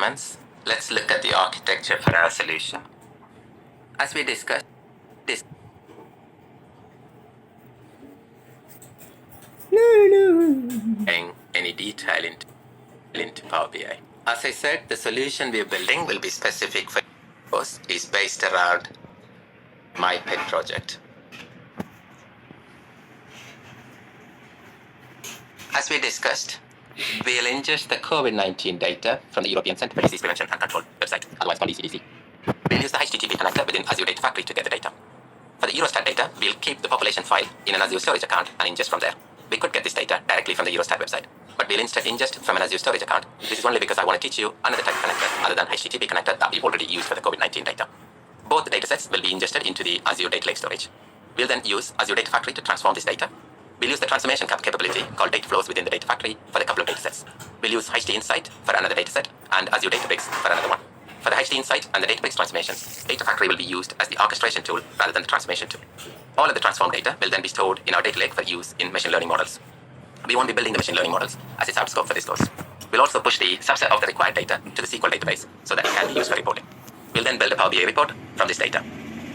comments, let's look at the architecture for our solution. As we discussed, any detail into Power BI. As I said, the solution we're building will be specific for is based around my pet project. As we discussed, we'll ingest the COVID-19 data from the European Centre for Disease Prevention and Control website, otherwise called ECDC. We'll use the HTTP connector within Azure Data Factory to get the data. For the Eurostat data, we'll keep the population file in an Azure storage account and ingest from there. We could get this data directly from the Eurostat website, but we'll instead ingest from an Azure storage account. This is only because I want to teach you another type of connector other than HTTP connector that we've already used for the COVID-19 data. Both the datasets will be ingested into the Azure Data Lake storage. We'll then use Azure Data Factory to transform this data. We'll use the transformation capability called data flows within the data factory for the couple of datasets. We'll use HT Insight for another dataset and Azure Databricks for another one. For the HT Insight and the Databricks transformations, Data Factory will be used as the orchestration tool rather than the transformation tool. All of the transformed data will then be stored in our data lake for use in machine learning models. We won't be building the machine learning models as it's out of scope for this course. We'll also push the subset of the required data to the SQL database so that it can be used for reporting. We'll then build a Power BI report from this data.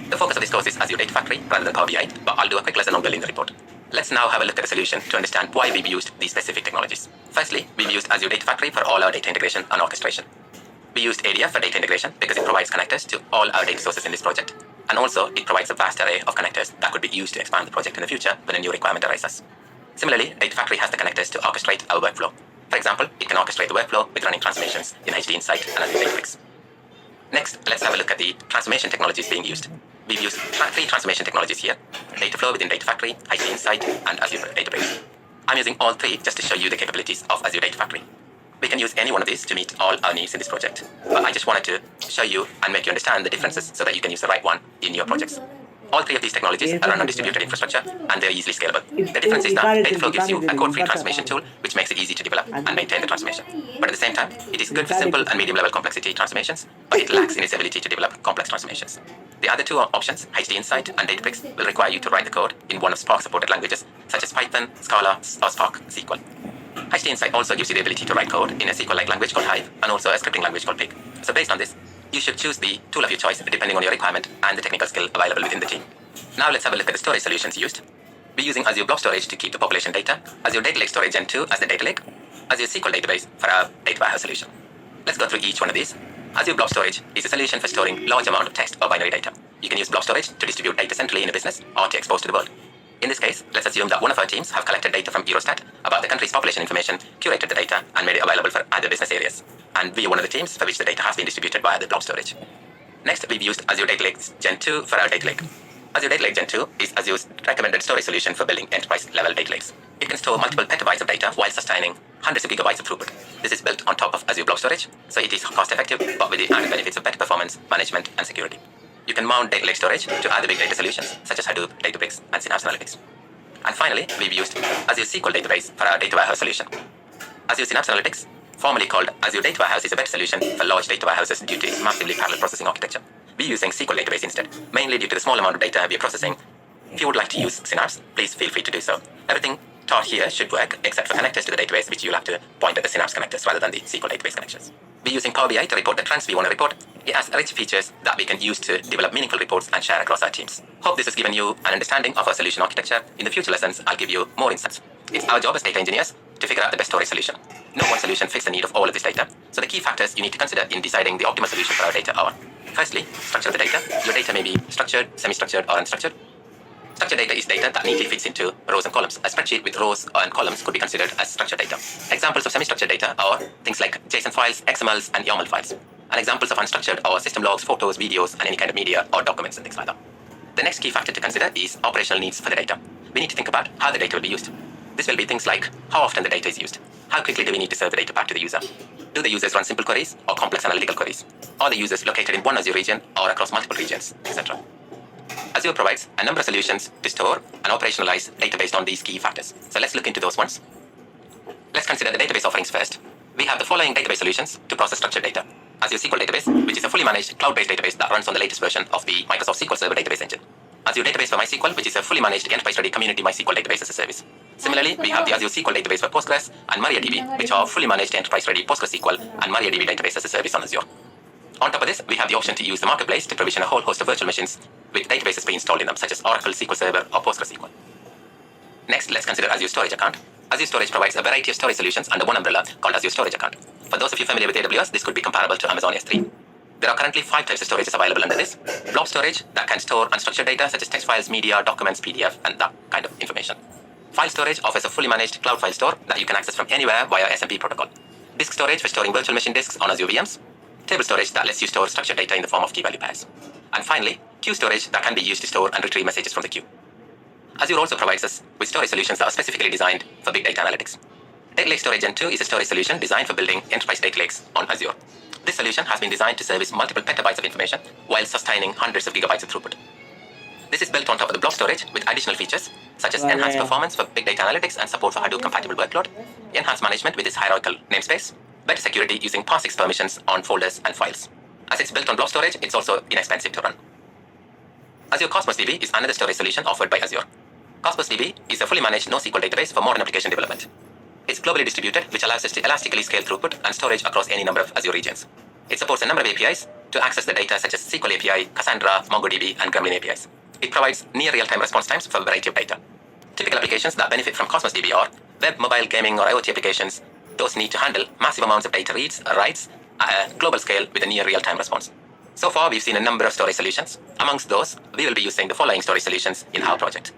The focus of this course is Azure Data Factory rather than Power BI, but I'll do a quick lesson on building the report. Let's now have a look at the solution to understand why we've used these specific technologies. Firstly, we've used Azure Data Factory for all our data integration and orchestration. We used ADF for data integration because it provides connectors to all our data sources in this project. And also, it provides a vast array of connectors that could be used to expand the project in the future when a new requirement arises. Similarly, Data Factory has the connectors to orchestrate our workflow. For example, it can orchestrate the workflow with running transformations in HT Insight and Azure Databricks. Next, let's have a look at the transformation technologies being used. We've used three transformation technologies here: Dataflow within Data Factory, HT Insight, and Azure Databricks. I'm using all three just to show you the capabilities of Azure Data Factory. We can use any one of these to meet all our needs in this project, but I just wanted to show you and make you understand the differences so that you can use the right one in your projects. All three of these technologies are run on distributed infrastructure and they're easily scalable. The difference is that Dataflow gives you a code-free transformation tool which makes it easy to develop and maintain the transformation. But at the same time, it is good for simple and medium-level complexity transformations, but it lacks in its ability to develop complex transformations. The other two options, HT Insight and Databricks, will require you to write the code in one of Spark-supported languages such as Python, Scala, or Spark SQL. HT Insight also gives you the ability to write code in a SQL-like language called Hive and also a scripting language called Pig. So based on this, you should choose the tool of your choice depending on your requirement and the technical skill available within the team. Now let's have a look at the storage solutions used. We're using Azure Blob Storage to keep the population data, Azure Data Lake Storage Gen 2 as the data lake, Azure SQL Database for our data warehouse solution. Let's go through each one of these. Azure Blob Storage is a solution for storing large amount of text or binary data. You can use blob storage to distribute data centrally in a business or to expose to the world. In this case, let's assume that one of our teams have collected data from Eurostat about the country's population information, curated the data, and made it available for other business areas. And we are one of the teams for which the data has been distributed via the blob storage. Next, we've used Azure Data Lake Gen 2 for our data lake. Azure Data Lake Gen 2 is Azure's recommended storage solution for building enterprise-level data lakes. It can store multiple petabytes of data while sustaining hundreds of gigabytes of throughput. This is built on top of Azure Blob Storage, so it is cost-effective, but with the added benefits of better performance, management, and security. You can mount data lake storage to other big data solutions, such as Hadoop, Databricks, and Synapse Analytics. And finally, we've used Azure SQL Database for our data warehouse solution. Azure Synapse Analytics, formerly called Azure Data Warehouse, is a better solution for large data warehouses due to its massively parallel processing architecture. We're using SQL Database instead, mainly due to the small amount of data we're processing. If you would like to use Synapse, please feel free to do so. Everything taught here should work except for connectors to the database, which you'll have to point at the Synapse connectors rather than the SQL database connections. We're using Power BI to report the trends we want to report. It has rich features that we can use to develop meaningful reports and share across our teams. Hope this has given you an understanding of our solution architecture. In the future lessons, I'll give you more insights. It's our job as data engineers to figure out the best storage solution. No one solution fits the need of all of this data, so the key factors you need to consider in deciding the optimal solution for our data are: firstly, structure of the data. Your data may be structured, semi-structured, or unstructured. Structured data is data that neatly fits into rows and columns. A spreadsheet with rows and columns could be considered as structured data. Examples of semi-structured data are things like JSON files, XMLs, and YAML files. And examples of unstructured are system logs, photos, videos, and any kind of media or documents and things like that. The next key factor to consider is operational needs for the data. We need to think about how the data will be used. This will be things like how often the data is used. How quickly do we need to serve the data back to the user? Do the users run simple queries or complex analytical queries? Are the users located in one Azure region or across multiple regions, etc.? Azure provides a number of solutions to store and operationalize data based on these key factors. So let's look into those ones. Let's consider the database offerings first. We have the following database solutions to process structured data. Azure SQL Database, which is a fully managed cloud-based database that runs on the latest version of the Microsoft SQL Server database engine. Azure Database for MySQL, which is a fully managed enterprise-ready community MySQL database as a service. Similarly, we have the Azure SQL database for Postgres and MariaDB, which are fully managed enterprise-ready PostgreSQL and MariaDB database as a service on Azure. On top of this, we have the option to use the marketplace to provision a whole host of virtual machines with databases pre-installed in them, such as Oracle SQL Server or PostgreSQL. Next, let's consider Azure Storage Account. Azure Storage provides a variety of storage solutions under one umbrella called Azure Storage Account. For those of you familiar with AWS, this could be comparable to Amazon S3. There are currently 5 types of storages available under this. Blob storage that can store unstructured data such as text files, media, documents, PDF, and that kind of information. File storage offers a fully managed cloud file store that you can access from anywhere via SMP protocol. Disk storage for storing virtual machine disks on Azure VMs. Table storage that lets you store structured data in the form of key-value pairs. And finally, queue storage that can be used to store and retrieve messages from the queue. Azure also provides us with storage solutions that are specifically designed for big data analytics. Data Lake Storage Gen 2 is a storage solution designed for building enterprise data lakes on Azure. This solution has been designed to service multiple petabytes of information while sustaining hundreds of gigabytes of throughput. This is built on top of the blob storage with additional features such as enhanced performance for big data analytics and support for Hadoop-compatible workload, enhanced management with its hierarchical namespace, better security using PAS6 permissions on folders and files. As it's built on blob storage, it's also inexpensive to run. Azure Cosmos DB is another storage solution offered by Azure. Cosmos DB is a fully managed NoSQL database for modern application development. It's globally distributed, which allows us to elastically scale throughput and storage across any number of Azure regions. It supports a number of APIs to access the data such as SQL API, Cassandra, MongoDB, and Gremlin APIs. It provides near real-time response times for a variety of data. Typical applications that benefit from Cosmos DB are web, mobile, gaming, or IoT applications. Those need to handle massive amounts of data reads or writes at a global scale with a near real-time response. So far, we've seen a number of storage solutions. Amongst those, we will be using the following storage solutions in our project.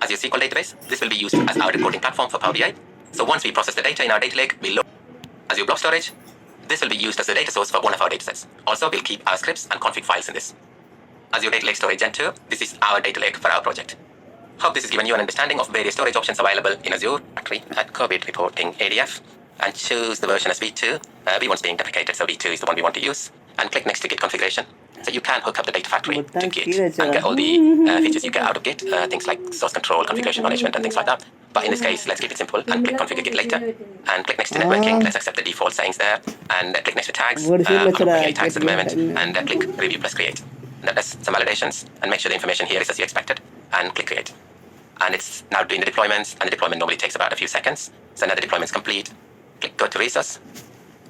Azure SQL Database, this will be used as our reporting platform for Power BI. So once we process the data in our data lake, we'll load Azure Blob Storage. This will be used as a data source for one of our datasets. Also, we'll keep our scripts and config files in this. Azure Data Lake Storage Gen 2, this is our data lake for our project. Hope this has given you an understanding of various storage options available in Azure. Factory at COVID reporting ADF and choose the version as V2. V1 is being deprecated, so V2 is the one we want to use. And click next to Git configuration. So you can hook up the data factory to Git and get all the features you get out of Git, things like source control, configuration management, and things like that. But in this case, let's keep it simple and click configure Git later. And click next to networking. Let's accept the default settings there. And click next to tags. I'm not putting any tags at the moment. And click review plus create. And that does some validations and make sure the information here is as you expected. And click create. And it's now doing the deployments. And the deployment normally takes about a few seconds. So now the deployment is complete. Click go to resource.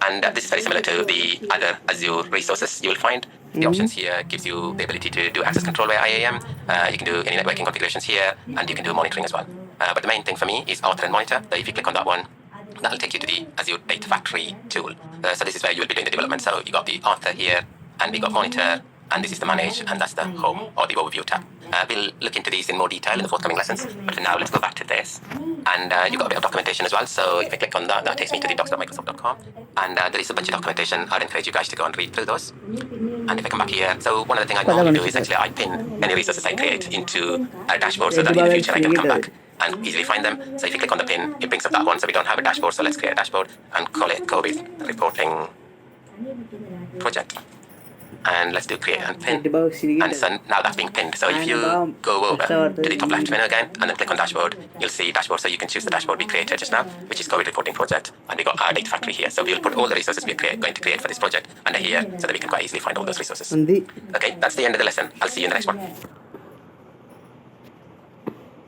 And this is very similar to the other Azure resources you will find. The options here gives you the ability to do access control via IAM. You can do any networking configurations here, and you can do monitoring as well. But the main thing for me is author and monitor. So if you click on that one, that'll take you to the Azure Data Factory tool. So this is where you will be doing the development. So you got the author here, and we got monitor, and this is the manage, and that's the home or the overview tab. We'll look into these in more detail in the forthcoming lessons. But for now, let's go back to this. And you've got a bit of documentation as well. So if I click on that, that takes me to the docs.microsoft.com. And there is a bunch of documentation. I'd encourage you guys to go and read through those. And if I come back here, so one of the things I normally do is actually I pin any resources I create into a dashboard so that in the future I can come back and easily find them. So if you click on the pin, it brings up that one. So we don't have a dashboard. So let's create a dashboard and call it COVID reporting project. And let's do create and pin. And so now that's being pinned. So if you go over to the top left menu again and then click on dashboard, you'll see dashboard. So you can choose the dashboard we created just now, which is COVID reporting project. And we got our data factory here. So we'll put all the resources we're going to create for this project under here so that we can quite easily find all those resources. Okay, that's the end of the lesson. I'll see you in the next one.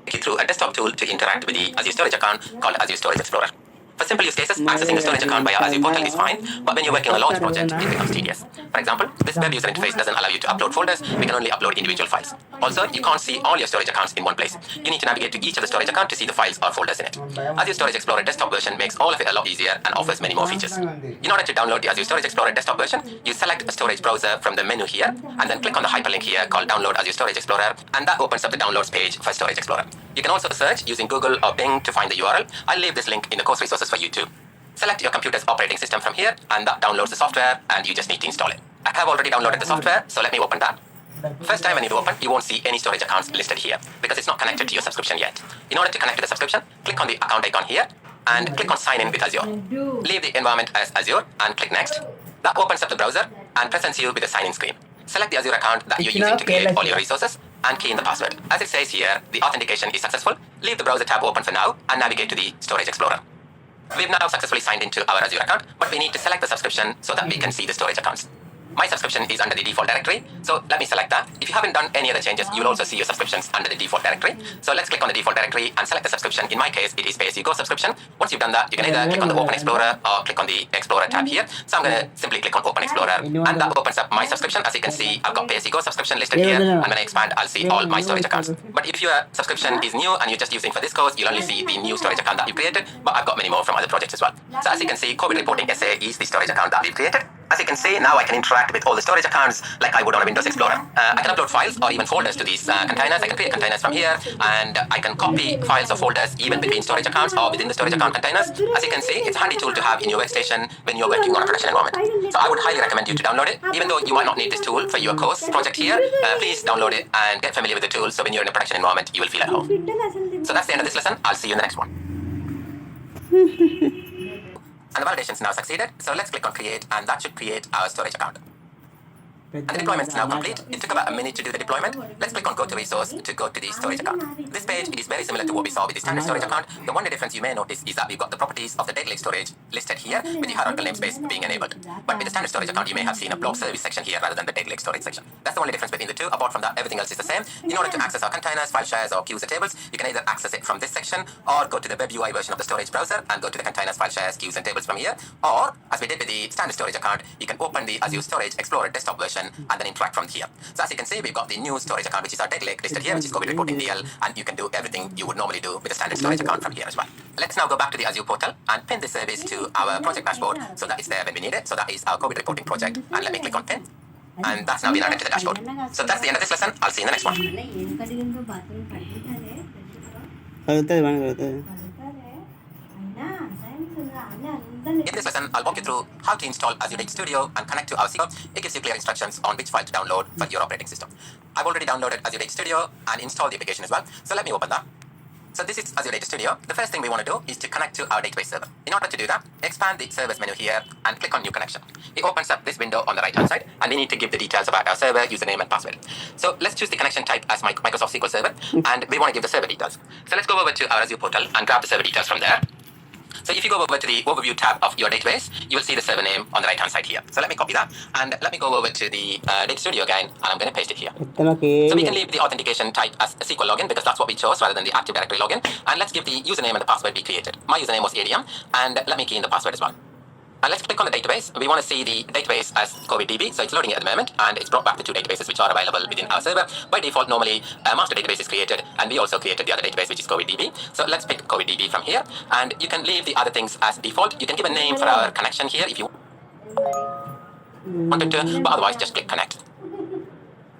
Take you through a desktop tool to interact with the Azure Storage account called Azure Storage Explorer. For simple use cases, accessing the storage account via Azure portal is fine, but when you're working on a large project, it becomes tedious. For example, this web user interface doesn't allow you to upload folders, we can only upload individual files. Also, you can't see all your storage accounts in one place. You need to navigate to each of the storage accounts to see the files or folders in it. Azure Storage Explorer desktop version makes all of it a lot easier and offers many more features. In order to download the Azure Storage Explorer desktop version, you select a storage browser from the menu here, and then click on the hyperlink here called Download Azure Storage Explorer, and that opens up the downloads page for Storage Explorer. You can also search using Google or Bing to find the URL. I'll leave this link in the course resources for you too. Select your computer's operating system from here, and that downloads the software, and you just need to install it. I have already downloaded the software, so let me open that. First time when you open, you won't see any storage accounts listed here, because it's not connected to your subscription yet. In order to connect to the subscription, click on the account icon here, and click on Sign In with Azure. Leave the environment as Azure, and click Next. That opens up the browser, and presents you with a sign-in screen. Select the Azure account that you're using to create all your resources, and key in the password. As it says here, the authentication is successful. Leave the browser tab open for now, and navigate to the Storage Explorer. We've now successfully signed into our Azure account, but we need to select the subscription so that we can see the storage accounts. My subscription is under the default directory. So let me select that. If you haven't done any other changes, you will also see your subscriptions under the default directory. So let's click on the default directory and select the subscription. In my case, it is pay-as-you-go subscription. Once you've done that, you can either click on the Open Explorer or click on the Explorer tab here. So I'm going to simply click on Open Explorer, and that opens up my subscription. As you can see, I've got pay-as-you-go subscription listed here, and when I expand, I'll see all my storage accounts. But if your subscription is new and you're just using for this course, you'll only see the new storage account that you created, but I've got many more from other projects as well. So as you can see, COVID Reporting SA is the storage account that we've created. As you can see, now I can interact with all the storage accounts like I would on a Windows Explorer. I can upload files or even folders to these containers. I can create containers from here, and I can copy files or folders even between storage accounts or within the storage account containers. As you can see, it's a handy tool to have in your workstation when you're working on a production environment. So I would highly recommend you to download it. Even though you might not need this tool for your course project here, please download it and get familiar with the tool, so when you're in a production environment, you will feel at home. So that's the end of this lesson. I'll see you in the next one. And the validation's now succeeded, so let's click on create, and that should create our storage account. And the deployment is now complete. It took about a minute to do the deployment. Let's click on go to resource to go to the storage account. This page is very similar to what we saw with the standard storage account. The only difference you may notice is that we've got the properties of the data lake storage listed here with the hierarchical namespace being enabled. But with the standard storage account, you may have seen a blog service section here rather than the data lake storage section. That's the only difference between the two. Apart from that, everything else is the same. In order to access our containers, file shares, or queues or tables, you can either access it from this section or go to the web UI version of the storage browser and go to the containers, file shares, queues, and tables from here. Or, as we did with the standard storage account, you can open the Azure Storage Explorer desktop version and then interact from here. So as you can see, we've got the new storage account, which is our data lake listed here, which is COVID Reporting DL, and you can do everything you would normally do with a standard storage account from here as well. Let's now go back to the Azure portal and pin this service to our project dashboard so that it's there when we need it. So that is our COVID Reporting project, and let me click on pin. And that's now been added to the dashboard. So that's the end of this lesson. I'll see you in the next one. In this lesson, I'll walk you through how to install Azure Data Studio and connect to our SQL. It gives you clear instructions on which file to download for your operating system. I've already downloaded Azure Data Studio and installed the application as well. So let me open that. So this is Azure Data Studio. The first thing we want to do is to connect to our database server. In order to do that, expand the servers menu here and click on new connection. It opens up this window on the right hand side, and we need to give the details about our server, username and password. So let's choose the connection type as Microsoft SQL Server, and we want to give the server details. So let's go over to our Azure portal and grab the server details from there. So if you go over to the overview tab of your database, you will see the server name on the right hand side here. So let me copy that, and let me go over to the Data Studio again, and I'm going to paste it here. So we can leave the authentication type as a SQL login because that's what we chose rather than the Active Directory login. And let's give the username and the password we created. My username was ADM, and let me key in the password as well. And let's click on the database. We want to see the database as COVIDDB, so it's loading it at the moment, and it's brought back the two databases which are available within our server. By default, normally a master database is created, and we also created the other database, which is COVIDDB. So let's pick COVIDDB from here, and you can leave the other things as default. You can give a name for our connection here if you wanted to, but otherwise just click connect.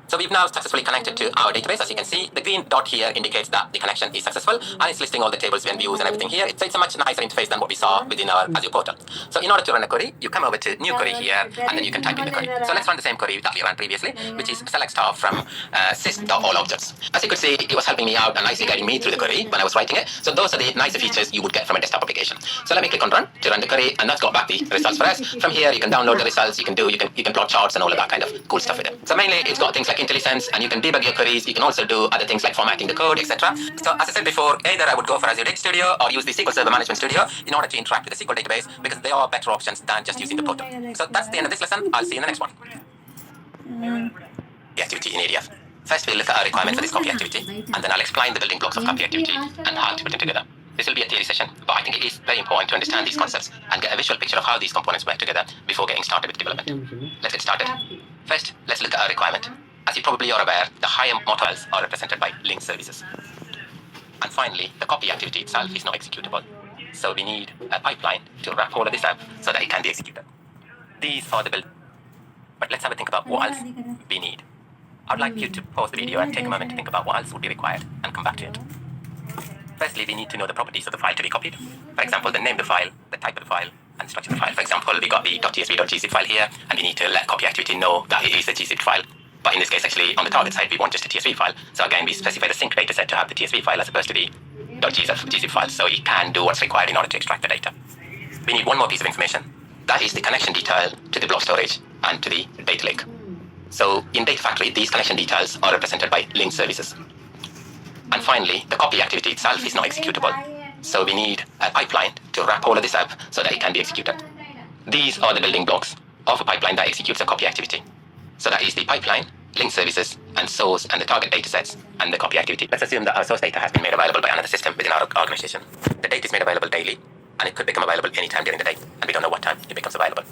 So we've now successfully connected to our database. As you can see, the green dot here indicates that the connection is successful, and it's listing all the tables and views and everything here. It's a much nicer interface than what we saw within our Azure portal. So in order to run a query, you come over to new query here, and then you can type in the query. So let's run the same query that we ran previously, which is select star from sys.allobjects. As you could see, it was helping me out and nicely guiding me through the query when I was writing it. So those are the nicer features you would get from a desktop application. So let me click on run to run the query, and that's got back the results for us. From here, you can download the results, you can plot charts and all of that kind of cool stuff with it. So mainly, it's got things like IntelliSense, and you can debug your queries. You can also do other things like formatting the code, etc. So as I said before, either I would go for Azure Data Studio or use the SQL Server Management Studio in order to interact with the SQL database, because they are better options than just using the portal. So that's the end of this lesson. I'll see you in the next one. The activity in ADF. First, we'll look at our requirement for this copy activity, and then I'll explain the building blocks of copy activity and how to put them together. This will be a theory session, but I think it is very important to understand these concepts and get a visual picture of how these components work together before getting started with development. Let's get started. First, let's look at our requirement. As you probably are aware, the higher modules are represented by link services. And finally, the copy activity itself is not executable. So we need a pipeline to wrap all of this up so that it can be executed. These are the build. But let's have a think about what else we need. I'd like you to pause the video and take a moment to think about what else would be required and come back to it. Firstly, we need to know the properties of the file to be copied. For example, the name of the file, the type of the file, and the structure of the file. For example, we got the .tsv.gzip file here, and we need to let copy activity know that it is a gzip file. But in this case, actually, on the target side, we want just a TSV file. So again, we specify the sync data set to have the TSV file as opposed to the .gzip file, so it can do what's required in order to extract the data. We need one more piece of information. That is the connection detail to the blob storage and to the data lake. So in Data Factory, these connection details are represented by link services. And finally, the copy activity itself is not executable. So we need a pipeline to wrap all of this up so that it can be executed. These are the building blocks of a pipeline that executes a copy activity. So that is the pipeline, link services, and source and the target data sets and the copy activity. Let's assume that our source data has been made available by another system within our organization. The data is made available daily, and it could become available anytime during the day, and we don't know what time it becomes available.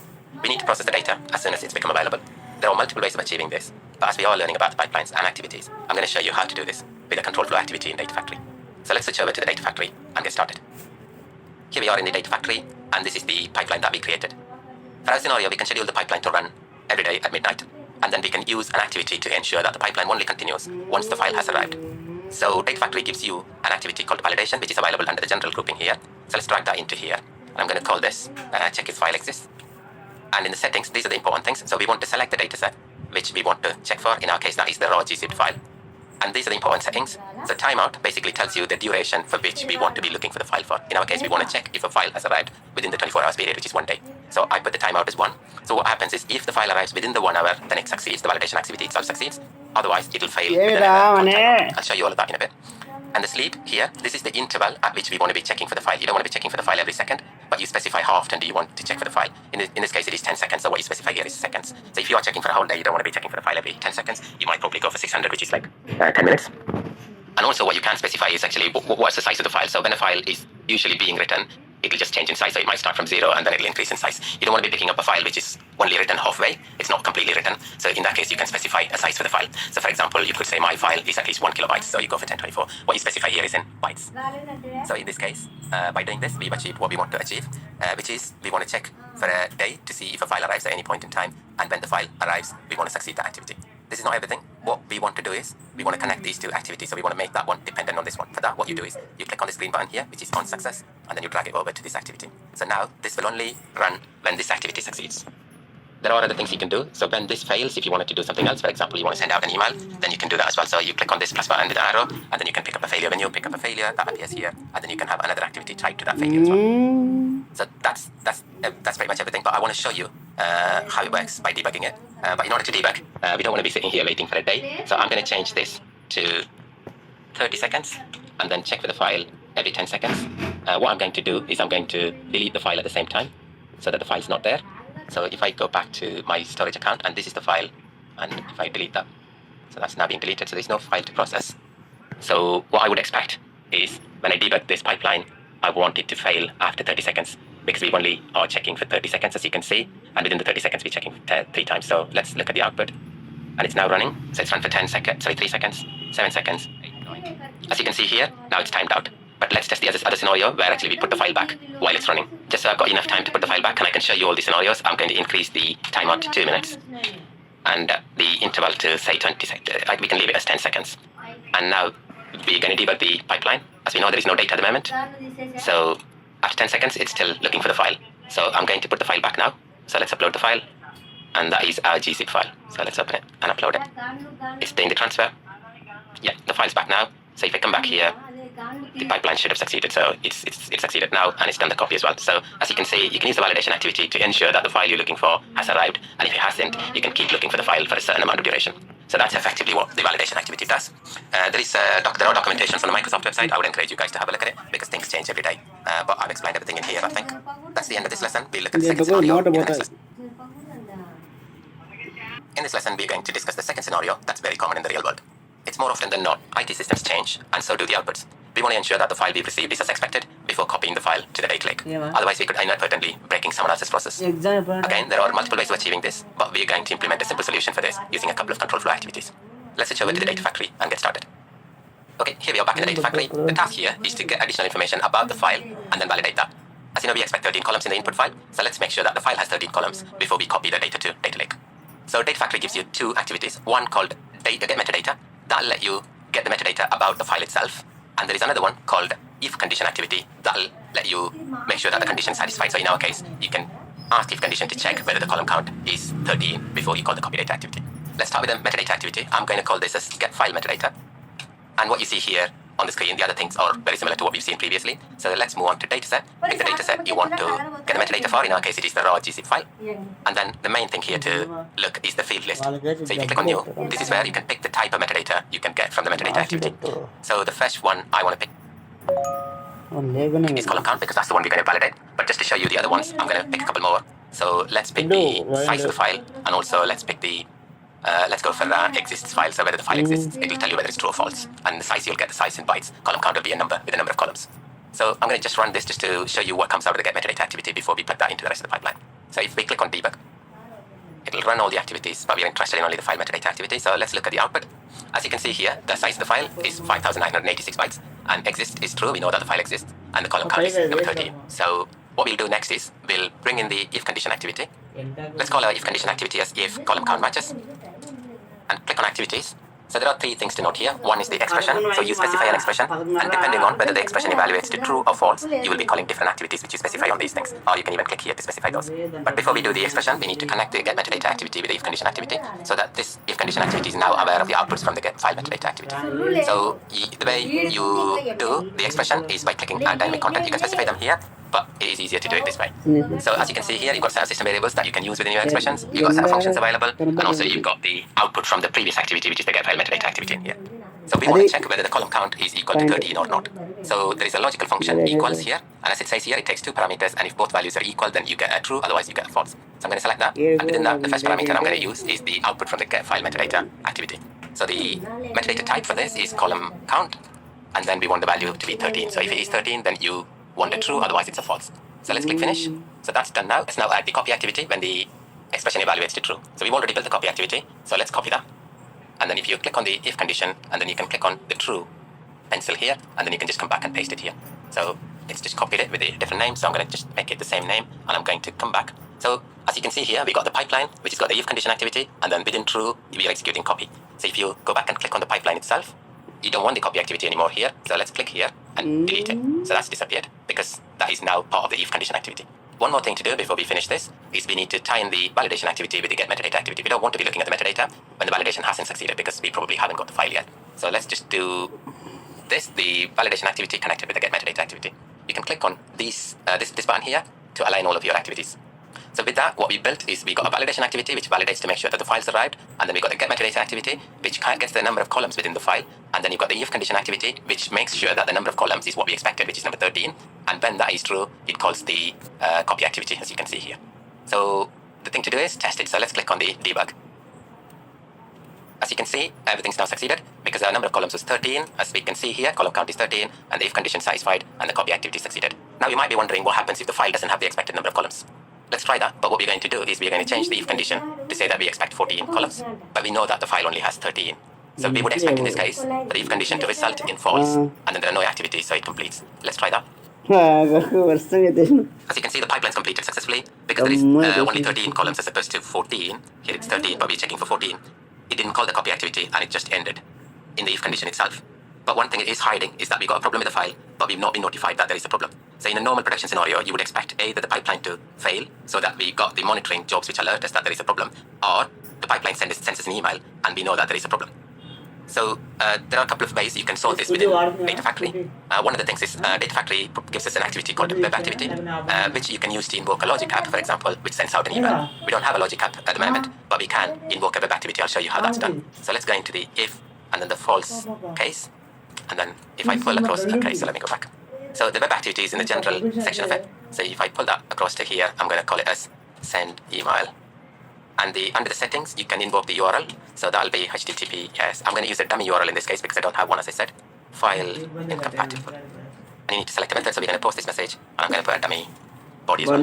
We need to process the data as soon as it's become available. There are multiple ways of achieving this, but as we are learning about the pipelines and activities, I'm going to show you how to do this with a control flow activity in Data Factory. So let's switch over to the Data Factory and get started. Here we are in the Data Factory, and this is the pipeline that we created. For our scenario, we can schedule the pipeline to run every day at midnight, and then we can use an activity to ensure that the pipeline only continues once the file has arrived. So Data Factory gives you an activity called validation, which is available under the general grouping here. So let's drag that into here. And I'm going to call this check if file exists. And in the settings, these are the important things. So we want to select the dataset, which we want to check for. In our case, that is the raw gzip file. And these are the important settings. So timeout basically tells you the duration for which we want to be looking for the file for. In our case, we want to check if a file has arrived within the 24 hours period, which is 1 day. So I put the timeout as 1. So what happens is if the file arrives within the 1 hour, then it succeeds. The validation activity itself succeeds. Otherwise, it'll fail. I'll show you all of that in a bit. And the sleep here, this is the interval at which we want to be checking for the file. You don't want to be checking for the file every second, but you specify how often do you want to check for the file. In this case, it is 10 seconds, so what you specify here is seconds. So if you are checking for a whole day, you don't want to be checking for the file every 10 seconds. You might probably go for 600, which is like 10 minutes. And also what you can specify is actually what's the size of the file. So when a file is usually being written, it'll just change in size. So it might start from 0 and then it'll increase in size. You don't want to be picking up a file which is only written halfway. It's not completely written. So in that case, you can specify a size for the file. So for example, you could say my file is at least 1 kilobyte. So you go for 1024. What you specify here is in bytes. So in this case, by doing this, we've achieved what we want to achieve, which is we want to check for a day to see if a file arrives at any point in time. And when the file arrives, we want to succeed that activity. This is not everything. What we want to do is we want to connect these two activities. So we want to make that one dependent on this one. For that, what you do is you click on this green button here, which is on success, and then you drag it over to this activity. So now this will only run when this activity succeeds. There are other things you can do. So when this fails, if you wanted to do something else, for example, you want to send out an email, then you can do that as well. So you click on this plus button with an arrow, and then you can pick up a failure. When you pick up a failure, that appears here, and then you can have another activity tied to that failure as well. So that's pretty much everything. But I want to show you how it works by debugging it. But in order to debug, we don't want to be sitting here waiting for a day. So I'm going to change this to 30 seconds, and then check for the file every 10 seconds. What I'm going to do is I'm going to delete the file at the same time, so that the file's not there. So if I go back to my storage account, and this is the file, and if I delete that, so that's now being deleted, so there's no file to process. So what I would expect is when I debug this pipeline, I want it to fail after 30 seconds, because we only are checking for 30 seconds, as you can see, and within the 30 seconds, we're checking 3 times. So let's look at the output, and it's now running. So it's run for 3 seconds, 7 seconds, 8, 9. As you can see here, now it's timed out. But let's test the other scenario where actually we put the file back while it's running. Just so I've got enough time to put the file back and I can show you all the scenarios, I'm going to increase the timeout to 2 minutes. And the interval to say 20 seconds. We can leave it as 10 seconds. And now we're going to debug the pipeline. As we know, there is no data at the moment. So after 10 seconds, it's still looking for the file. So I'm going to put the file back now. So let's upload the file. And that is our gzip file. So let's open it and upload it. It's doing the transfer. Yeah, the file's back now. So if I come back here, the pipeline should have succeeded. So it's succeeded now, and it's done the copy as well. So as you can see, you can use the validation activity to ensure that the file you're looking for has arrived, and if it hasn't, you can keep looking for the file for a certain amount of duration. So that's effectively what the validation activity does. There are documentation from the Microsoft website. I would encourage you guys to have a look at it, because things change every day. But I've explained everything in here, I think. That's the end of this lesson. We'll look at the second scenario in the next lesson. In this lesson, we're going to discuss the second scenario that's very common in the real world. It's more often than not, IT systems change, and so do the outputs. We want to ensure that the file we've received is as expected before copying the file to the data lake. Otherwise, we could inadvertently breaking someone else's process. Again, there are multiple ways of achieving this, but we're going to implement a simple solution for this using a couple of control flow activities. Let's switch over to the Data Factory and get started. Okay, here we are back in the Data Factory. The task here is to get additional information about the file and then validate that. As you know, we expect 13 columns in the input file, so let's make sure that the file has 13 columns before we copy the data to data lake. So Data Factory gives you 2 activities, one called get metadata. That'll let you get the metadata about the file itself. And there is another one called if condition activity. That'll let you make sure that the condition is satisfied. So in our case, you can ask if condition to check whether the column count is 13 before you call the copy data activity. Let's start with the metadata activity. I'm going to call this as get file metadata. And what you see here on the screen, the other things are very similar to what we've seen previously. So let's move on to dataset. Pick the dataset you want to get the metadata for. In our case, it is the raw gzip file. And then the main thing here to look is the field list. So if you click on new, this is where you can pick the type of metadata you can get from the metadata activity. So the first one I want to pick is column count, because that's the one we're going to validate. But just to show you the other ones, I'm going to pick a couple more. So let's pick the size of the file, and also let's pick the let's go for the exists file. So whether the file exists, it will tell you whether it's true or false. And the size, you'll get the size in bytes. Column count will be a number with a number of columns. So I'm going to just run this just to show you what comes out of the get metadata activity before we put that into the rest of the pipeline. So if we click on debug, it'll run all the activities, but we're interested in only the file metadata activity. So let's look at the output. As you can see here, the size of the file is 5,986 bytes, and exist is true. We know that the file exists, and the column count is number 13. So what we'll do next is we'll bring in the if condition activity. Let's call our if condition activity as if column count matches, and click on activities. So there are three things to note here. One is the expression. So you specify an expression, and depending on whether the expression evaluates to true or false, you will be calling different activities which you specify on these things. Or you can even click here to specify those. But before we do the expression, we need to connect the get metadata activity with the if condition activity, so that this if condition activity is now aware of the outputs from the get file metadata activity. So the way you do the expression is by clicking add dynamic content. You can specify them here, but it is easier to do it this way. So as you can see here, you've got a set of system variables that you can use within your expressions. You've got a set of functions available, and also you've got the output from the previous activity, which is the get file metadata activity in here. So we want to check whether the column count is equal to 13 or not. So there is a logical function equals here, and as it says here, it takes two parameters, and if both values are equal, then you get a true, otherwise you get a false. So I'm going to select that, and within that, the first parameter I'm going to use is the output from the get file metadata activity. So the metadata type for this is column count, and then we want the value to be 13. So if it is 13, then you want a true, otherwise it's a false. So let's click finish. So that's done now. Let's now add the copy activity when the expression evaluates to true. So we've already built the copy activity, so let's copy that. And then if you click on the if condition, and then you can click on the true pencil here, and then you can just come back and paste it here. So it's just copied it with a different name, so I'm going to just make it the same name, and I'm going to come back. So as you can see here, we got the pipeline, which has got the if condition activity, and then within true, we are executing copy. So if you go back and click on the pipeline itself, you don't want the copy activity anymore here, so let's click here and delete it. So that's disappeared, because that is now part of the if condition activity. One more thing to do before we finish this is we need to tie in the validation activity with the get metadata activity. We don't want to be looking at the metadata when the validation hasn't succeeded, because we probably haven't got the file yet. So let's just do this, the validation activity connected with the get metadata activity. You can click on this button here to align all of your activities. So with that, what we built is we got a validation activity which validates to make sure that the file's arrived, and then we got the get metadata activity which gets the number of columns within the file, and then you've got the if condition activity which makes sure that the number of columns is what we expected, which is number 13, and when that is true, it calls the copy activity, as you can see here. So the thing to do is test it. So let's click on the debug. As you can see, everything's now succeeded because our number of columns was 13. As we can see here, column count is 13, and the if condition satisfied, and the copy activity succeeded. Now you might be wondering what happens if the file doesn't have the expected number of columns. Let's try that, but what we're going to do is we're going to change the if condition to say that we expect 14 columns, but we know that the file only has 13. So we would expect in this case for the if condition to result in false, and then there are no activities, so it completes. Let's try that. As you can see, the pipeline's completed successfully because there is only 13 columns as opposed to 14. Here it's 13, but we're checking for 14. It didn't call the copy activity, and it just ended in the if condition itself. But one thing it is hiding is that we got a problem with the file, but we've not been notified that there is a problem. So in a normal production scenario, you would expect either the pipeline to fail, so that we got the monitoring jobs which alert us that there is a problem, or the pipeline sends us an email and we know that there is a problem. So there are a couple of ways you can solve this within Data Factory. One of the things is Data Factory gives us an activity called web activity, which you can use to invoke a logic app, for example, which sends out an email. We don't have a logic app at the moment, but we can invoke a web activity. I'll show you how that's done. So let's go into the if and then the false case. And then if I pull across, okay, so let me go back. So the web activity is in the general section of it. So if I pull that across to here, I'm going to call it as send email. And under the settings, you can invoke the URL. So that'll be HTTPS. I'm going to use a dummy URL in this case because I don't have one, as I said. File incompatible. And you need to select a method, so we're going to post this message. And I'm going to put a dummy body as well.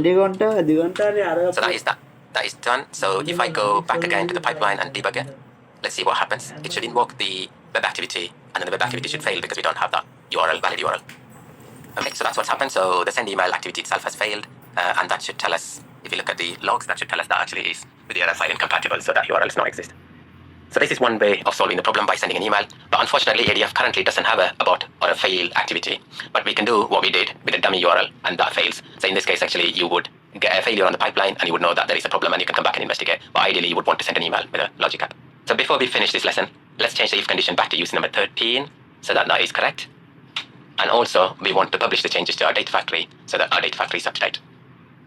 So that is that. That is done. So if I go back again to the pipeline and debug it, let's see what happens. It should invoke the web activity, and then the web activity should fail because we don't have that URL, valid URL. Okay, so that's what's happened. So the send email activity itself has failed, and that should tell us, if you look at the logs, that should tell us that actually is with the error file incompatible, so that URL does not exist. So this is one way of solving the problem, by sending an email. But unfortunately, ADF currently doesn't have a abort or a fail activity. But we can do what we did with a dummy URL, and that fails. So in this case, actually, you would get a failure on the pipeline, and you would know that there is a problem, and you can come back and investigate. But ideally, you would want to send an email with a logic app. So before we finish this lesson, let's change the if condition back to use number 13, so that is correct. And also, we want to publish the changes to our Data Factory, so that our Data Factory is up to date.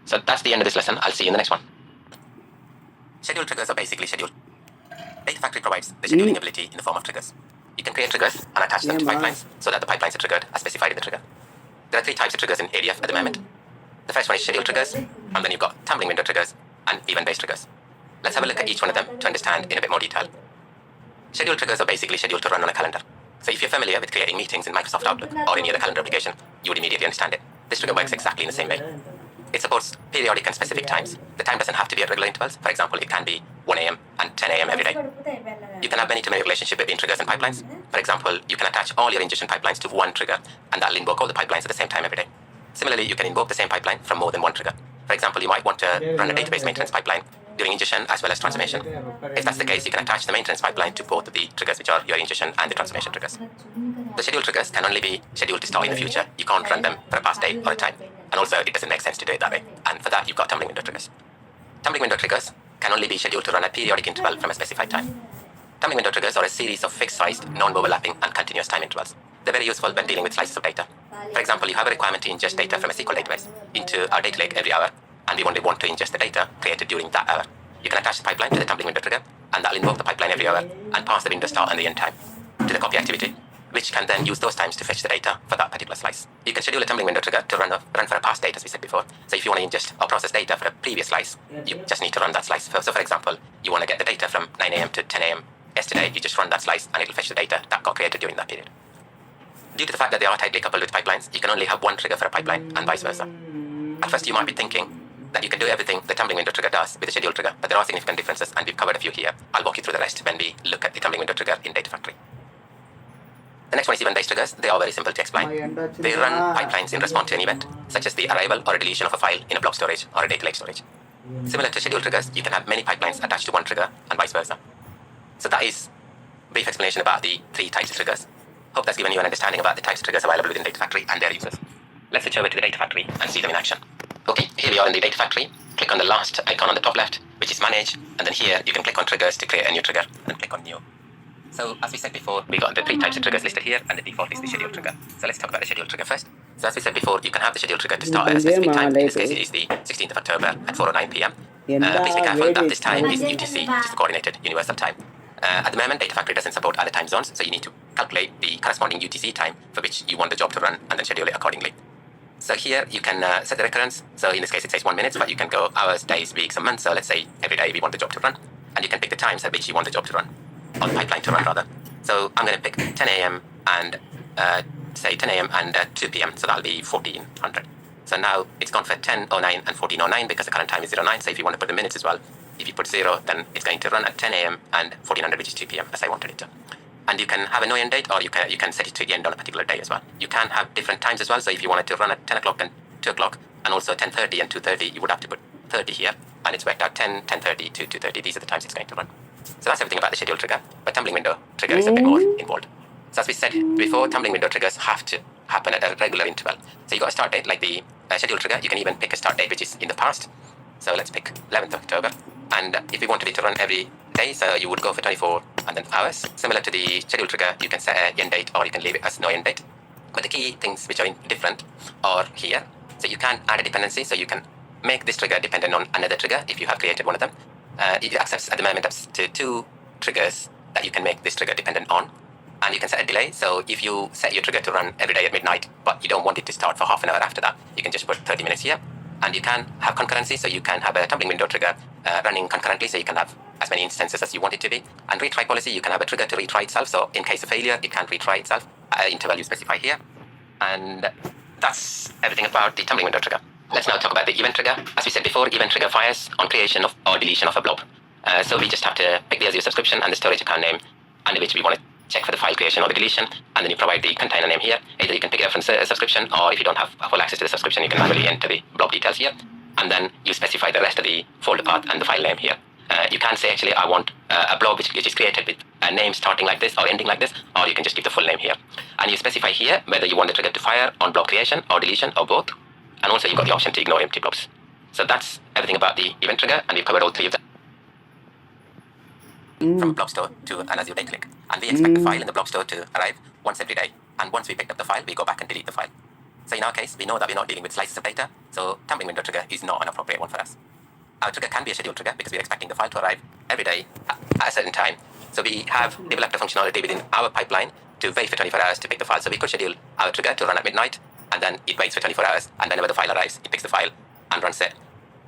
So that's the end of this lesson. I'll see you in the next one. Schedule triggers are basically scheduled. Data Factory provides the scheduling ability in the form of triggers. You can create triggers and attach them to pipelines, so that the pipelines are triggered as specified in the trigger. There are three types of triggers in ADF at the moment. The first one is schedule triggers. And then you've got tumbling window triggers and event-based triggers. Let's have a look at each one of them to understand in a bit more detail. Scheduled triggers are basically scheduled to run on a calendar. So if you're familiar with creating meetings in Microsoft Outlook or any other calendar application, you would immediately understand it. This trigger works exactly in the same way. It supports periodic and specific times. The time doesn't have to be at regular intervals. For example, it can be 1 a.m. and 10 a.m. every day. You can have many-to-many relationship between triggers and pipelines. For example, you can attach all your ingestion pipelines to one trigger, and that'll invoke all the pipelines at the same time every day. Similarly, you can invoke the same pipeline from more than one trigger. For example, you might want to run a database maintenance pipeline during ingestion as well as transformation. If that's the case, you can attach the maintenance pipeline to both of the triggers, which are your ingestion and the transformation triggers. The scheduled triggers can only be scheduled to start in the future. You can't run them for a past day or a time. And also, it doesn't make sense to do it that way. And for that, you've got tumbling window triggers. Tumbling window triggers can only be scheduled to run at periodic interval from a specified time. Tumbling window triggers are a series of fixed-sized, non-overlapping, and continuous time intervals. They're very useful when dealing with slices of data. For example, you have a requirement to ingest data from a SQL database into our data lake every hour, and we only want to ingest the data created during that hour. You can attach the pipeline to the tumbling window trigger, and that'll invoke the pipeline every hour and pass the window start and the end time to the copy activity, which can then use those times to fetch the data for that particular slice. You can schedule a tumbling window trigger to run for a past date, as we said before. So if you want to ingest or process data for a previous slice, you just need to run that slice. So for example, you want to get the data from 9 a.m. to 10 a.m. yesterday, you just run that slice and it'll fetch the data that got created during that period. Due to the fact that they are tightly coupled with pipelines, you can only have one trigger for a pipeline and vice versa. At first, you might be thinking that you can do everything the tumbling window trigger does with the scheduled trigger, but there are significant differences, and we've covered a few here. I'll walk you through the rest when we look at the tumbling window trigger in Data Factory. The next one is event-based triggers. They are very simple to explain. They run pipelines in response to an event, such as the arrival or a deletion of a file in a blob storage or a data lake storage. Similar to scheduled triggers, you can have many pipelines attached to one trigger and vice versa. So that is a brief explanation about the three types of triggers. Hope that's given you an understanding about the types of triggers available within Data Factory and their uses. Let's switch over to the Data Factory and see them in action. Okay, here we are in the Data Factory. Click on the last icon on the top left, which is Manage, and then here you can click on Triggers to create a new trigger, and click on New. So as we said before, we got the three types of triggers listed here, and the default is the scheduled trigger. So let's talk about the scheduled trigger first. So as we said before, you can have the scheduled trigger to start at a specific time. In this case, it is the 16th of October at 4:09 p.m. Please be careful that this time is UTC, which is the Coordinated Universal Time. At the moment, Data Factory doesn't support other time zones, so you need to calculate the corresponding UTC time for which you want the job to run, and then schedule it accordingly. So here you can set the recurrence. So in this case, it says 1 minute, but you can go hours, days, weeks, and months. So let's say every day we want the job to run, and you can pick the times at which you want the job to run, or the pipeline to run rather. So I'm going to pick 10 a.m. and say 10 a.m. and 2 p.m. So that'll be 1400. So now it's gone for 10:09 and 14:09 because the current time is 09. So if you want to put the minutes as well, if you put 0, then it's going to run at 10 a.m. and 1400, which is 2 p.m. as I wanted it to. And you can have a no end date, or you can set it to end on a particular day as well. You can have different times as well. So if you wanted to run at 10 o'clock and 2 o'clock, and also 10:30 and 2:30, you would have to put 30 here, and it's worked out 10, 10:30 to 2:30. These are the times it's going to run. So that's everything about the schedule trigger. But tumbling window trigger is a bit more involved. So as we said before, tumbling window triggers have to happen at a regular interval. So you got a start date like the schedule trigger. You can even pick a start date which is in the past. So let's pick 11th of October. And if we wanted it to run every day, so you would go for 24 and then hours. Similar to the schedule trigger, you can set an end date or you can leave it as no end date. But the key things which are different are here. So you can add a dependency, so you can make this trigger dependent on another trigger if you have created one of them. It accepts at the moment up to 2 triggers that you can make this trigger dependent on. And you can set a delay. So if you set your trigger to run every day at midnight, but you don't want it to start for half an hour after that, you can just put 30 minutes here. And you can have concurrency, so you can have a tumbling window trigger running concurrently, so you can have as many instances as you want it to be. And retry policy, you can have a trigger to retry itself, so in case of failure, it can retry itself at an interval you specify here. And that's everything about the tumbling window trigger. Let's now talk about the event trigger. As we said before, event trigger fires on creation of or deletion of a blob. So we just have to pick the Azure subscription and the storage account name under which we want to check for the file creation or the deletion, and then you provide the container name here. Either you can pick it up from subscription, or if you don't have full access to the subscription, you can manually enter the blob details here, and then you specify the rest of the folder path and the file name here. You can say, actually, I want a blob which is created with a name starting like this or ending like this, or you can just give the full name here. And you specify here whether you want the trigger to fire on blob creation or deletion or both, and also you've got the option to ignore empty blobs. So that's everything about the event trigger, and we've covered all 3 of them. From a blob store to an Azure data lake. And we expect the file in the blob store to arrive once every day. And once we picked up the file, we go back and delete the file. So in our case, we know that we're not dealing with slices of data, so tumbling window trigger is not an appropriate one for us. Our trigger can be a scheduled trigger because we're expecting the file to arrive every day at a certain time. So we have developed a functionality within our pipeline to wait for 24 hours to pick the file. So we could schedule our trigger to run at midnight, and then it waits for 24 hours, and whenever the file arrives, it picks the file and runs it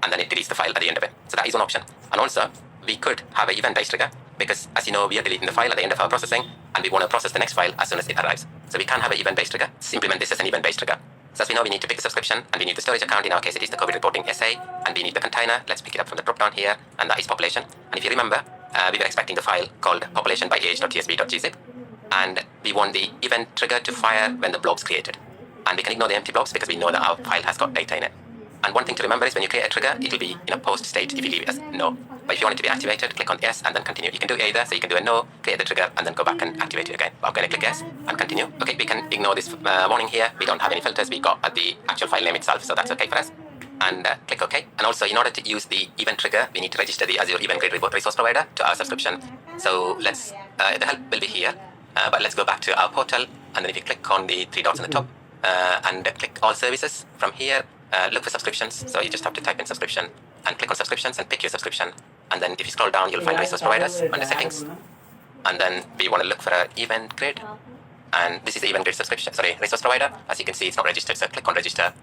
and then it deletes the file at the end of it. So that is one option. And also, we could have an event-based trigger, because as you know, we are deleting the file at the end of our processing, and we want to process the next file as soon as it arrives. So we can have an event-based trigger. Let's implement this as an event-based trigger. So as we know, we need to pick the subscription, and we need the storage account. In our case, it is the COVID reporting SA, and we need the container. Let's pick it up from the drop-down here, and that is population. And if you remember, we were expecting the file called population by age.tsv.gzip, and we want the event trigger to fire when the blob's created. And we can ignore the empty blobs because we know that our file has got data in it. And one thing to remember is when you create a trigger, it will be in a post state if you leave it as no. But if you want it to be activated, click on yes and then continue. You can do either, so you can do a no, create the trigger, and then go back and activate it again. But I'm going to click yes and continue. Okay, we can ignore this warning here. We don't have any filters. We got the actual file name itself, so that's okay for us. And click OK. And also, in order to use the event trigger, we need to register the Azure Event Grid resource provider to our subscription. So let's, the help will be here. But let's go back to our portal, and then if you click on the three dots on the top and click all services from here, look for subscriptions. So you just have to type in subscription and click on subscriptions and pick your subscription. And then if you scroll down, you'll find resource providers under settings. And then we want to look for an event grid. And this is the event grid subscription, resource provider. As you can see, it's not registered, so click on register.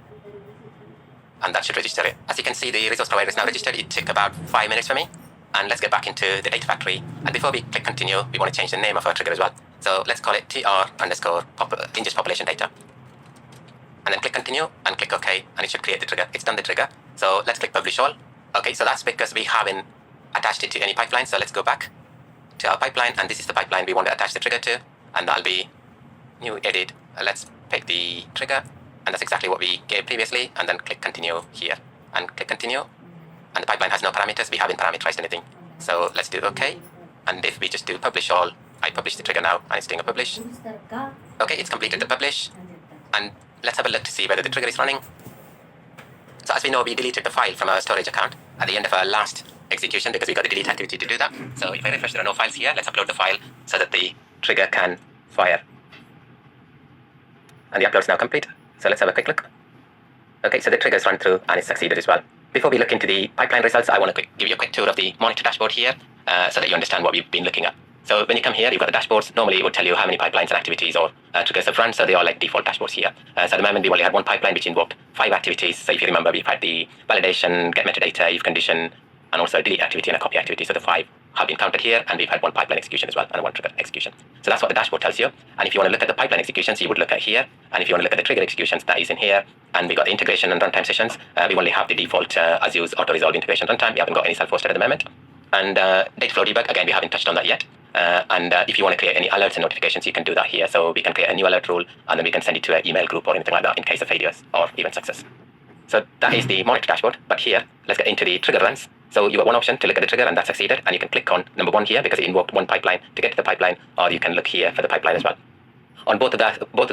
And that should register it. As you can see, the resource provider is now registered. It took about 5 minutes for me. And let's get back into the data factory. And before we click continue, we want to change the name of our trigger as well. So let's call it tr_ingest population data. And then click continue and click OK, and it should create the trigger. It's done the trigger. So let's click publish all. Okay, so that's because we haven't attached it to any pipeline. So let's go back to our pipeline, and this is the pipeline we want to attach the trigger to, and that'll be new edit. Let's pick the trigger, and that's exactly what we gave previously, and then click continue here and click continue. And the pipeline has no parameters. We haven't parameterized anything. So let's do OK. And if we just do publish all, I publish the trigger now, and it's doing a publish. Okay, it's completed the publish. And let's have a look to see whether the trigger is running. So as we know, we deleted the file from our storage account at the end of our last execution because we got the delete activity to do that. So if I refresh, there are no files here. Let's upload the file so that the trigger can fire. And the upload is now complete. So let's have a quick look. Okay, so the trigger's run through and it's succeeded as well. Before we look into the pipeline results, I want to give you a quick tour of the monitor dashboard here so that you understand what we've been looking at. So when you come here, you've got the dashboards. Normally, it would tell you how many pipelines and activities or triggers have run, so they are like default dashboards here. So at the moment, we only had one pipeline which invoked 5 activities. So if you remember, we've had the validation, get metadata, if condition, and also a delete activity and a copy activity. So the 5 have been counted here, and we've had one pipeline execution as well, and one trigger execution. So that's what the dashboard tells you. And if you want to look at the pipeline executions, you would look at here. And if you want to look at the trigger executions, that is in here. And we got the integration and runtime sessions. We only have the default Azure's auto-resolve integration runtime. We haven't got any self-hosted at the moment. And data flow debug, again, we haven't touched on that yet. And if you want to create any alerts and notifications, you can do that here. So we can create a new alert rule, and then we can send it to an email group or anything like that in case of failures or even success. So that is the monitor dashboard. But here, let's get into the trigger runs. So you got one option to look at the trigger, and that succeeded. And you can click on number 1 here because it invoked one pipeline to get to the pipeline, or you can look here for the pipeline as well. On both of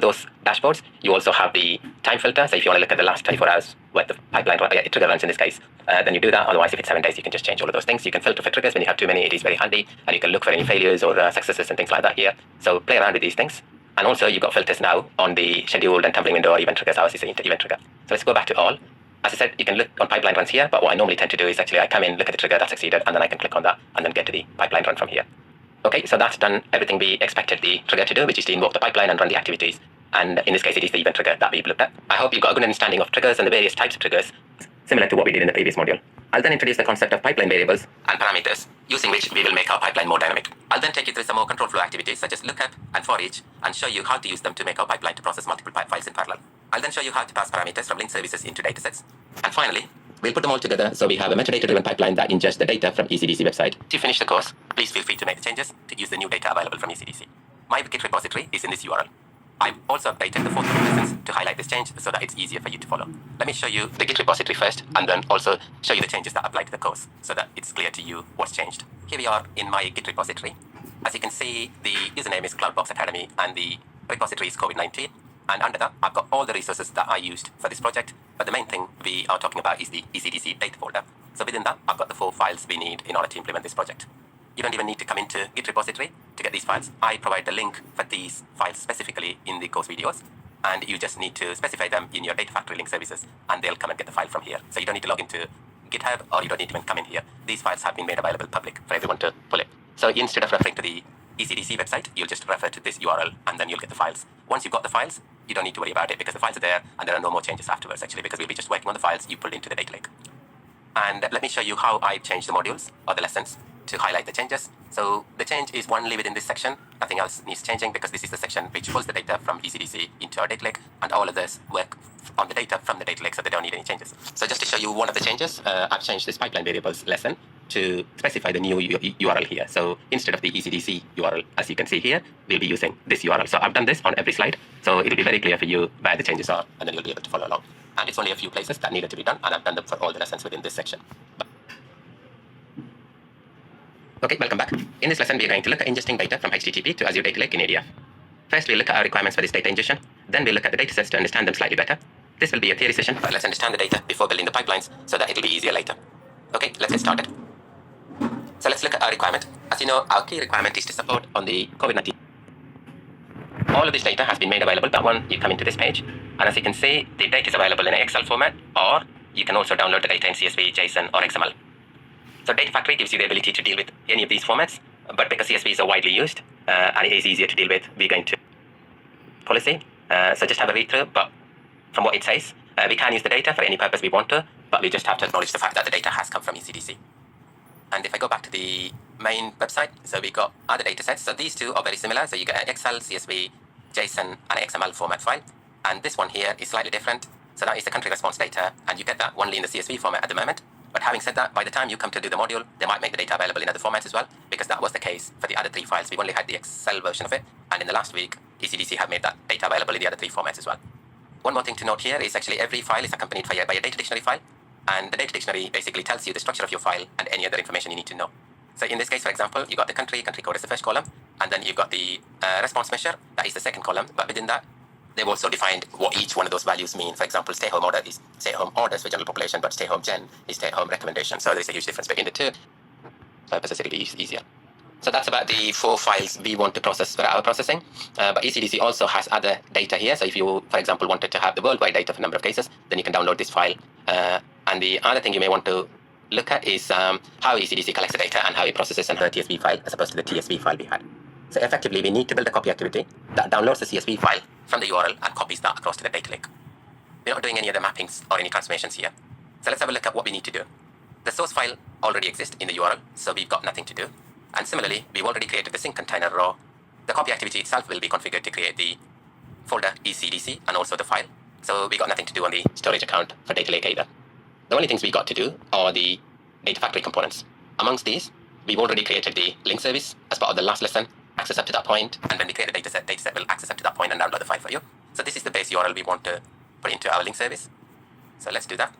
those dashboards, you also have the time filter. So if you want to look at the last 24 hours where the pipeline trigger runs in this case, then you do that. Otherwise, if it's 7 days, you can just change all of those things. You can filter for triggers when you have too many. It is very handy, and you can look for any failures or successes and things like that here. So play around with these things. And also, you've got filters now on the scheduled and tumbling window or event triggers. Ours is an event trigger. So let's go back to all. As I said, you can look on pipeline runs here, but what I normally tend to do is actually I come in, look at the trigger that succeeded, and then I can click on that and then get to the pipeline run from here. Okay, so that's done everything we expected the trigger to do, which is to invoke the pipeline and run the activities. And in this case, it is the event trigger that we've looked at. I hope you've got a good understanding of triggers and the various types of triggers, similar to what we did in the previous module. I'll then introduce the concept of pipeline variables and parameters, using which we will make our pipeline more dynamic. I'll then take you through some more control flow activities such as lookup and for each, and show you how to use them to make our pipeline to process multiple files in parallel. I'll then show you how to pass parameters from link services into datasets. And finally, we'll put them all together so we have a metadata-driven pipeline that ingests the data from ECDC website. To finish the course, please feel free to make the changes to use the new data available from ECDC. My Git repository is in this URL. I've also updated the forthcoming lessons to highlight this change so that it's easier for you to follow. Let me show you the Git repository first, and then also show you the changes that apply to the course so that it's clear to you what's changed. Here we are in my Git repository. As you can see, the username is Cloudbox Academy and the repository is COVID-19. And under that, I've got all the resources that I used for this project. But the main thing we are talking about is the ECDC data folder. So within that, I've got the 4 files we need in order to implement this project. You don't even need to come into Git repository to get these files. I provide the link for these files specifically in the course videos. And you just need to specify them in your data factory link services, and they'll come and get the file from here. So you don't need to log into GitHub, or you don't need to even come in here. These files have been made available public for everyone to pull it. So instead of referring to the ECDC website, you'll just refer to this URL, and then you'll get the files. Once you've got the files, you don't need to worry about it because the files are there, and there are no more changes afterwards actually, because we'll be just working on the files you pulled into the data lake. And let me show you how I changed the modules or the lessons to highlight the changes. So the change is only within this section. Nothing else needs changing because this is the section which pulls the data from ECDC into our data lake, and all others work on the data from the data lake, so they don't need any changes. So just to show you one of the changes, I've changed this pipeline variables lesson to specify the new URL here. So instead of the ECDC URL, as you can see here, we'll be using this URL. So I've done this on every slide, so it'll be very clear for you where the changes are, and then you'll be able to follow along. And it's only a few places that needed to be done, and I've done them for all the lessons within this section. Okay, welcome back. In this lesson, we're going to look at ingesting data from HTTP to Azure Data Lake in ADF. First, we'll look at our requirements for this data ingestion. Then we'll look at the datasets to understand them slightly better. This will be a theory session, but let's understand the data before building the pipelines so that it'll be easier later. Okay, let's get started. So let's look at our requirement. As you know, our key requirement is to support on the COVID-19. All of this data has been made available, but when you come into this page, and as you can see, the data is available in an Excel format, or you can also download the data in CSV, JSON, or XML. So Data Factory gives you the ability to deal with any of these formats, but because CSVs are widely used and it is easier to deal with, we're going to policy. So just have a read through, but from what it says, we can use the data for any purpose we want to, but we just have to acknowledge the fact that the data has come from ECDC. And if I go back to the main website, so we got other data sets. So these two are very similar. So you get an Excel, CSV, JSON, and XML format file. And this one here is slightly different. So that is the country response data, and you get that only in the CSV format at the moment. But having said that, by the time you come to do the module, they might make the data available in other formats as well, because that was the case for the other three files. We've only had the Excel version of it, and in the last week, ECDC have made that data available in the other three formats as well. One more thing to note here is actually every file is accompanied by a data dictionary file, and the data dictionary basically tells you the structure of your file and any other information you need to know. So in this case, for example, you got the country code is the first column, and then you've got the response measure, that is the second column, but within that, they've also defined what each one of those values mean. For example, stay home order is stay home orders for general population, but stay home gen is stay home recommendation. So there's a huge difference between the two. Purposes it'll be easier. So that's about the 4 files we want to process for our processing. But ECDC also has other data here. So if you, for example, wanted to have the worldwide data for number of cases, then you can download this file. And the other thing you may want to look at is how ECDC collects the data and how it processes another TSV file as opposed to the TSV file we had. So effectively, we need to build a copy activity that downloads the CSV file from the URL and copies that across to the data lake. We're not doing any other mappings or any transformations here. So let's have a look at what we need to do. The source file already exists in the URL, so we've got nothing to do. And similarly, we've already created the sync container row. The copy activity itself will be configured to create the folder ECDC and also the file. So we got nothing to do on the storage account for data lake either. The only things we got to do are the data factory components. Amongst these, we've already created the link service as part of the last lesson, access up to that point, and when we create a dataset will access up to that point and download the file for you. So this is the base URL we want to put into our link service. So let's do that.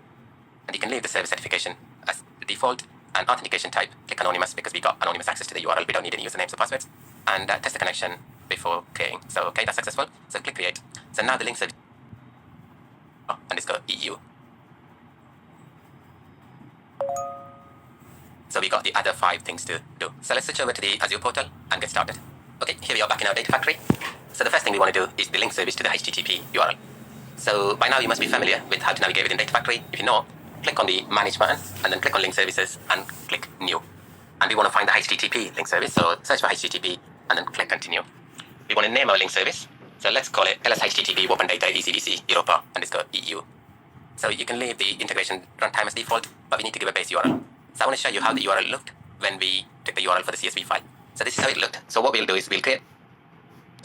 And you can leave the service certification as the default, and authentication type, click anonymous because we got anonymous access to the URL. We don't need any usernames or passwords. And test the connection before creating. So okay, that's successful. So click create. So now the link service _EU. So we got the other 5 things to do. So let's switch over to the Azure portal and get started. Okay, here we are back in our data factory. So the first thing we want to do is the link service to the HTTP URL. So by now you must be familiar with how to navigate within data factory. If you know, click on the manage button and then click on link services and click new. And we want to find the HTTP link service. So search for HTTP and then click continue. We want to name our link service. So let's call it ls HTTP open data ECDC Europa _EU. So you can leave the integration runtime as default, but we need to give a base URL. So I want to show you how the URL looked when we took the URL for the CSV file. So this is how it looked. So what we'll do is we'll create,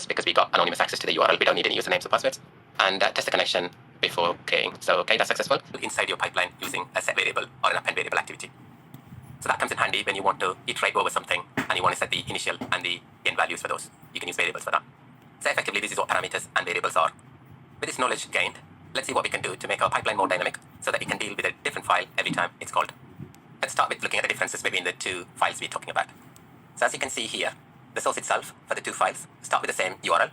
because we got anonymous access to the URL, we don't need any usernames or passwords, and test the connection before creating. So okay, that's successful. Inside your pipeline using a set variable or an append variable activity. So that comes in handy when you want to iterate over something and you want to set the initial and the end values for those. You can use variables for that. So effectively, this is what parameters and variables are. With this knowledge gained, let's see what we can do to make our pipeline more dynamic so that it can deal with a different file every time it's called. Let's start with looking at the differences between the 2 files we're talking about. So as you can see here, the source itself for the 2 files start with the same URL,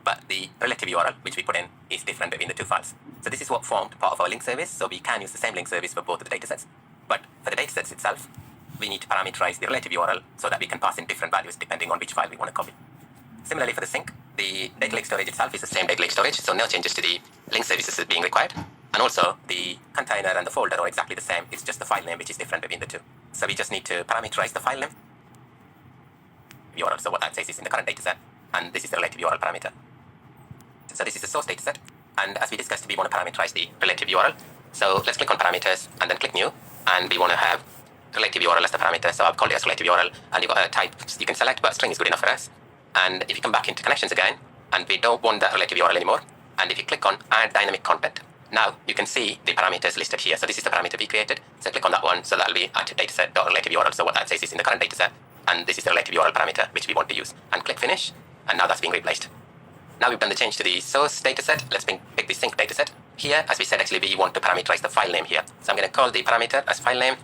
but the relative URL which we put in is different between the 2 files. So this is what formed part of our link service, so we can use the same link service for both of the datasets. But for the datasets itself, we need to parameterize the relative URL so that we can pass in different values depending on which file we want to copy. Similarly for the sync, the data lake storage itself is the same data lake storage, so no changes to the link services being required. And also, the container and the folder are exactly the same. It's just the file name which is different between the 2. So we just need to parameterize the file name URL. So what that says is in the current dataset, and this is the relative URL parameter. So this is the source dataset, and as we discussed, we want to parameterize the relative URL. So let's click on parameters and then click new, and we want to have relative URL as the parameter. So I've called it as relative URL, and you've got a type you can select, but string is good enough for us. And if you come back into connections again, and we don't want that relative URL anymore, and if you click on add dynamic content, now you can see the parameters listed here. So this is the parameter we created. So click on that one. So that'll be active dataset.relative URL. So what that says is in the current dataset, and this is the relative URL parameter which we want to use. And click finish, and now that's being replaced. Now we've done the change to the source dataset. Let's pick the sync dataset. Here, as we said, actually we want to parameterize the file name here. So I'm going to call the parameter as file name.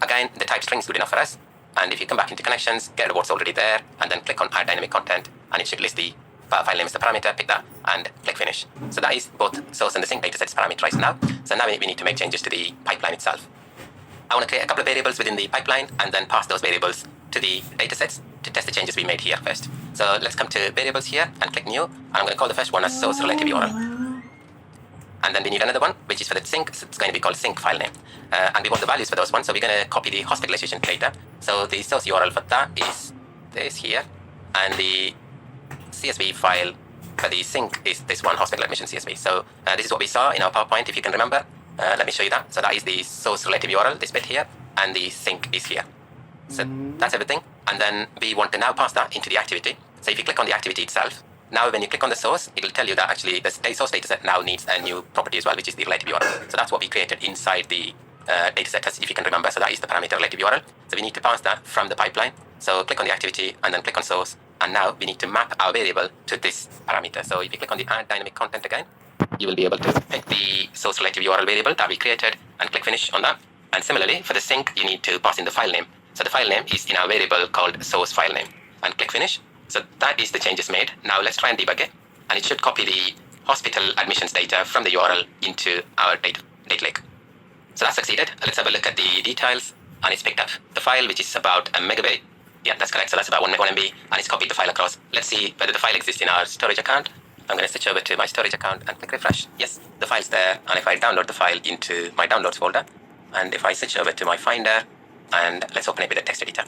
Again, the type string is good enough for us. And if you come back into connections, get what's already there, and then click on add dynamic content, and it should list the file name as the parameter. Pick that and click finish. So that is both source and the sync datasets parameterized now. So now we need to make changes to the pipeline itself. I want to create a couple of variables within the pipeline and then pass those variables to the datasets to test the changes we made here first. So let's come to variables here and click new. And I'm going to call the first one as source relative URL. And then we need another one, which is for the sync. So it's going to be called sync file name. And we want the values for those ones. So we're going to copy the hospitalization data. So the source URL for that is this here. And the CSV file for the sync is this one, hospital admission CSV. So this is what we saw in our PowerPoint, if you can remember. Let me show you that. So that is the source relative URL, this bit here, and the sync is here. So that's everything. And then we want to now pass that into the activity. So if you click on the activity itself, now when you click on the source, it will tell you that actually the source dataset now needs a new property as well, which is the relative URL. So that's what we created inside the dataset, if you can remember. So that is the parameter relative URL. So we need to pass that from the pipeline. So click on the activity and then click on source. And now we need to map our variable to this parameter. So if you click on the add dynamic content again, you will be able to pick the source relative URL variable that we created and click finish on that. And similarly, for the sync, you need to pass in the file name. So the file name is in our variable called source file name, and click finish. So that is the changes made. Now let's try and debug it. And it should copy the hospital admissions data from the URL into our data lake. So that succeeded. Let's have a look at the details. And it's picked up the file, which is about a megabyte. Yeah, that's correct. So that's about 1 MB, and it's copied the file across. Let's see whether the file exists in our storage account. I'm going to switch over to my storage account and click refresh. Yes, the file's there. And if I download the file into my downloads folder, and if I switch over to my Finder, and let's open it with a text editor.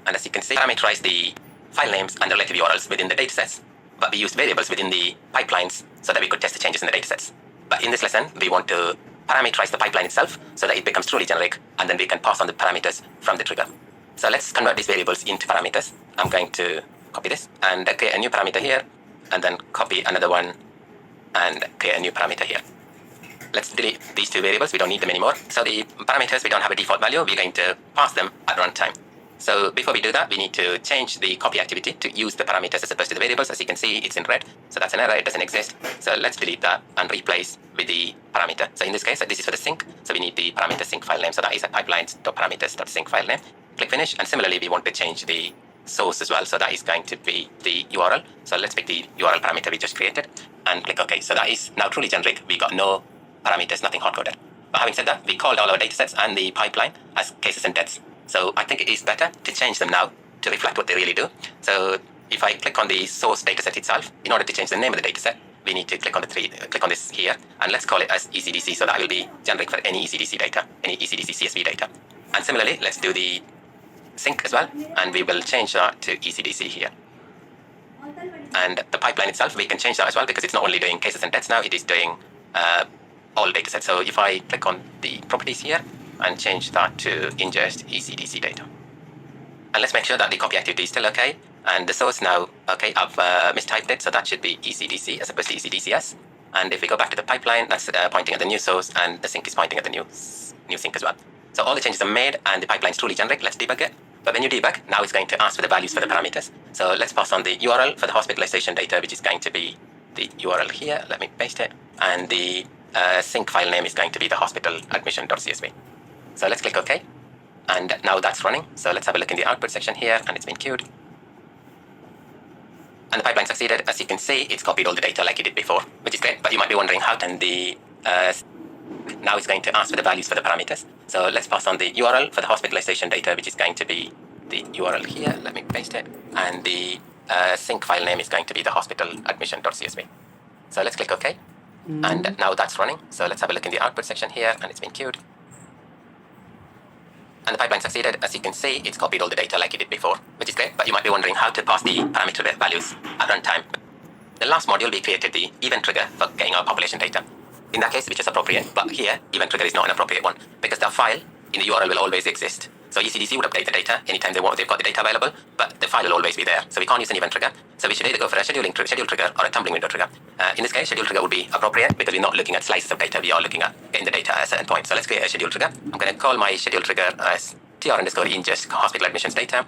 And as you can see, parameterize the file names and the relative URLs within the datasets, but we used variables within the pipelines so that we could test the changes in the datasets. But in this lesson, we want to parameterize the pipeline itself so that it becomes truly generic, and then we can pass on the parameters from the trigger. So let's convert these variables into parameters. I'm going to copy this and create a new parameter here, and then copy another one and create a new parameter here. Let's delete these two variables. We don't need them anymore. So the parameters, we don't have a default value. We're going to pass them at runtime. So before we do that, we need to change the copy activity to use the parameters as opposed to the variables. As you can see, it's in red. So that's an error. It doesn't exist. So let's delete that and replace with the parameter. So in this case, this is for the sync. So we need the parameter sync file name. So that is a pipelines.parameters.sync file name. Click finish. And similarly, we want to change the source as well. So that is going to be the URL. So let's pick the URL parameter we just created and click OK. So that is now truly generic. We got no parameters, nothing hard-coded. But having said that, we called all our datasets and the pipeline as cases and deaths. So I think it is better to change them now to reflect what they really do. So if I click on the source dataset itself, in order to change the name of the dataset, we need to click on this here, and let's call it as ECDC. So that will be generic for any ECDC data, any ECDC CSV data. And similarly, let's do the sync as well, and we will change that to ECDC here. And the pipeline itself, we can change that as well because it's not only doing cases and deaths now, it is doing all datasets. So if I click on the properties here and change that to ingest ECDC data. And let's make sure that the copy activity is still okay. And the source now, okay, I've mistyped it, so that should be ECDC as opposed to ECDCS. And if we go back to the pipeline, that's pointing at the new source, and the sync is pointing at the new sync as well. So all the changes are made, and the pipeline is truly generic. Let's debug it. But when you debug, now it's going to ask for the values for the parameters. So let's pass on the URL for the hospitalization data, which is going to be the URL here. Let me paste it. And the sync file name is going to be the hospital admission.csv. So let's click OK. And now that's running. So let's have a look in the output section here, and it's been queued. And the pipeline succeeded. As you can see, it's copied all the data like it did before, which is great. But you might be wondering how can the now it's going to ask for the values for the parameters. So let's pass on the URL for the hospitalization data, which is going to be the URL here. Let me paste it. And the sync file name is going to be the hospital admission.csv. So let's click OK. And now that's running. So let's have a look in the output section here, and it's been queued. And the pipeline succeeded. As you can see, it's copied all the data like it did before, which is great. But you might be wondering how to pass the parameter values at runtime. The last module, we created the event trigger for getting our population data. In that case, which is appropriate, but here, event trigger is not an appropriate one because the file in the URL will always exist. So ECDC would update the data anytime they've got the data available, but the file will always be there. So we can't use an event trigger. So we should either go for a schedule trigger or a tumbling window trigger. In this case, schedule trigger would be appropriate because we're not looking at slices of data. We are looking at getting the data at a certain point. So let's create a schedule trigger. I'm going to call my schedule trigger as tr_ingest hospital admissions data.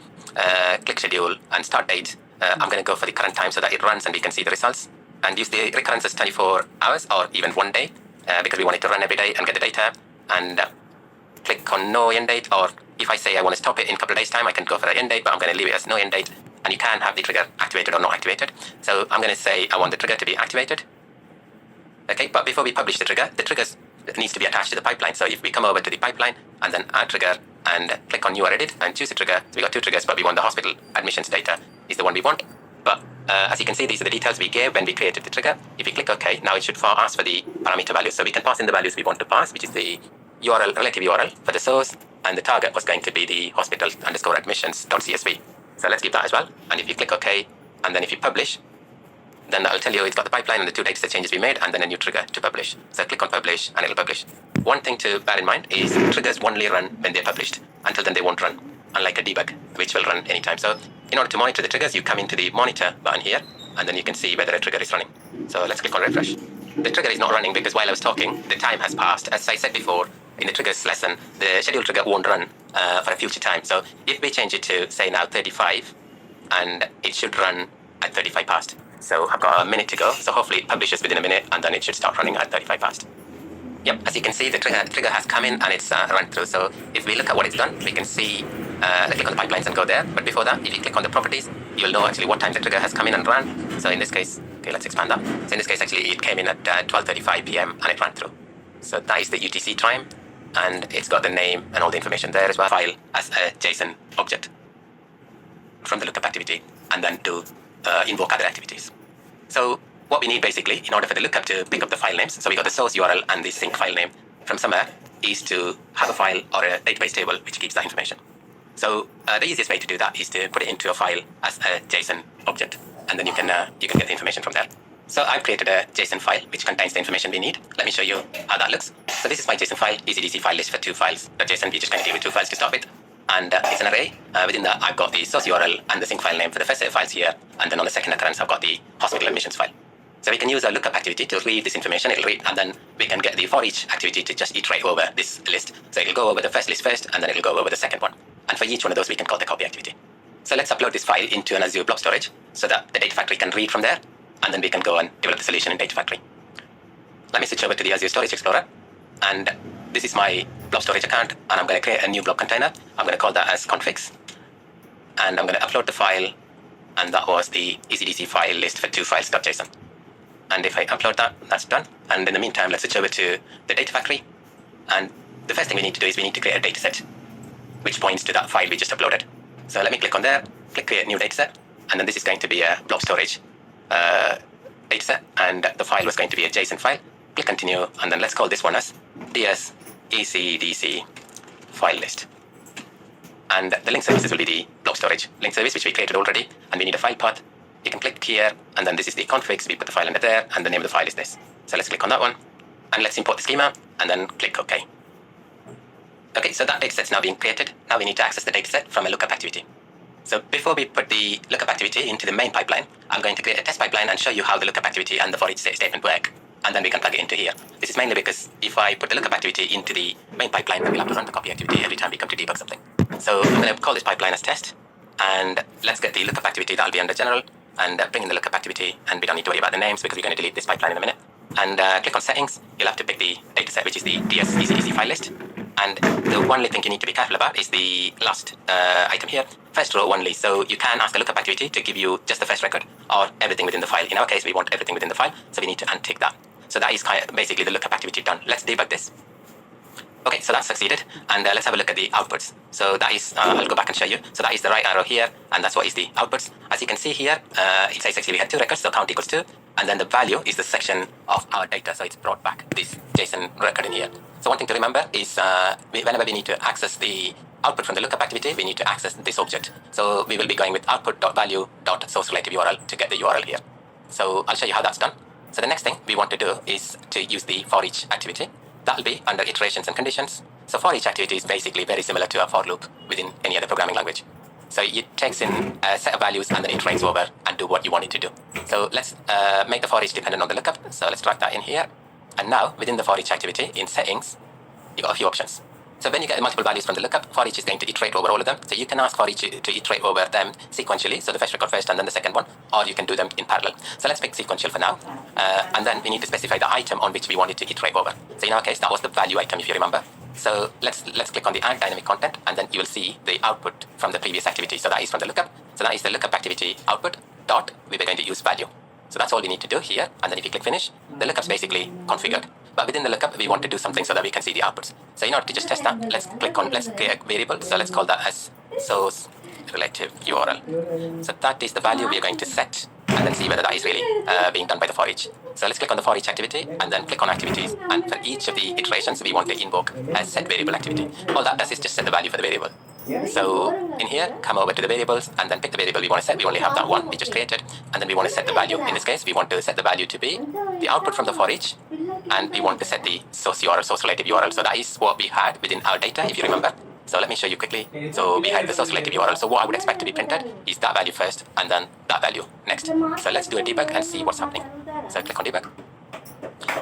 Click schedule and start date. I'm going to go for the current time so that it runs and we can see the results. And use the recurrence as 24 hours or even 1 day because we want it to run every day and get the data. And click on no end date, or if I say I want to stop it in a couple of days time, I can go for the end date, but I'm going to leave it as no end date, and you can have the trigger activated or not activated. So I'm going to say I want the trigger to be activated. Okay, but before we publish the trigger needs to be attached to the pipeline. So if we come over to the pipeline and then add trigger and click on new or edit and choose a trigger, so we got 2 triggers, but we want the hospital admissions data is the one we want. But as you can see, these are the details we gave when we created the trigger. If you click OK, now it should ask for the parameter values. So we can pass in the values we want to pass, which is the URL, relative URL for the source, and the target was going to be the hospital_admissions.csv. So let's keep that as well. And if you click OK, and then if you publish, then that'll tell you it's got the pipeline and the 2 dataset changes we made, and then a new trigger to publish. So click on publish, and it'll publish. One thing to bear in mind is triggers only run when they're published. Until then, they won't run, unlike a debug, which will run anytime. So in order to monitor the triggers, you come into the monitor button here, and then you can see whether a trigger is running. So let's click on refresh. The trigger is not running because while I was talking, the time has passed. As I said before, in the triggers lesson, the schedule trigger won't run for a future time. So if we change it to, say now 35, and it should run at 35 past. So I've got a minute to go. So hopefully it publishes within a minute, and then it should start running at 35 past. Yep, as you can see, the trigger has come in and it's run through. So if we look at what it's done, we can see, let's click on the pipelines and go there. But before that, if you click on the properties, you'll know actually what time the trigger has come in and run. So in this case, okay, let's expand that. So in this case, actually, it came in at 12:35 p.m. and it ran through. So that is the UTC time, and it's got the name and all the information there as well. File as a JSON object from the lookup activity, and then to invoke other activities. So what we need basically in order for the lookup to pick up the file names, so we got the source URL and the sync file name from somewhere, is to have a file or a database table which keeps that information. So the easiest way to do that is to put it into a file as a JSON object, and then you can get the information from there. So I've created a JSON file which contains the information we need. Let me show you how that looks. So this is my JSON file, ECDC file list for 2 files. JSON, we just kind of deal with 2 files to start with. And it's an array. Within that, I've got the source URL and the sync file name for the first set of files here. And then on the second occurrence, I've got the hospital admissions file. So we can use a lookup activity to read this information. It'll read, and then we can get the for each activity to just iterate over this list. So it'll go over the first list first, and then it'll go over the second one. And for each one of those, we can call the copy activity. So let's upload this file into an Azure blob storage so that the Data Factory can read from there, and then we can go and develop the solution in Data Factory. Let me switch over to the Azure Storage Explorer, and this is my blob storage account, and I'm going to create a new blob container. I'm going to call that as configs, and I'm going to upload the file, and that was the ECDC file list for 2 files.json. And if I upload that, that's done. And in the meantime, let's switch over to the Data Factory, and the first thing we need to do is we need to create a dataset which points to that file we just uploaded. So let me click on there, click create new dataset, and then this is going to be a blob storage dataset, and the file was going to be a JSON file. Click continue, and then let's call this one as DS ECDC file list. And the link services will be the blob storage link service, which we created already, and we need a file path. You can click here, and then this is the configs. We put the file under there, and the name of the file is this. So let's click on that one, and let's import the schema, and then click OK. Okay, so that dataset's now being created. Now we need to access the dataset from a lookup activity. So before we put the lookup activity into the main pipeline, I'm going to create a test pipeline and show you how the lookup activity and the for each statement work, and then we can plug it into here. This is mainly because if I put the lookup activity into the main pipeline, then we'll have to run the copy activity every time we come to debug something. So I'm going to call this pipeline as test, and let's get the lookup activity. That'll be under general, and bring in the lookup activity, and we don't need to worry about the names because we're going to delete this pipeline in a minute. And click on settings. You'll have to pick the dataset, which is the DS ECDC file list. And the only thing you need to be careful about is the last item here, first row only. So you can ask a lookup activity to give you just the first record or everything within the file. In our case, we want everything within the file, so we need to untick that. So that is basically the lookup activity done. Let's debug this. Okay, so that's succeeded, and let's have a look at the outputs. So that is, I'll go back and show you. So that is the right arrow here, and that's what is the outputs. As you can see here, it says actually we had 2 records, so count equals 2, and then the value is the section of our data, so it's brought back this JSON record in here. So one thing to remember is whenever we need to access the output from the lookup activity, we need to access this object. So we will be going with output.value.sourceRelative to get the URL here. So I'll show you how that's done. So the next thing we want to do is to use the for each activity. That'll be under iterations and conditions. So for each activity is basically very similar to a for loop within any other programming language. So it takes in a set of values and then it iterates over and do what you want it to do. So let's make the for each dependent on the lookup. So let's drag that in here. And now within the for each activity in settings, you got a few options. So when you get multiple values from the lookup, for each is going to iterate over all of them. So you can ask for each to iterate over them sequentially. So the first record first and then the second one, or you can do them in parallel. So let's pick sequential for now. And then we need to specify the item on which we want it to iterate over. So in our case, that was the value item, if you remember. So let's click on the add dynamic content, and then you will see the output from the previous activity. So that is from the lookup. So that is the lookup activity output dot, we were going to use value. So that's all we need to do here. And then if you click finish, the lookup's basically configured. But within the lookup, we want to do something so that we can see the outputs. So in order to just test that, let's create a variable. So let's call that as source relative URL. So that is the value we are going to set, and then see whether that is really being done by the for each. So let's click on the for each activity and then click on activities. And for each of the iterations, we want to invoke a set variable activity. All that does is just set the value for the variable. So in here, come over to the variables and then pick the variable we want to set. We only have that one we just created, and then we want to set the value. In this case, we want to set the value to be the output from the for each, and we want to set the source URL, source relative URL. So that is what we had within our data, if you remember. So let me show you quickly. So we had the source relative URL. So what I would expect to be printed is that value first and then that value next. So let's do a debug and see what's happening. So click on debug.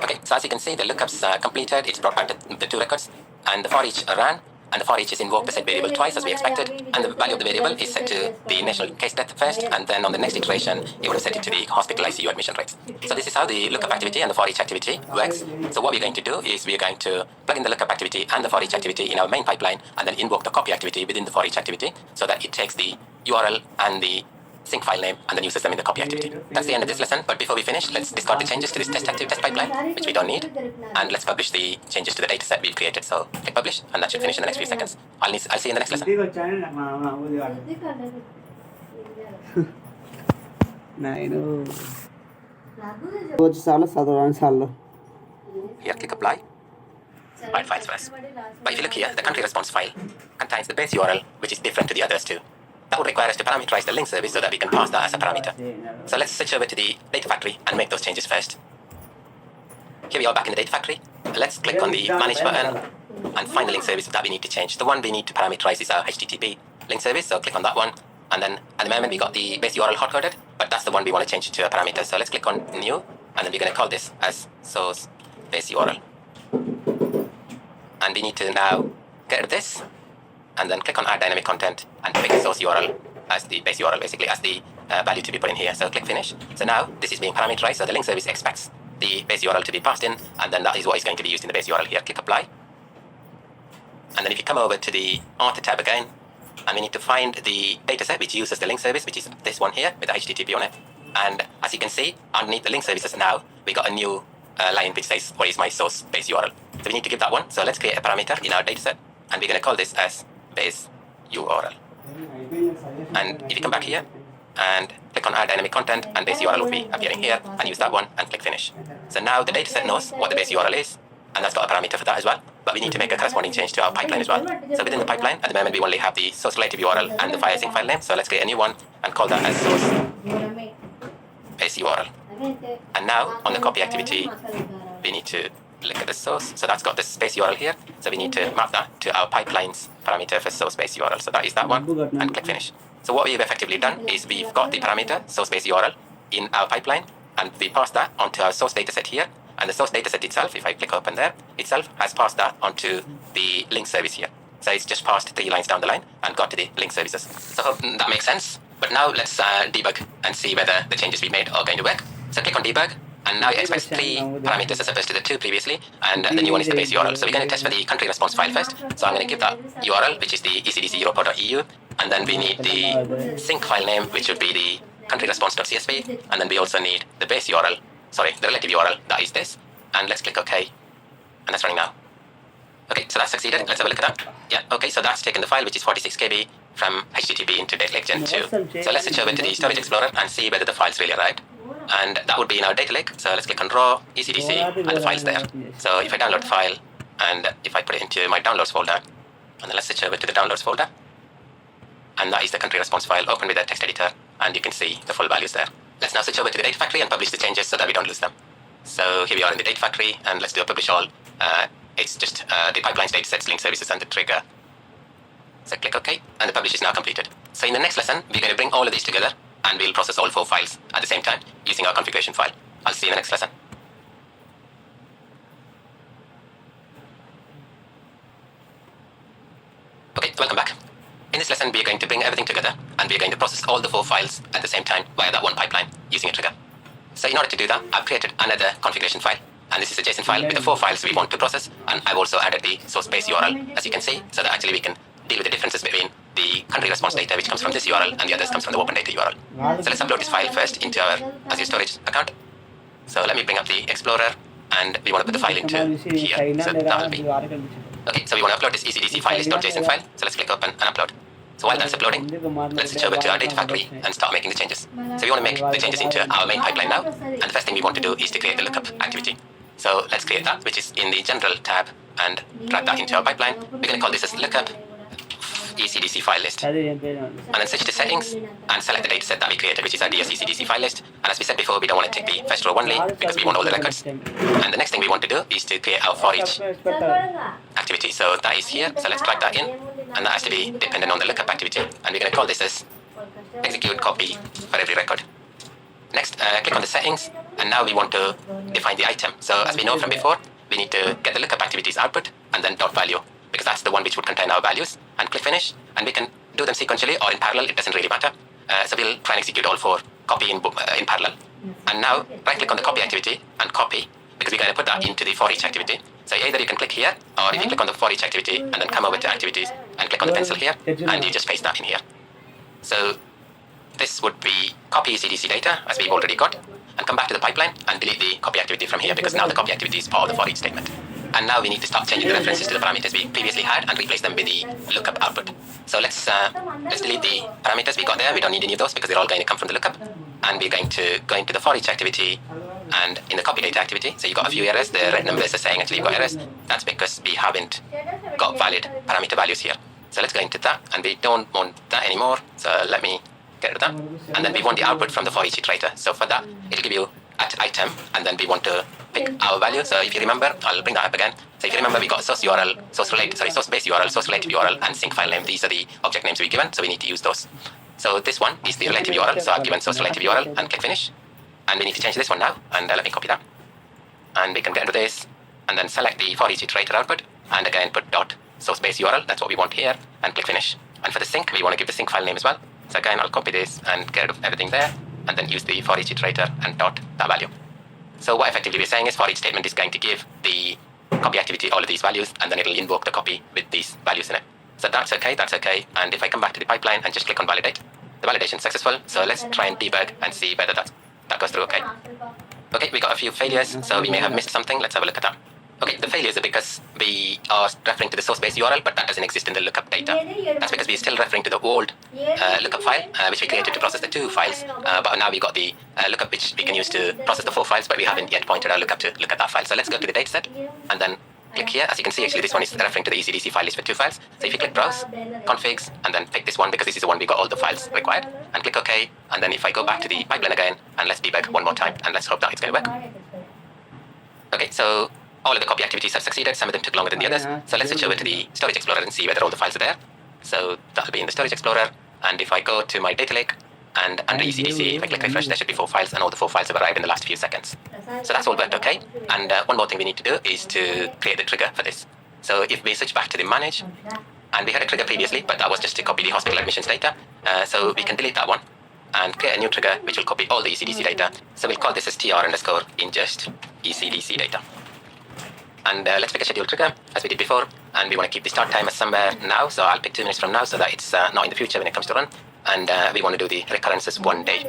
Okay, so as you can see, the lookup's completed. It's brought back the two records, and the for each ran. And the for each is invoked the set variable twice as we expected, and the value of the variable is set to the national case death first, and then on the next iteration you want to set it to the hospital ICU admission rates. So this is how the lookup activity and the for each activity works. So what we're going to do is we're going to plug in the lookup activity and the for each activity in our main pipeline, and then invoke the copy activity within the for each activity so that it takes the URL and the sync file name and then uses them in the copy activity. That's the end of this lesson, but before we finish, let's discard the changes to this test pipeline, which we don't need, and let's publish the changes to the dataset we've created. So click publish, and that should finish in the next few seconds. I'll see you in the next lesson. Here, click apply. Write files for us. But if you look here, the country response file contains the base URL, which is different to the others too. That would require us to parameterize the link service so that we can pass that as a parameter. So let's switch over to the data factory and make those changes first. Here we are back in the data factory. Let's click on the manage button and find the link service that we need to change. The one we need to parameterize is our HTTP link service, so click on that one. And then at the moment we got the base URL hard-coded, but that's the one we want to change to a parameter. So let's click on new, and then we're going to call this as source base URL. And we need to now get rid of this, and then click on add dynamic content and pick the source URL as the base URL, basically as the value to be put in here. So click finish. So now this is being parameterized, so the link service expects the base URL to be passed in, and then that is what is going to be used in the base URL here. Click apply. And then if you come over to the author tab again, and we need to find the dataset which uses the link service, which is this one here with the HTTP on it. And as you can see, underneath the link services now, we got a new line which says what is my source base URL. So we need to give that one. So let's create a parameter in our dataset, and we're going to call this as base URL. And if you come back here and click on add dynamic content, and base URL will be appearing here, and use that one and click finish. So now the dataset knows what the base URL is, and that's got a parameter for that as well. But we need to make a corresponding change to our pipeline as well. So within the pipeline, at the moment we only have the source relative URL and the file sync file name. So let's create a new one and call that as source base URL. And now on the copy activity, we need to look at the source. So that's got the space URL here. So we need to map that to our pipeline's parameter for source base URL. So that is that one, and click finish. So what we've effectively done is we've got the parameter source base URL in our pipeline, and we pass that onto our source dataset here. And the source dataset itself, if I click open there, itself has passed that onto the link service here. So it's just passed 3 lines down the line and got to the link services. So I hope that makes sense. But now let's debug and see whether the changes we made are going to work. So click on debug, and now it expects 3 parameters as opposed to the 2 previously, and the new one is the base URL. So we're going to test for the country response file first. So I'm going to give that URL, which is the ecdc.europod.eu, and then we need the sync file name, which would be the country response.csv, and then we also need the base URL, the relative URL, that is this, and let's click OK, and that's running now. Okay, so that's succeeded. Let's have a look at that. Yeah, okay, so that's taken the file, which is 46 KB from HTTP into Data Lake Gen 2. So let's switch over to the Storage Explorer and see whether the file's really arrived. And that would be in our data lake. So let's click on raw, ECDC, and the file's there. So if I download the file, and if I put it into my downloads folder, and then let's switch over to the downloads folder, and that is the country response file open with the text editor, and you can see the full values there. Let's now switch over to the data factory and publish the changes so that we don't lose them. So here we are in the data factory, and let's do a publish all it's just the pipeline's data sets, link services, and the trigger. So click OK, and the publish is now completed. So in the next lesson, we're going to bring all of these together, and we'll process all 4 files at the same time using our configuration file. I'll see you in the next lesson. Okay, welcome back. In this lesson, we are going to bring everything together, and we are going to process all the 4 files at the same time via that one pipeline using a trigger. So in order to do that, I've created another configuration file, and this is a JSON file with the 4 files we want to process, and I've also added the source base URL, as you can see, so that actually we can deal with the differences between the country response data, which comes from this URL, and the others comes from the open data URL. So let's upload this file first into our Azure Storage account. So let me bring up the Explorer, and we want to put the file into here. So that will be. Okay, so we want to upload this ECDC file list.json file. So let's click open and upload. So while that's uploading, let's switch over to our data factory and start making the changes. So we want to make the changes into our main pipeline now, and the first thing we want to do is to create the lookup activity. So let's create that, which is in the general tab, and drag that into our pipeline. We're going to call this as lookup ECDC file list. And then switch to settings and select the dataset that we created, which is our DS ECDC file list. And as we said before, we don't want to take the first row only because we want all the records. And the next thing we want to do is to create our for each activity. So that is here. So let's drag that in. And that has to be dependent on the lookup activity. And we're going to call this as execute copy for every record. Next, click on the settings. And now we want to define the item. So as we know from before, we need to get the lookup activities output and then dot value, because that's the one which would contain our values, and click finish, and we can do them sequentially or in parallel, it doesn't really matter. So we'll try and execute all 4 copy in parallel. And now right click on the copy activity and copy, because we're going to put that into the for each activity. So either you can click here, or if you click on the for each activity and then come over to activities and click on the pencil here, and you just paste that in here. So this would be copy ECDC data, as we've already got, and come back to the pipeline and delete the copy activity from here, because now the copy activity is part of the for each statement. And now we need to start changing the references to the parameters we previously had and replace them with the lookup output. So let's delete the parameters we got there. We don't need any of those because they're all going to come from the lookup. And we're going to go into the for each activity and in the copy data activity. So you got a few errors. The red numbers are saying actually you've got errors. That's because we haven't got valid parameter values here. So let's go into that, and we don't want that anymore. So let me get rid of that. And then we want the output from the for each iterator. So for that, it'll give you at item, and then we want to pick our value. So if you remember, I'll bring that up again. So if you remember, we got source URL, source base URL, source relative URL, and sync file name. These are the object names we've given, so we need to use those. So this one is the relative URL. So I've given source relative URL and click finish. And we need to change this one now, and let me copy that. And we can get into this, and then select the for each iterator output, and again put dot source base URL. That's what we want here, and click finish. And for the sync, we want to give the sync file name as well. So again, I'll copy this and get rid of everything there, and then use the for each iterator and dot that value. So what effectively we're saying is for each statement is going to give the copy activity all of these values, and then it'll invoke the copy with these values in it. So that's okay. And if I come back to the pipeline and just click on validate, the validation is successful. So let's try and debug and see whether that goes through okay. Okay, we got a few failures, so we may have missed something. Let's have a look at that. Okay, the failures are because we are referring to the source base URL, but that doesn't exist in the lookup data. That's because we're still referring to the old lookup file, which we created to process the 2 files. But now we got the lookup which we can use to process the 4 files, but we haven't yet pointed our lookup to look at that file. So let's go to the dataset and then click here. As you can see, actually this one is referring to the ECDC file list for 2 files. So if you click browse, configs, and then pick this one because this is the one we got all the files required, and click OK. And then if I go back to the pipeline again, and let's debug one more time, and let's hope that it's going to work. Okay, so all of the copy activities have succeeded. Some of them took longer than the others. So let's switch over to the Storage Explorer and see whether all the files are there. So that'll be in the Storage Explorer. And if I go to my data lake and under ECDC, if I click refresh, there should be 4 files, and all the 4 files have arrived in the last few seconds. So that's all worked okay. And one more thing we need to do is to create the trigger for this. So if we switch back to the manage, and we had a trigger previously, but that was just to copy the hospital admissions data. So we can delete that one and create a new trigger which will copy all the ECDC data. So we'll call this as tr_ingest ECDC data. And let's pick a schedule trigger as we did before, and we want to keep the start time as somewhere now. So I'll pick 2 minutes from now so that it's not in the future when it comes to run. And we want to do the recurrence as 1 day.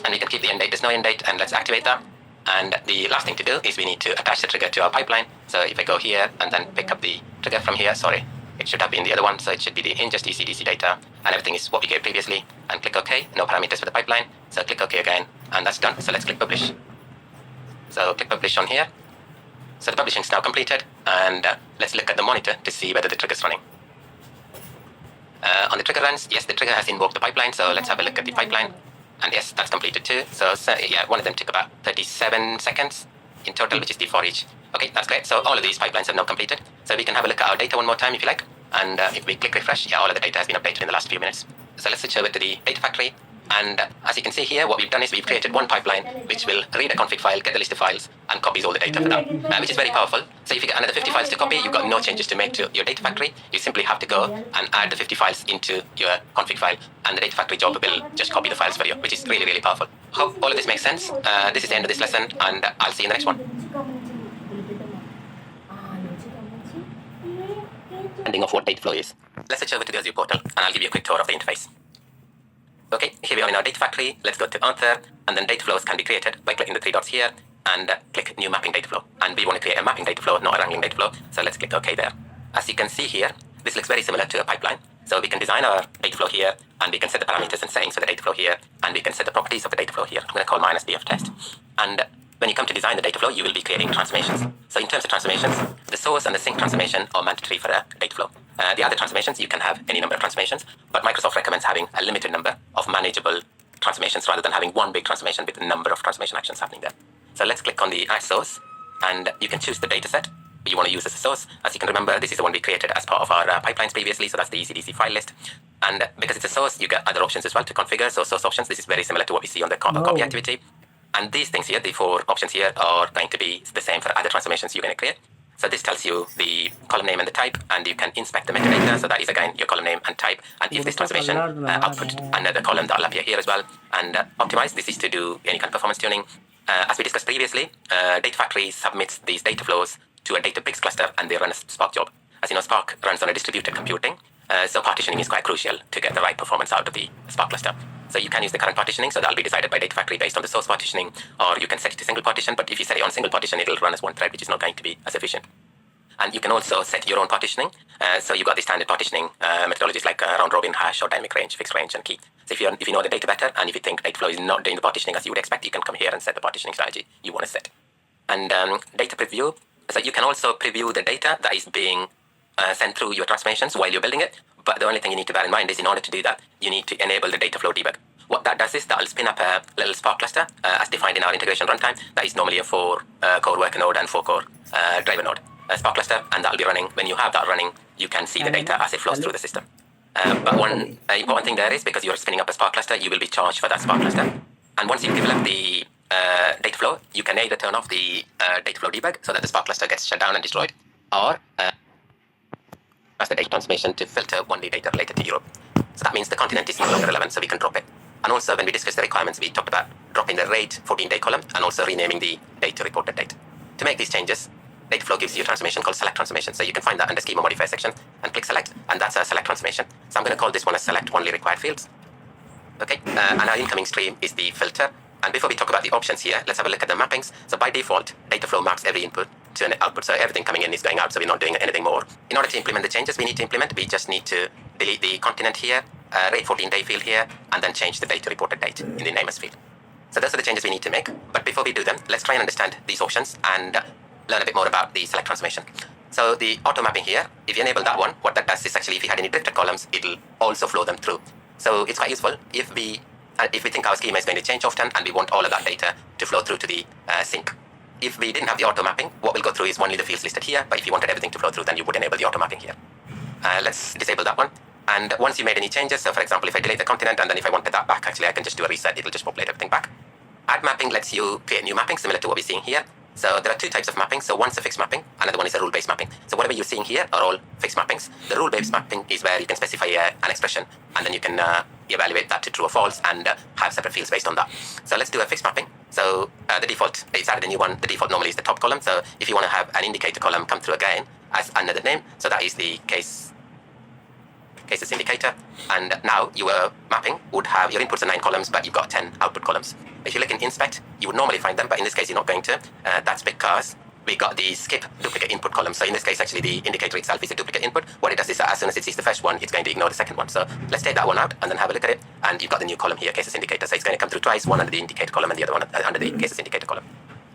And we can keep the end date as no end date, and let's activate that. And the last thing to do is we need to attach the trigger to our pipeline. So if I go here and then pick up the trigger from here, it should have been the other one. So it should be the ingest ECDC data, and everything is what we gave previously. And click OK, no parameters for the pipeline. So click OK again, and that's done. So let's click publish. So click publish on here. So the publishing is now completed, and let's look at the monitor to see whether the trigger is running. On the trigger runs, yes, the trigger has invoked the pipeline, so let's have a look at the pipeline. And yes, that's completed too. So yeah, one of them took about 37 seconds in total, which is the for each Okay, that's great. So all of these pipelines have now completed. So we can have a look at our data one more time if you like. And if we click refresh, yeah, all of the data has been updated in the last few minutes. So let's switch over to the data factory. And as you can see here, what we've done is we've created one pipeline which will read a config file, get the list of files, and copies all the data for that, which is very powerful. So if you get another 50 files to copy, you've got no changes to make to your data factory. You simply have to go and add the 50 files into your config file, and the data factory job will just copy the files for you, which is really, really powerful. Hope all of this makes sense. This is the end of this lesson, and I'll see you in the next one. Ending of what data flow is. Let's switch over to the Azure portal, and I'll give you a quick tour of the interface. Okay, here we are in our data factory. Let's go to author, and then data flows can be created by clicking the three dots here and click new mapping data flow. And we want to create a mapping data flow, not a wrangling data flow. So let's click OK there. As you can see here, this looks very similar to a pipeline. So we can design our data flow here, and we can set the parameters and settings for the data flow here, and we can set the properties of the data flow here. I'm going to call mine as df test. And when you come to design the data flow, you will be creating transformations. So in terms of transformations, the source and the sink transformation are mandatory for a data flow. The other transformations, you can have any number of transformations, but Microsoft recommends having a limited number of manageable transformations rather than having one big transformation with a number of transformation actions happening there. So let's click on the add source, and you can choose the data set you want to use as a source. As you can remember, this is the one we created as part of our pipelines previously, so that's the ECDC file list. And because it's a source, you get other options as well to configure. So source options, this is very similar to what we see on the copy activity. And these things here, the four options here, are going to be the same for other transformations you're going to create. So this tells you the column name and the type, and you can inspect the metadata. So that is again your column name and type. And if this transformation output another column, that will appear here as well. And optimize, this is to do any kind of performance tuning. As we discussed previously, Data Factory submits these data flows to a Databricks cluster, and they run a Spark job. As you know, Spark runs on a distributed computing, so partitioning is quite crucial to get the right performance out of the Spark cluster. So you can use the current partitioning, so that'll be decided by Data Factory based on the source partitioning, or you can set it to single partition, but if you set it on single partition, it'll run as one thread, which is not going to be as efficient. And you can also set your own partitioning. So you've got the standard partitioning methodologies like round robin, hash, or dynamic range, fixed range, and key. So if you know the data better, and if you think Dataflow is not doing the partitioning as you would expect, you can come here and set the partitioning strategy you want to set. And data preview. So you can also preview the data that is being sent through your transformations while you're building it. But the only thing you need to bear in mind is in order to do that, you need to enable the Dataflow debug. What that does is that will spin up a little Spark cluster as defined in our integration runtime. That is normally a 4-core worker node and 4-core driver node. Spark cluster, and that will be running. When you have that running, you can see the data as it flows through the system. But one important thing there is, because you're spinning up a Spark cluster, you will be charged for that Spark cluster. And once you develop the data flow, you can either turn off the data flow debug so that the Spark cluster gets shut down and destroyed, or ask the data transformation to filter only data related to Europe. So that means the continent is no longer relevant, so we can drop it. And also, when we discussed the requirements, we talked about dropping the rate 14-day column and also renaming the data reported date. To make these changes, Dataflow gives you a transformation called select transformation. So you can find that under schema modifier section and click select, and that's a select transformation. So I'm going to call this one as select only required fields. Okay, and our incoming stream is the filter. And before we talk about the options here, let's have a look at the mappings. So by default, Dataflow maps every input to an output. So everything coming in is going out, so we're not doing anything more. In order to implement the changes we need to implement, we just need to delete the continent here, rate 14-day field here, and then change the data reported date in the namers field. So those are the changes we need to make. But before we do them, let's try and understand these options and learn a bit more about the select transformation. So the auto mapping here, if you enable that one, what that does is actually if you had any drifted columns, it'll also flow them through. So it's quite useful if we think our schema is going to change often and we want all of that data to flow through to the sink. If we didn't have the auto mapping, what will go through is only the fields listed here, but if you wanted everything to flow through, then you would enable the auto mapping here. Let's disable that one. And once you made any changes, so for example, if I delete the continent and then if I wanted that back, actually I can just do a reset, it'll just populate everything back. Add mapping lets you create new mapping similar to what we're seeing here. So there are two types of mapping. So one's a fixed mapping, another one is a rule-based mapping. So whatever you're seeing here are all fixed mappings. The rule-based mapping is where you can specify an expression, and then you can evaluate that to true or false and have separate fields based on that. So let's do a fixed mapping. So the default, it's added a new one. The default normally is the top column. So if you want to have an indicator column come through again as another name, so that is the cases indicator. And now your mapping would have, your inputs are 9 columns, but you've got 10 output columns. If you look in inspect, you would normally find them, but in this case you're not going to. That's because we got the skip duplicate input column. So in this case, actually the indicator itself is a duplicate input. What it does is as soon as it sees the first one, it's going to ignore the second one. So let's take that one out and then have a look at it. And you've got the new column here, cases indicator. So it's going to come through twice, one under the indicator column and the other one under the cases indicator column.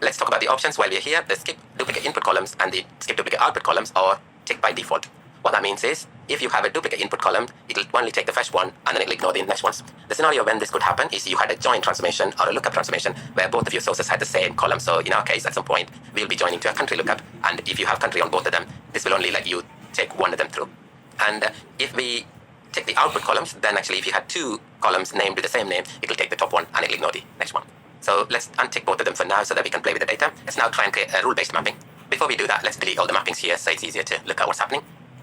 Let's talk about the options while we're here. The skip duplicate input columns and the skip duplicate output columns are ticked by default. What that means is, if you have a duplicate input column, it'll only take the first one and then it'll ignore the next ones. The scenario when this could happen is you had a join transformation or a lookup transformation where both of your sources had the same column. So in our case, at some point, we'll be joining to a country lookup. And if you have country on both of them, this will only let you take one of them through. And if we take the output columns, then actually if you had two columns named with the same name, it'll take the top one and it'll ignore the next one. So let's untick both of them for now so that we can play with the data. Let's now try and create a rule-based mapping. Before we do that, let's delete all the mappings here so it's easier to look at what's happening.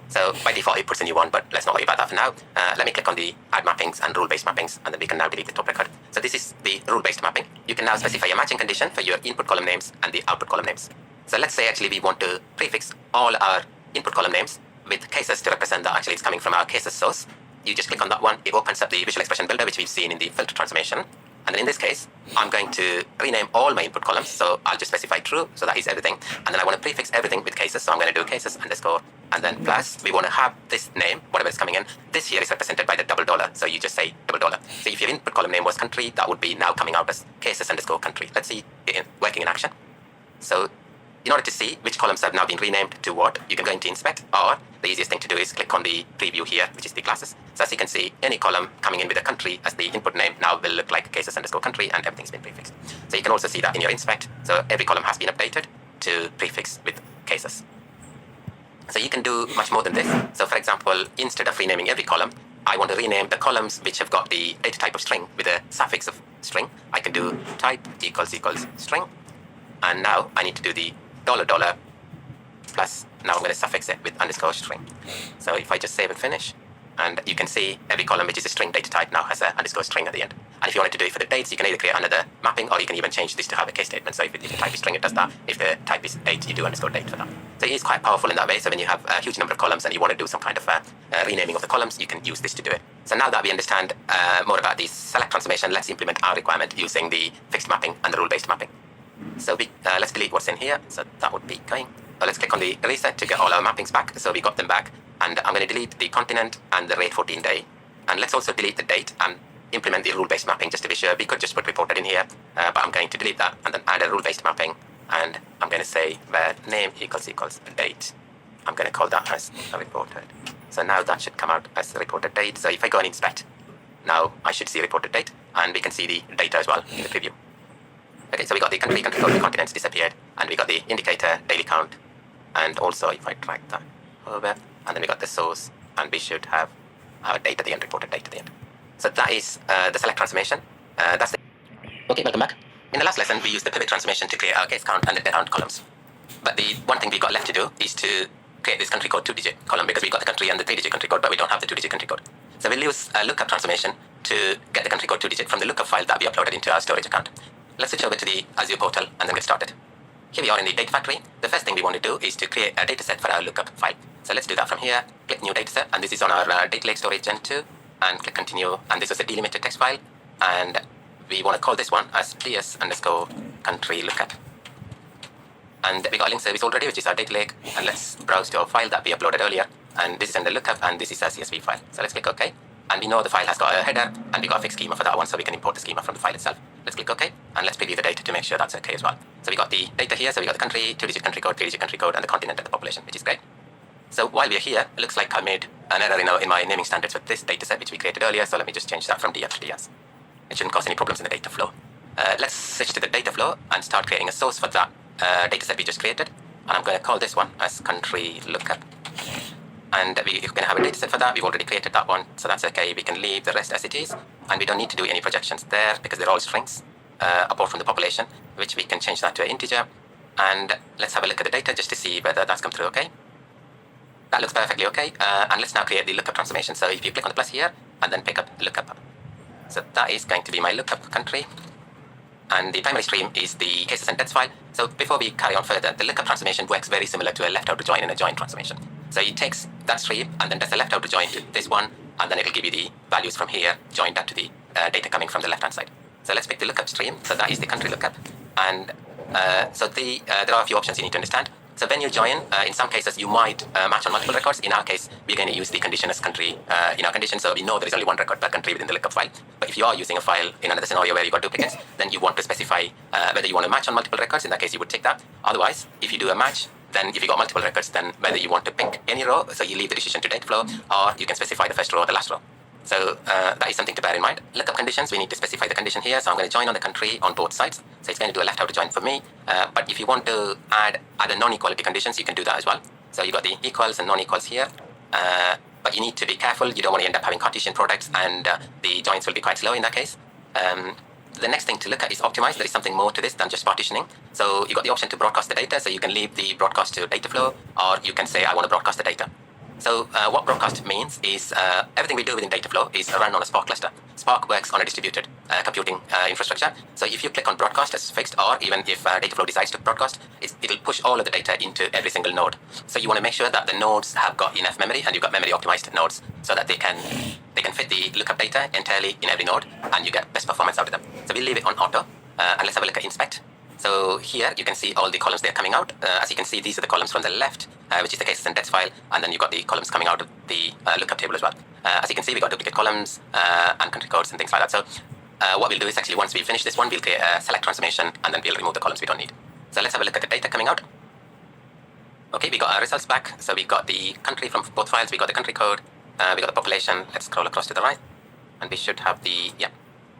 So by default, it puts a new one, but let's not worry about that for now. Let me click on the add mappings and rule-based mappings, and then we can now delete the top record. So this is the rule-based mapping. You can now specify a matching condition for your input column names and the output column names. So let's say actually we want to prefix all our input column names with cases to represent that actually it's coming from our cases source. You just click on that one. It opens up the visual expression builder, which we've seen in the filter transformation. And then in this case, I'm going to rename all my input columns. So I'll just specify true. So that is everything. And then I want to prefix everything with cases. So I'm going to do cases underscore and then plus. We want to have this name, whatever is coming in. This here is represented by the $. So you just say $. So if your input column name was country, that would be now coming out as cases underscore country. Let's see it working in action. So in order to see which columns have now been renamed to what, you can go into inspect, or the easiest thing to do is click on the preview here, which is the classes. So as you can see, any column coming in with a country as the input name now will look like cases underscore country and everything's been prefixed. So you can also see that in your inspect. So every column has been updated to prefix with cases. So you can do much more than this. So for example, instead of renaming every column, I want to rename the columns which have got the data type of string with a suffix of string. I can do type equals string. And now I need to do the $, plus now I'm going to suffix it with underscore string. So if I just save and finish, and you can see every column which is a string data type now has an underscore string at the end. And if you wanted to do it for the dates, you can either create another mapping, or you can even change this to have a case statement. So if the type is string, it does that. If the type is date, you do underscore date for that. So it is quite powerful in that way. So when you have a huge number of columns and you want to do some kind of renaming of the columns, you can use this to do it. So now that we understand more about the select transformation, let's implement our requirement using the fixed mapping and the rule-based mapping. So let's delete what's in here. So that would be going. Let's click on the reset to get all our mappings back. So we got them back. And I'm going to delete the continent and the rate 14 day. And let's also delete the date and implement the rule-based mapping just to be sure. We could just put reported in here, but I'm going to delete that and then add a rule-based mapping. And I'm going to say where name equals date. I'm going to call that as a reported. So now that should come out as a reported date. So if I go and inspect, now I should see a reported date. And we can see the data as well in the preview. Okay, so we got the country code, the continents disappeared, and we got the indicator, daily count, and also if I drag that over, and then we got the source, and we should have our date at the end, reported date at the end. So that is the select transformation. Okay, welcome back. In the last lesson, we used the pivot transformation to create our case count and the count columns. But the one thing we got left to do is to create this country code 2-digit column, because we got the country and the 3-digit country code, but we don't have the 2-digit country code. So we'll use a lookup transformation to get the country code 2-digit from the lookup file that we uploaded into our storage account. Let's switch over to the Azure portal and then get started. Here we are in the data factory. The first thing we want to do is to create a dataset for our lookup file. So let's do that from here. Click new dataset, and this is on our data lake storage gen 2, and click continue. And this was a delimited text file, and we want to call this one as ps underscore country lookup. And we got a link service already, which is our data lake. And let's browse to our file that we uploaded earlier. And this is in the lookup, and this is a CSV file. So let's click OK. And we know the file has got a header, and we got a fixed schema for that one, so we can import the schema from the file itself. Let's click OK, and let's preview the data to make sure that's okay as well. So we got the data here, so we got the country, 2-digit country code, 3-digit country code, and the continent and the population, which is great. So while we're here, it looks like I made an error in my naming standards for this dataset, which we created earlier, so let me just change that from DF to DS. It shouldn't cause any problems in the data flow. Let's switch to the data flow and start creating a source for that dataset we just created. And I'm going to call this one as country lookup. And we're going to have a dataset for that. We've already created that one, so that's okay. We can leave the rest as it is. And we don't need to do any projections there because they're all strings, apart from the population, which we can change that to an integer. And let's have a look at the data just to see whether that's come through okay. That looks perfectly okay. And let's now create the lookup transformation. So if you click on the plus here, and then pick up lookup. So that is going to be my lookup country. And the primary stream is the cases and dates file. So before we carry on further, the lookup transformation works very similar to a left outer join and a join transformation. So it takes that stream and then does a left outer join to this one, and then it'll give you the values from here, join that to the data coming from the left-hand side. So let's pick the lookup stream. So that is the country lookup. And there are a few options you need to understand. So when you join, in some cases you might match on multiple records. In our case, we're going to use the condition as country in our condition, so we know there is only one record per country within the lookup file. But if you are using a file in another scenario where you've got duplicates, then you want to specify whether you want to match on multiple records. In that case, you would take that. Otherwise, if you do a match, then if you got multiple records, then whether you want to pick any row, so you leave the decision to data flow, or you can specify the first row or the last row. So that is something to bear in mind. Lookup conditions, we need to specify the condition here. So I'm going to join on the country on both sides. So it's going to do a left outer join for me. But if you want to add other non-equality conditions, you can do that as well. So you got the equals and non-equals here. But you need to be careful. You don't want to end up having Cartesian products, and the joins will be quite slow in that case. The next thing to look at is optimize. There is something more to this than just partitioning. So you got the option to broadcast the data. So you can leave the broadcast to data flow, or you can say I want to broadcast the data. So what broadcast means is everything we do within data flow is run on a Spark cluster. Spark works on a distributed computing infrastructure. So if you click on broadcast as fixed, or even if data flow decides to broadcast, it'll push all of the data into every single node. So you want to make sure that the nodes have got enough memory, and you've got memory optimized nodes, so that they can fit the lookup data entirely in every node, and you get best performance out of them. So we'll leave it on auto, and let's have a look at inspect. So here you can see all the columns there coming out. As you can see, these are the columns from the left, which is the cases and deaths file, and then you've got the columns coming out of the lookup table as well. As you can see, we've got duplicate columns and country codes and things like that. So what we'll do is actually, once we finish this one, we'll create a select transformation, and then we'll remove the columns we don't need. So let's have a look at the data coming out. Okay, we got our results back. So we got the country from both files. We got the country code. We got the population. Let's scroll across to the right, and we should have the, yeah.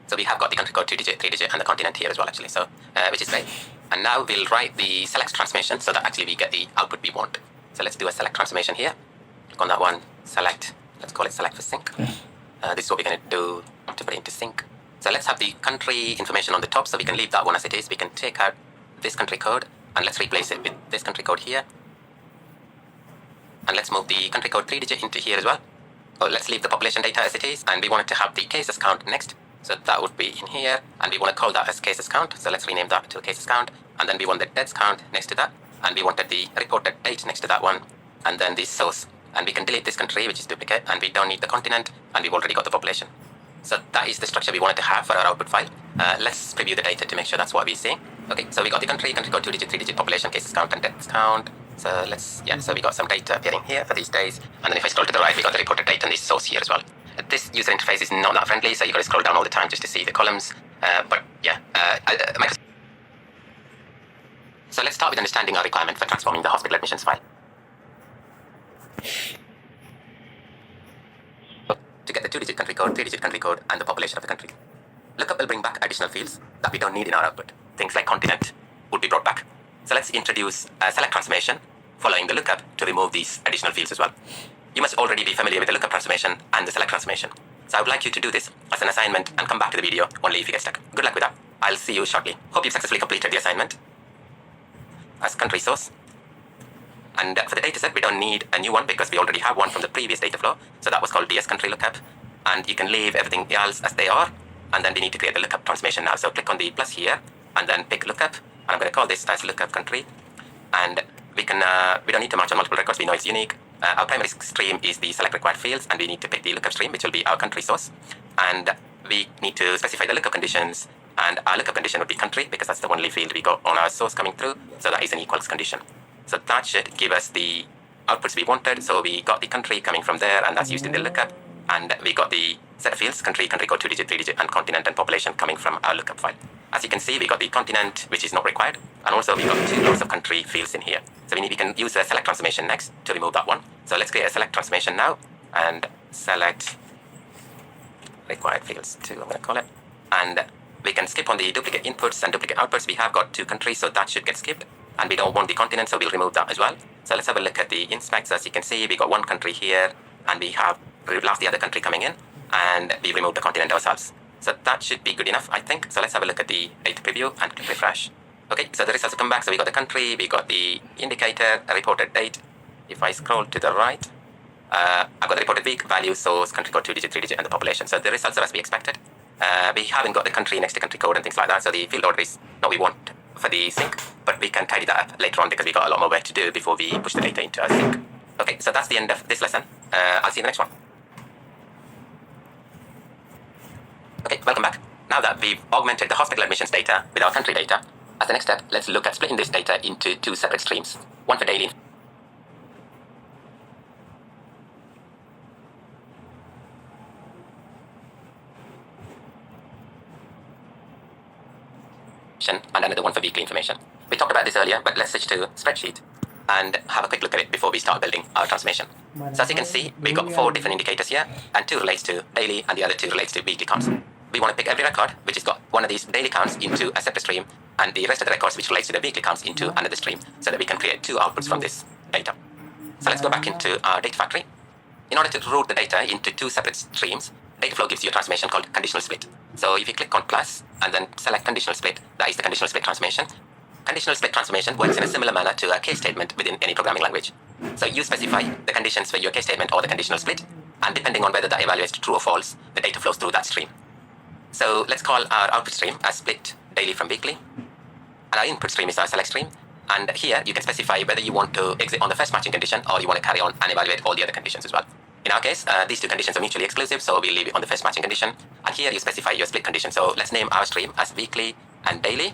So we have got the country code 2-digit, 3-digit, and the continent here as well, actually. So which is great. And now we'll write the select transformation so that actually we get the output we want. So let's do a select transformation here. Click on that one, select. Let's call it select for sync. This is what we're going to do to put it into sync. So let's have the country information on the top, so we can leave that one as it is. We can take out this country code, and let's replace it with this country code here. And let's move the country code 3-digit into here as well. Oh, let's leave the population data as it is, and we want it to have the cases count next. So that would be in here, and we want to call that as cases count. So let's rename that to cases count, and then we want the deaths count next to that, and we wanted the reported date next to that one, and then the source. And we can delete this country, which is duplicate, and we don't need the continent, and we've already got the population. So that is the structure we wanted to have for our output file. Let's preview the data to make sure that's what we see. Okay, so we got the country code 2-digit, 3-digit, population, cases count, and deaths count. So let's, yeah, so we got some data appearing here for these days, and then if I scroll to the right, we got the reported date and the source here as well. This user interface is not that friendly, so you got to scroll down all the time just to see the columns. But yeah, so let's start with understanding our requirement for transforming the hospital admissions file. To get the 2-digit country code, 3-digit country code, and the population of the country. Lookup will bring back additional fields that we don't need in our output. Things like continent would be brought back. So let's introduce a select transformation following the lookup to remove these additional fields as well. You must already be familiar with the lookup transformation and the select transformation. So I would like you to do this as an assignment and come back to the video only if you get stuck. Good luck with that. I'll see you shortly. Hope you've successfully completed the assignment. As country source. And for the dataset, we don't need a new one because we already have one from the previous data flow. So that was called DS country lookup. And you can leave everything else as they are. And then we need to create the lookup transformation now. So click on the plus here and then pick lookup. And I'm going to call this as lookup country. And we don't need to match on multiple records. We know it's unique. Our primary stream is the select required fields, and we need to pick the lookup stream, which will be our country source. And we need to specify the lookup conditions, and our lookup condition would be country, because that's the only field we got on our source coming through. So that is an equals condition. So that should give us the outputs we wanted. So we got the country coming from there, and that's used in the lookup. And we got the set of fields, country code 2-digit, 3-digit, and continent and population coming from our lookup file. As you can see, we got the continent, which is not required. And also we got 2 rows of country fields in here. So we can use a select transformation next to remove that one. So let's create a select transformation now and select required fields 2, I'm going to call it. And we can skip on the duplicate inputs and duplicate outputs. We have got 2 countries, so that should get skipped. And we don't want the continent, so we'll remove that as well. So let's have a look at the inspects. As you can see, we got 1 country here, and we have lost the other country coming in, and we removed the continent ourselves. So that should be good enough, I think. So let's have a look at the data preview and click refresh. Okay, so the results have come back. So we got the country, we got the indicator, a reported date. If I scroll to the right, I've got the reported week, value, source, country code 2-digit, 3-digit, and the population. So the results are as we expected. We haven't got the country next to country code and things like that. So the field order is not what we want for the sync, but we can tidy that up later on because we got a lot more work to do before we push the data into our sync. Okay, so that's the end of this lesson. I'll see you in the next one. Okay, welcome back. Now that we've augmented the hospital admissions data with our country data, as the next step, let's look at splitting this data into 2 separate streams. One for daily and another one for weekly information. We talked about this earlier, but let's switch to spreadsheet. and have a quick look at it before we start building our transformation. So as you can see, we got 4 different indicators here, and 2 relates to daily and the other 2 relates to weekly counts. We want to pick every record which has got one of these daily counts into a separate stream, and the rest of the records which relates to the weekly counts into another stream, so that we can create 2 outputs from this data. So let's go back into our data factory. In order to route the data into 2 separate streams, Dataflow gives you a transformation called conditional split. So if you click on plus and then select conditional split, that is the conditional split transformation. Conditional split transformation works in a similar manner to a case statement within any programming language. So you specify the conditions for your case statement or the conditional split, and depending on whether that evaluates to true or false, the data flows through that stream. So let's call our output stream as split daily from weekly, and our input stream is our select stream. And here you can specify whether you want to exit on the first matching condition or you want to carry on and evaluate all the other conditions as well. In our case, these 2 conditions are mutually exclusive, so we'll leave it on the first matching condition. And here you specify your split condition. So let's name our stream as weekly and daily.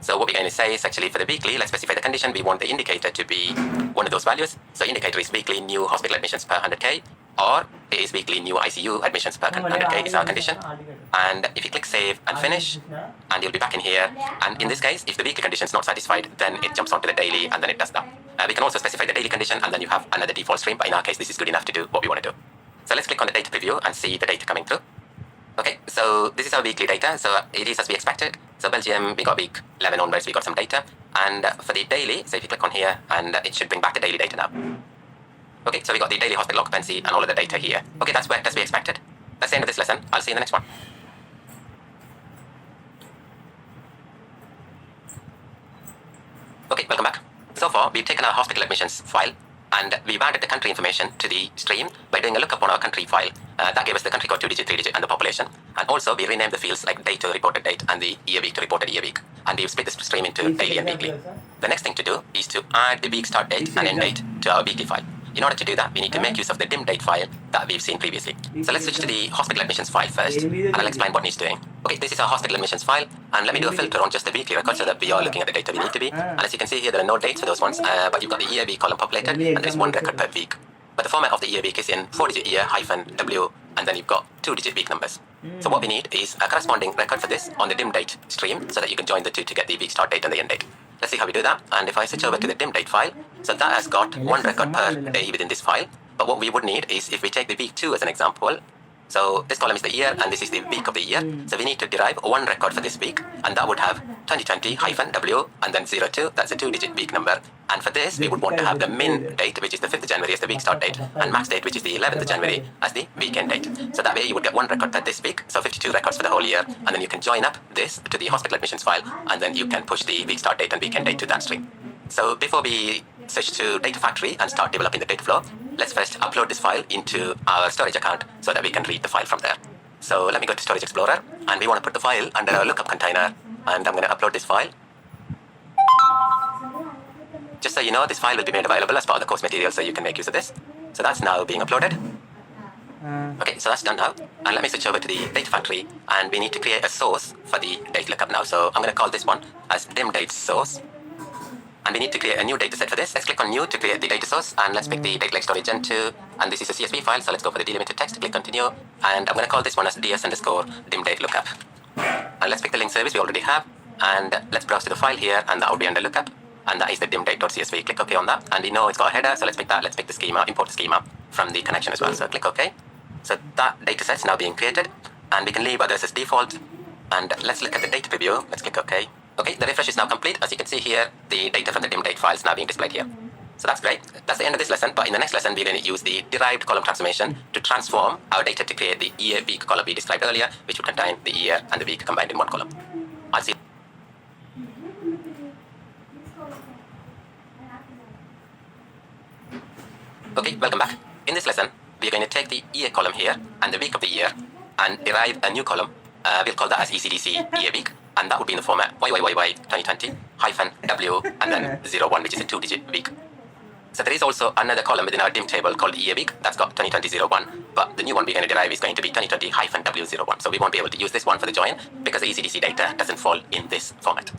So what we're going to say is actually for the weekly, let's specify the condition. We want the indicator to be one of those values. So indicator is weekly new hospital admissions per 100K, or it is weekly new ICU admissions per 100K is our condition. And if you click save and finish, and you'll be back in here. And in this case, if the weekly condition is not satisfied, then it jumps onto the daily and then it does that. We can also specify the daily condition and then you have another default stream, but in our case, this is good enough to do what we want to do. So let's click on the data preview and see the data coming through. Okay, so this is our weekly data. So it is as we expected. So Belgium, we got week 11 onwards, we got some data. And for the daily, so if you click on here, and it should bring back the daily data now. Okay, so we got the daily hospital occupancy and all of the data here. Okay, that's worked as we expected. That's the end of this lesson. I'll see you in the next one. Okay, welcome back. So far, we've taken our hospital admissions file and we've added the country information to the stream by doing a lookup on our country file. That gave us the country code 2-digit, 3-digit, and the population. And also, we renamed the fields like date to reported date and the year week to reported year week. And we've split this stream into daily and weekly. The next thing to do is to add the week start date and end date to our weekly file. In order to do that, we need to make use of the dim date file that we've seen previously. So let's switch to the hospital admissions file first, and I'll explain what needs doing. Okay, this is our hospital admissions file, and let me do a filter on just the weekly record so that we are looking at the data we need to be. And as you can see here, there are no dates for those ones, but you've got the year week column populated, and there is 1 record per week. But the format of the year week is in 4-digit year - W, and then you've got 2-digit week numbers. So what we need is a corresponding record for this on the dim date stream so that you can join the 2 to get the week start date and the end date. Let's see how we do that. And if I switch over to the dim date file, so that has got 1 record per day within this file. But what we would need is if we take the week 2 as an example, so this column is the year and this is the week of the year. So we need to derive 1 record for this week, and that would have 2020 - W and then 02, that's a 2-digit week number. And for this, we would want to have the min date, which is the 5th of January as the week start date, and max date, which is the 11th of January as the weekend date. So that way you would get 1 record per this week, so 52 records for the whole year, and then you can join up this to the hospital admissions file, and then you can push the week start date and weekend date to that stream. So before we switch to Data Factory and start developing the data flow, let's first upload this file into our storage account so that we can read the file from there. So let me go to Storage Explorer, and we want to put the file under a lookup container, and I'm going to upload this file. Just so you know, this file will be made available as part of the course material, so you can make use of this. So that's now being uploaded. Okay, so that's done now. And let me switch over to the Data Factory, and we need to create a source for the data lookup now. So I'm going to call this one as dim date source. And we need to create a new data set for this. Let's click on new to create the data source, and let's pick the data lake storage gen2, and this is a CSV file, so let's go for the delimited text, click continue, and I'm going to call this one as ds_dim date lookup. And let's pick the link service we already have, and let's browse to the file here, and that will be under lookup, and that is the dimdate.csv. Click OK on that, and we know it's got a header, so let's pick that. Let's pick the schema, import the schema from the connection as well, so click OK. So that data set's now being created, and we can leave others as default, and let's look at the data preview. Let's click OK. Okay, the refresh is now complete. As you can see here, the data from the dim date file is now being displayed here. So that's great. That's the end of this lesson, but in the next lesson, we're going to use the derived column transformation to transform our data to create the year-week column we described earlier, which would contain the year and the week combined in 1 column. I'll see. Okay, welcome back. In this lesson, we're going to take the year column here and the week of the year and derive a new column. We'll call that as ECDC year week. And that would be in the format YYYY 2020 -W and then 01, which is a 2-digit week. So there is also another column within our dim table called year week that's got 2020-01, but the new one we're going to derive is going to be 2020-W01. So we won't be able to use this one for the join because the ECDC data doesn't fall in this format.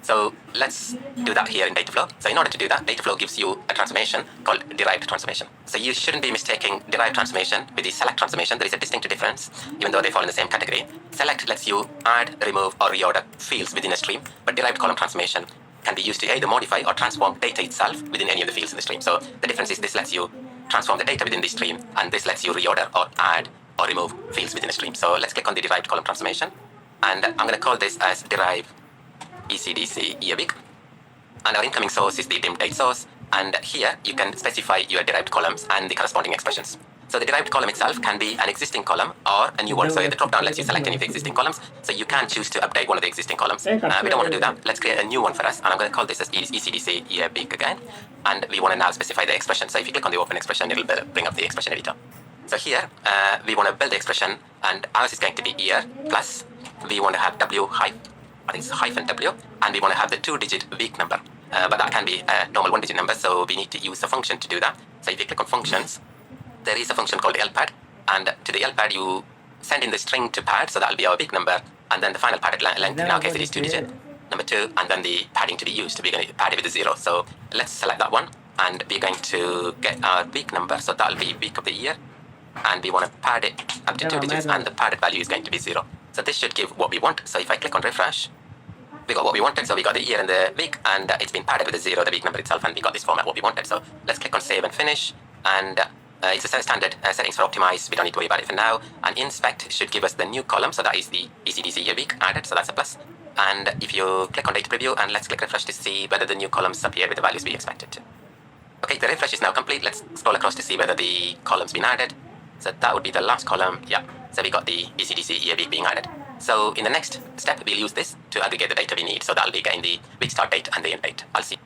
So let's do that here in Dataflow. So in order to do that, Dataflow gives you a transformation called derived transformation. So you shouldn't be mistaking derived transformation with the select transformation. There is a distinct difference, even though they fall in the same category. Select lets you add, remove, or reorder fields within a stream, but derived column transformation can be used to either modify or transform data itself within any of the fields in the stream. So the difference is this lets you transform the data within the stream, and this lets you reorder or add or remove fields within a stream. So let's click on the derived column transformation, and I'm going to call this as derive ECDC yearweek. And our incoming source is the dim date source, and here you can specify your derived columns and the corresponding expressions. So the derived column itself can be an existing column or a new one. So the drop-down lets you select any of the existing columns. So you can choose to update one of the existing columns. We don't want to do that. Let's create a new one for us, and I'm going to call this as ECDC yearweek again. And we want to now specify the expression. So if you click on the open expression, it'll bring up the expression editor. So here we want to build the expression, and ours is going to be year plus we want to have hyphen W, and we want to have the 2-digit week number. But that can be a normal 1-digit number, so we need to use a function to do that. So if you click on functions, there is a function called lpad, and to the lpad you send in the string to pad, so that'll be our week number, and then the final padded length, in our case it is 2-digit, number 2, and then the padding to be used, we're going to pad it with a 0. So let's select that one, and we're going to get our week number, so that'll be week of the year, and we want to pad it up to 2 digits, and the padded value is going to be 0. So this should give what we want. So if I click on refresh, we got what we wanted. So we got the year and the week, and it's been padded with a 0, the week number itself, and we got this format what we wanted. So let's click on save and finish, and it's a standard settings for optimize. We don't need to worry about it for now. And inspect should give us the new column, so that is the ECDC year week added, so that's a plus. And if you click on data preview, and let's click refresh to see whether the new columns appear with the values we expected to. Okay, the refresh is now complete. Let's scroll across to see whether the column's been added. So that would be the last column. Yeah, so we got the ECDC year week being added. So in the next step, we'll use this to aggregate the data we need. So that'll be getting the week start date and the end date. I'll see.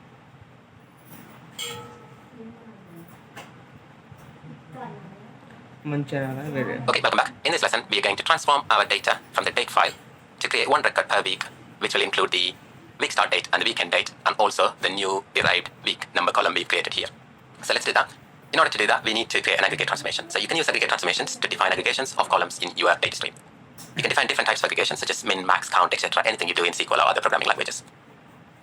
Okay, welcome back. In this lesson, we are going to transform our data from the date file to create one record per week, which will include the week start date and the weekend date, and also the new derived week number column we've created here. So let's do that. In order to do that, we need to create an aggregate transformation. So you can use aggregate transformations to define aggregations of columns in your data stream. You can define different types of aggregations, such as min, max, count, etc., anything you do in SQL or other programming languages.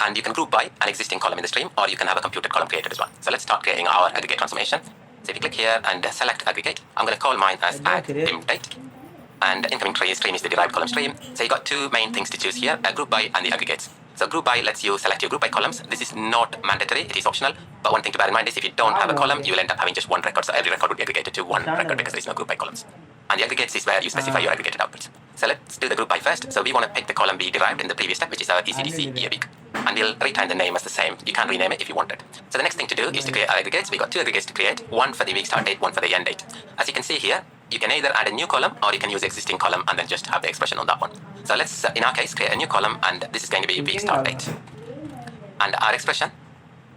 And you can group by an existing column in the stream, or you can have a computed column created as well. So let's start creating our aggregate transformation. So if you click here and select aggregate, I'm going to call mine as add dim date. And incoming stream is the derived column stream. So you got two main things to choose here, a group by and the aggregates. So group by lets you select your group by columns. This is not mandatory, it is optional. But one thing to bear in mind is if you don't have a column, you will end up having just one record. So every record would be aggregated to one record because there is no group by columns. And the aggregates is where you specify your aggregated outputs. So let's do the group by first. So we want to pick the column we derived in the previous step, which is our ECDC year week. And we'll retain the name as the same. You can rename it if you wanted. So the next thing to do is to create our aggregates. We got two aggregates to create, one for the week start date, one for the end date. As you can see here, you can either add a new column or you can use the existing column and then just have the expression on that one. So let's, in our case, create a new column, and this is going to be week start date. And our expression,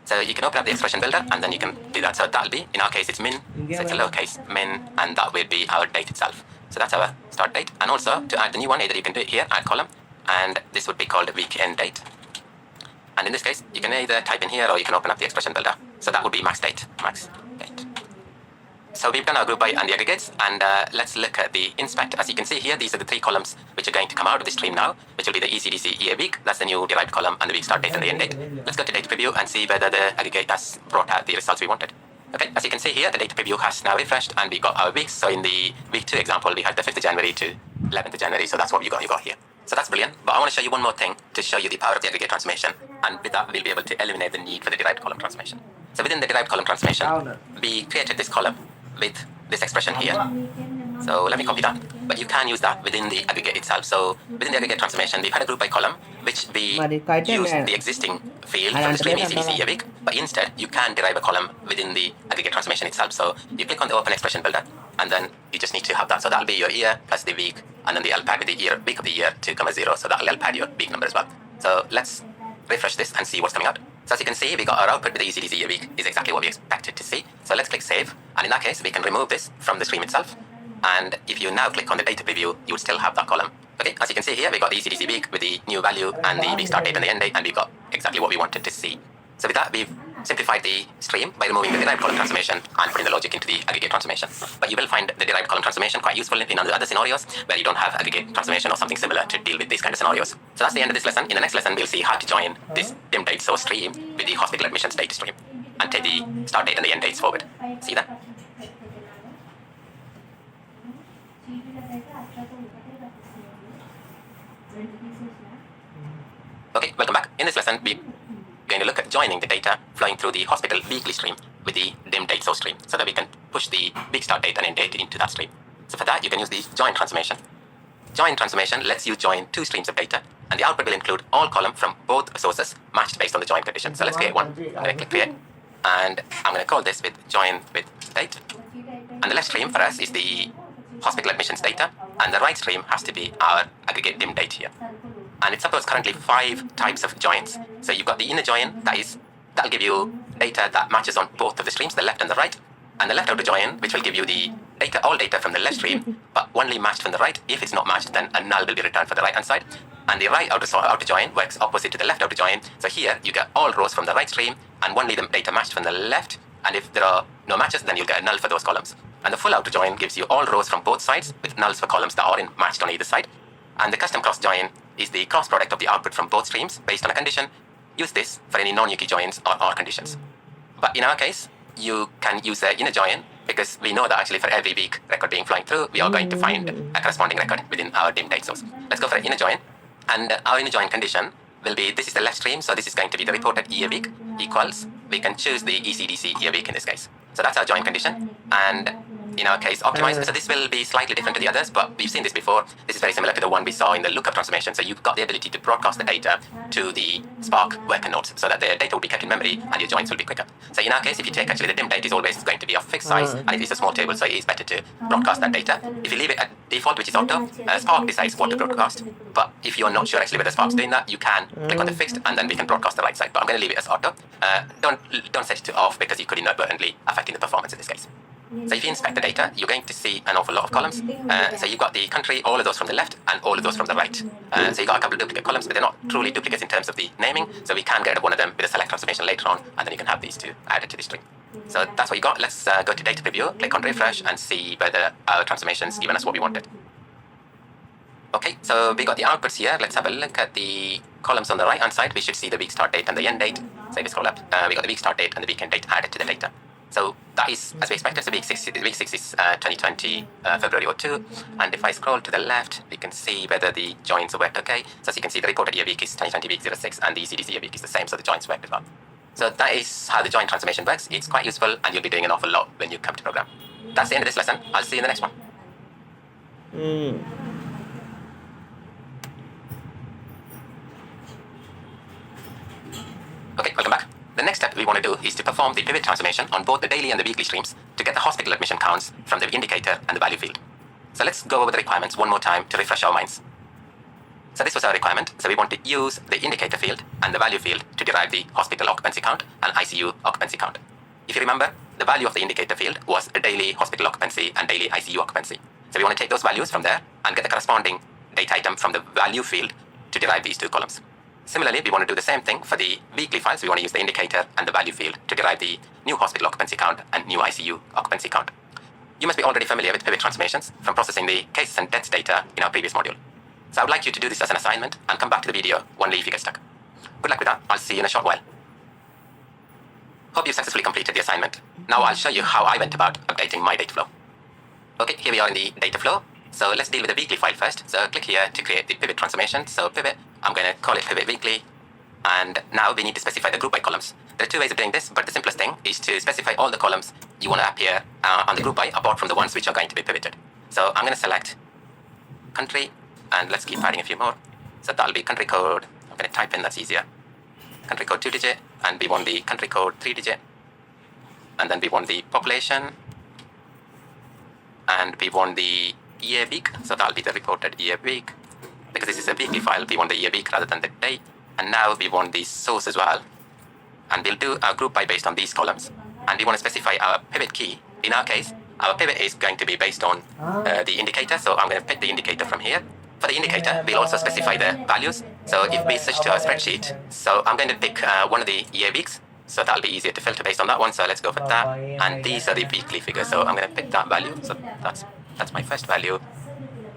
so you can open up the expression builder and then you can do that. So that'll be, in our case, it's min, so it's a lowercase min, and that will be our date itself. So that's our start date. And also to add the new one, either you can do it here, add column, and this would be called week end date. And in this case, you can either type in here or you can open up the expression builder. So that would be max date, max date. So we've done our group by and the aggregates, and let's look at the inspect. As you can see here, these are the three columns which are going to come out of the stream now, which will be the ECDC year week, that's the new derived column, and the week start date and the end date. Let's go to data preview and see whether the aggregate has brought out the results we wanted. Okay, as you can see here, the data preview has now refreshed and we got our weeks. So in the week 2 example, we had the 5th of January to 11th of January. So that's what you got here. So that's brilliant. But I want to show you one more thing to show you the power of the aggregate transformation. And with that, we'll be able to eliminate the need for the derived column transformation. So within the derived column transformation, we created this column with this expression here. So let me copy that. But you can use that within the aggregate itself. So within the aggregate transformation, we've had a group by column, which we use the existing field from the stream ECDC year week. But instead, you can derive a column within the aggregate transformation itself. So you click on the open expression builder, and then you just need to have that. So that'll be your year plus the week, and then the LPAD with the year, week of the year to come as 0. So that'll LPAD your week number as well. So let's refresh this and see what's coming out. So as you can see, we got our output with the ECDC year week is exactly what we expected to see. So let's click save. And in that case, we can remove this from the stream itself. And if you now click on the data preview, you will still have that column. Okay, as you can see here, we got the ECDC week with the new value and the week start date and the end date, and we've got exactly what we wanted to see. So with that, we've simplified the stream by removing the derived column transformation and putting the logic into the aggregate transformation. But you will find the derived column transformation quite useful in other scenarios where you don't have aggregate transformation or something similar to deal with these kind of scenarios. So that's the end of this lesson. In the next lesson, we'll see how to join this dim date source stream with the hospital admissions data stream and take the start date and the end dates forward. See you then. Okay, welcome back. In this lesson, we going to look at joining the data flowing through the hospital weekly stream with the dim date source stream so that we can push the week start date and end date into that stream. So for that, you can use the join transformation. Join transformation lets you join two streams of data, and the output will include all columns from both sources matched based on the join condition. So let's create one. I'm going to click create, and I'm going to call this with join with date. And the left stream for us is the hospital admissions data, and the right stream has to be our aggregate dim date here. And it supports currently 5 types of joins. So you've got the inner join, that'll give you data that matches on both of the streams, the left and the right. And the left outer join, which will give you the data, all data from the left stream, but only matched from the right. If it's not matched, then a null will be returned for the right hand side. And the right outer join works opposite to the left outer join. So here you get all rows from the right stream and only the data matched from the left. And if there are no matches, then you'll get a null for those columns. And the full outer join gives you all rows from both sides with nulls for columns that are matched on either side. And the custom cross join is the cross product of the output from both streams based on a condition. Use this for any non-uiojk joins or conditions. But in our case, you can use the inner join because we know that actually for every week record being flowing through, we are going to find a corresponding record within our dim date source. Let's go for an inner join. And our inner join condition will be, this is the left stream, so this is going to be the reported year week equals, we can choose the ECDC year week in this case. So that's our join condition. And in our case, optimized. So this will be slightly different to the others, but we've seen this before. This is very similar to the one we saw in the lookup transformation. So you've got the ability to broadcast the data to the Spark worker nodes so that the data will be kept in memory and your joins will be quicker. So in our case, if you take actually the dim date is always going to be of fixed size and it is a small table, so it is better to broadcast that data. If you leave it at default, which is auto, Spark decides what to broadcast. But if you're not sure actually whether Spark's doing that, you can click on the fixed and then we can broadcast the right side. But I'm going to leave it as auto. Don't set it to off because you could inadvertently affecting the performance in this case. So if you inspect the data, you're going to see an awful lot of columns. So you've got the country, all of those from the left, and all of those from the right. So you've got a couple of duplicate columns, but they're not truly duplicates in terms of the naming. So we can get rid of one of them with a select transformation later on, and then you can have these two added to the string. So that's what you got. Let's go to data preview, click on refresh, and see whether our transformation's given us what we wanted. Okay, so we got the outputs here. Let's have a look at the columns on the right hand side. We should see the week start date and the end date. So if we scroll up, we got the week start date and the weekend date added to the data. So that is as we expected. So week 6 is 2020 February 02. And if I scroll to the left, we can see whether the joins worked okay. So as you can see, the reported year week is 2020 week 06 and the ECDC year week is the same. So the joins worked as well. So that is how the join transformation works. It's quite useful and you'll be doing an awful lot when you come to program. That's the end of this lesson. I'll see you in the next one. Okay, welcome back. The next step we want to do is to perform the pivot transformation on both the daily and the weekly streams to get the hospital admission counts from the indicator and the value field. So let's go over the requirements one more time to refresh our minds. So this was our requirement. So we want to use the indicator field and the value field to derive the hospital occupancy count and ICU occupancy count. If you remember, the value of the indicator field was a daily hospital occupancy and daily ICU occupancy. So we want to take those values from there and get the corresponding data item from the value field to derive these two columns. Similarly, we want to do the same thing for the weekly files. We want to use the indicator and the value field to derive the new hospital occupancy count and new ICU occupancy count. You must be already familiar with pivot transformations from processing the cases and deaths data in our previous module. So I would like you to do this as an assignment and come back to the video only if you get stuck. Good luck with that. I'll see you in a short while. Hope you've successfully completed the assignment. Now I'll show you how I went about updating my data flow. Okay, here we are in the data flow. So let's deal with the weekly file first. So click here to create the pivot transformation. So pivot, I'm going to call it pivot weekly. And now we need to specify the group by columns. There are two ways of doing this, but the simplest thing is to specify all the columns you want to appear on the group by apart from the ones which are going to be pivoted. So I'm going to select country and let's keep adding a few more. So that'll be country code. I'm going to type in, that's easier. Country code 2-digit and we want the country code 3-digit. And then we want the population. And we want the year week, so that'll be the reported year week. Because this is a weekly file, we want the year week rather than the day. And now we want the source as well. And we'll do our group by based on these columns. And we want to specify our pivot key. In our case, our pivot is going to be based on the indicator, so I'm going to pick the indicator from here. For the indicator, we'll also specify the values. So if we switch to our spreadsheet, so I'm going to pick one of the year weeks. So that'll be easier to filter based on that one. So let's go for that. And these are the weekly figures. So I'm going to pick that value. So that's my first value.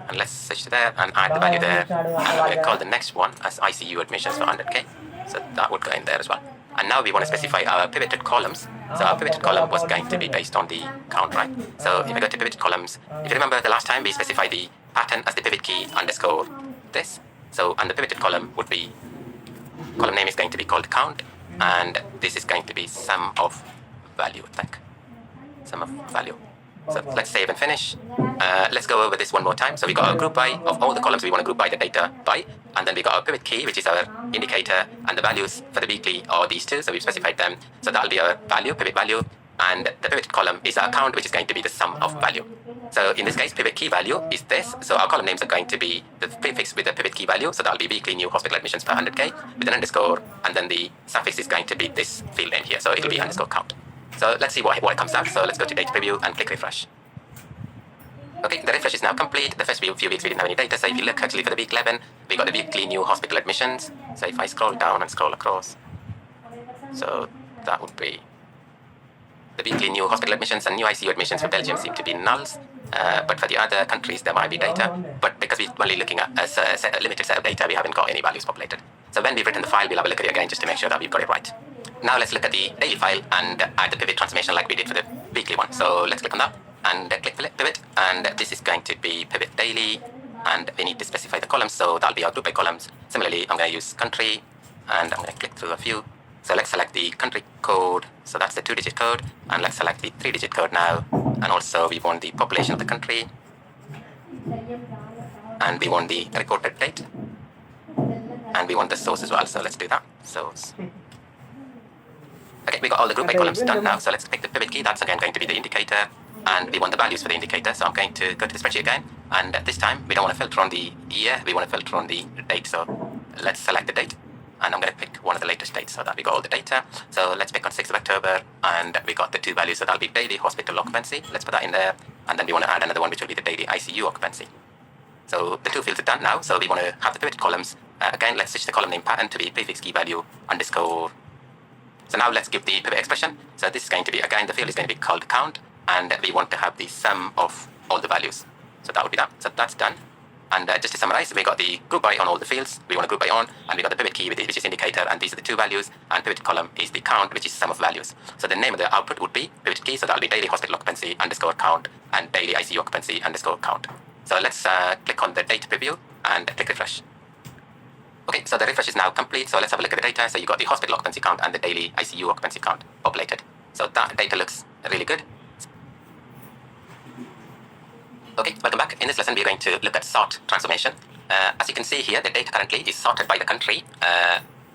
And let's switch to there and add the value there. And I'm going to call the next one as ICU admissions for 100K. So that would go in there as well. And now we want to specify our pivoted columns. So our pivoted column was going to be based on the count, right? So if I go to pivoted columns, if you remember the last time we specified the pattern as the pivot key underscore this. So and the pivoted column would be, column name is going to be called count. and this is going to be sum of value, I think. Sum of value. So let's save and finish. Let's go over this one more time. So we got a group by of all the columns we want to group by the data by, and then we got our pivot key, which is our indicator, and the values for the weekly are these two. So we've specified them. So that'll be our value, pivot value, and the pivot column is our count, which is going to be the sum of value. So in this case, pivot key value is this. So our column names are going to be the prefix with the pivot key value. So that'll be weekly new hospital admissions per 100K with an underscore, and then the suffix is going to be this field name here. So it'll be underscore count. So let's see what it comes out. So let's go to data preview and click refresh. Okay, the refresh is now complete. The first few weeks we didn't have any data. So if you look actually for the week 11, we got the weekly new hospital admissions. So if I scroll down and scroll across, so that would be the weekly new hospital admissions, and new ICU admissions for Belgium seem to be nulls. But for the other countries, there might be data. But because we're only looking at a limited set of data, we haven't got any values populated. So when we've written the file, we'll have a look at it again just to make sure that we've got it right. Now let's look at the daily file and add the pivot transformation like we did for the weekly one. So let's click on that and click pivot, and this is going to be pivot daily, and we need to specify the columns, so that'll be our group by columns. Similarly, I'm going to use country, and I'm going to click through a few. So let's select the country code, so that's the 2-digit code, and let's select the 3-digit code now, and also we want the population of the country, and we want the reported date, and we want the source as well, so let's do that, source. Okay, we got all the group by columns done now, so let's pick the pivot key. That's again going to be the indicator, and we want the values for the indicator. So I'm going to go to the spreadsheet again, and this time we don't want to filter on the year, we want to filter on the date. So let's select the date, and I'm going to pick one of the latest dates so that we got all the data. So let's pick on 6th of October, and we got the two values, so that'll be daily hospital occupancy. Let's put that in there, and then we want to add another one, which will be the daily ICU occupancy. So the two fields are done now, so we want to have the pivot columns. Again, let's switch the column name pattern to be prefix key value underscore. So now let's give the pivot expression. So this is going to be, again, the field is going to be called count, and we want to have the sum of all the values. So that would be that. So that's done. And just to summarize, we got the group by on all the fields. We want to group by on, and we got the pivot key, which is indicator, and these are the two values, and pivot column is the count, which is sum of values. So the name of the output would be pivot key, so that'll be daily hospital occupancy underscore count, and daily ICU occupancy underscore count. So let's click on the data preview and click refresh. Okay, so the refresh is now complete, so let's have a look at the data. So you got the hospital occupancy count and the daily ICU occupancy count populated. So that data looks really good. Okay, welcome back. In this lesson, we're going to look at sort transformation. As you can see here, the data currently is sorted by the country,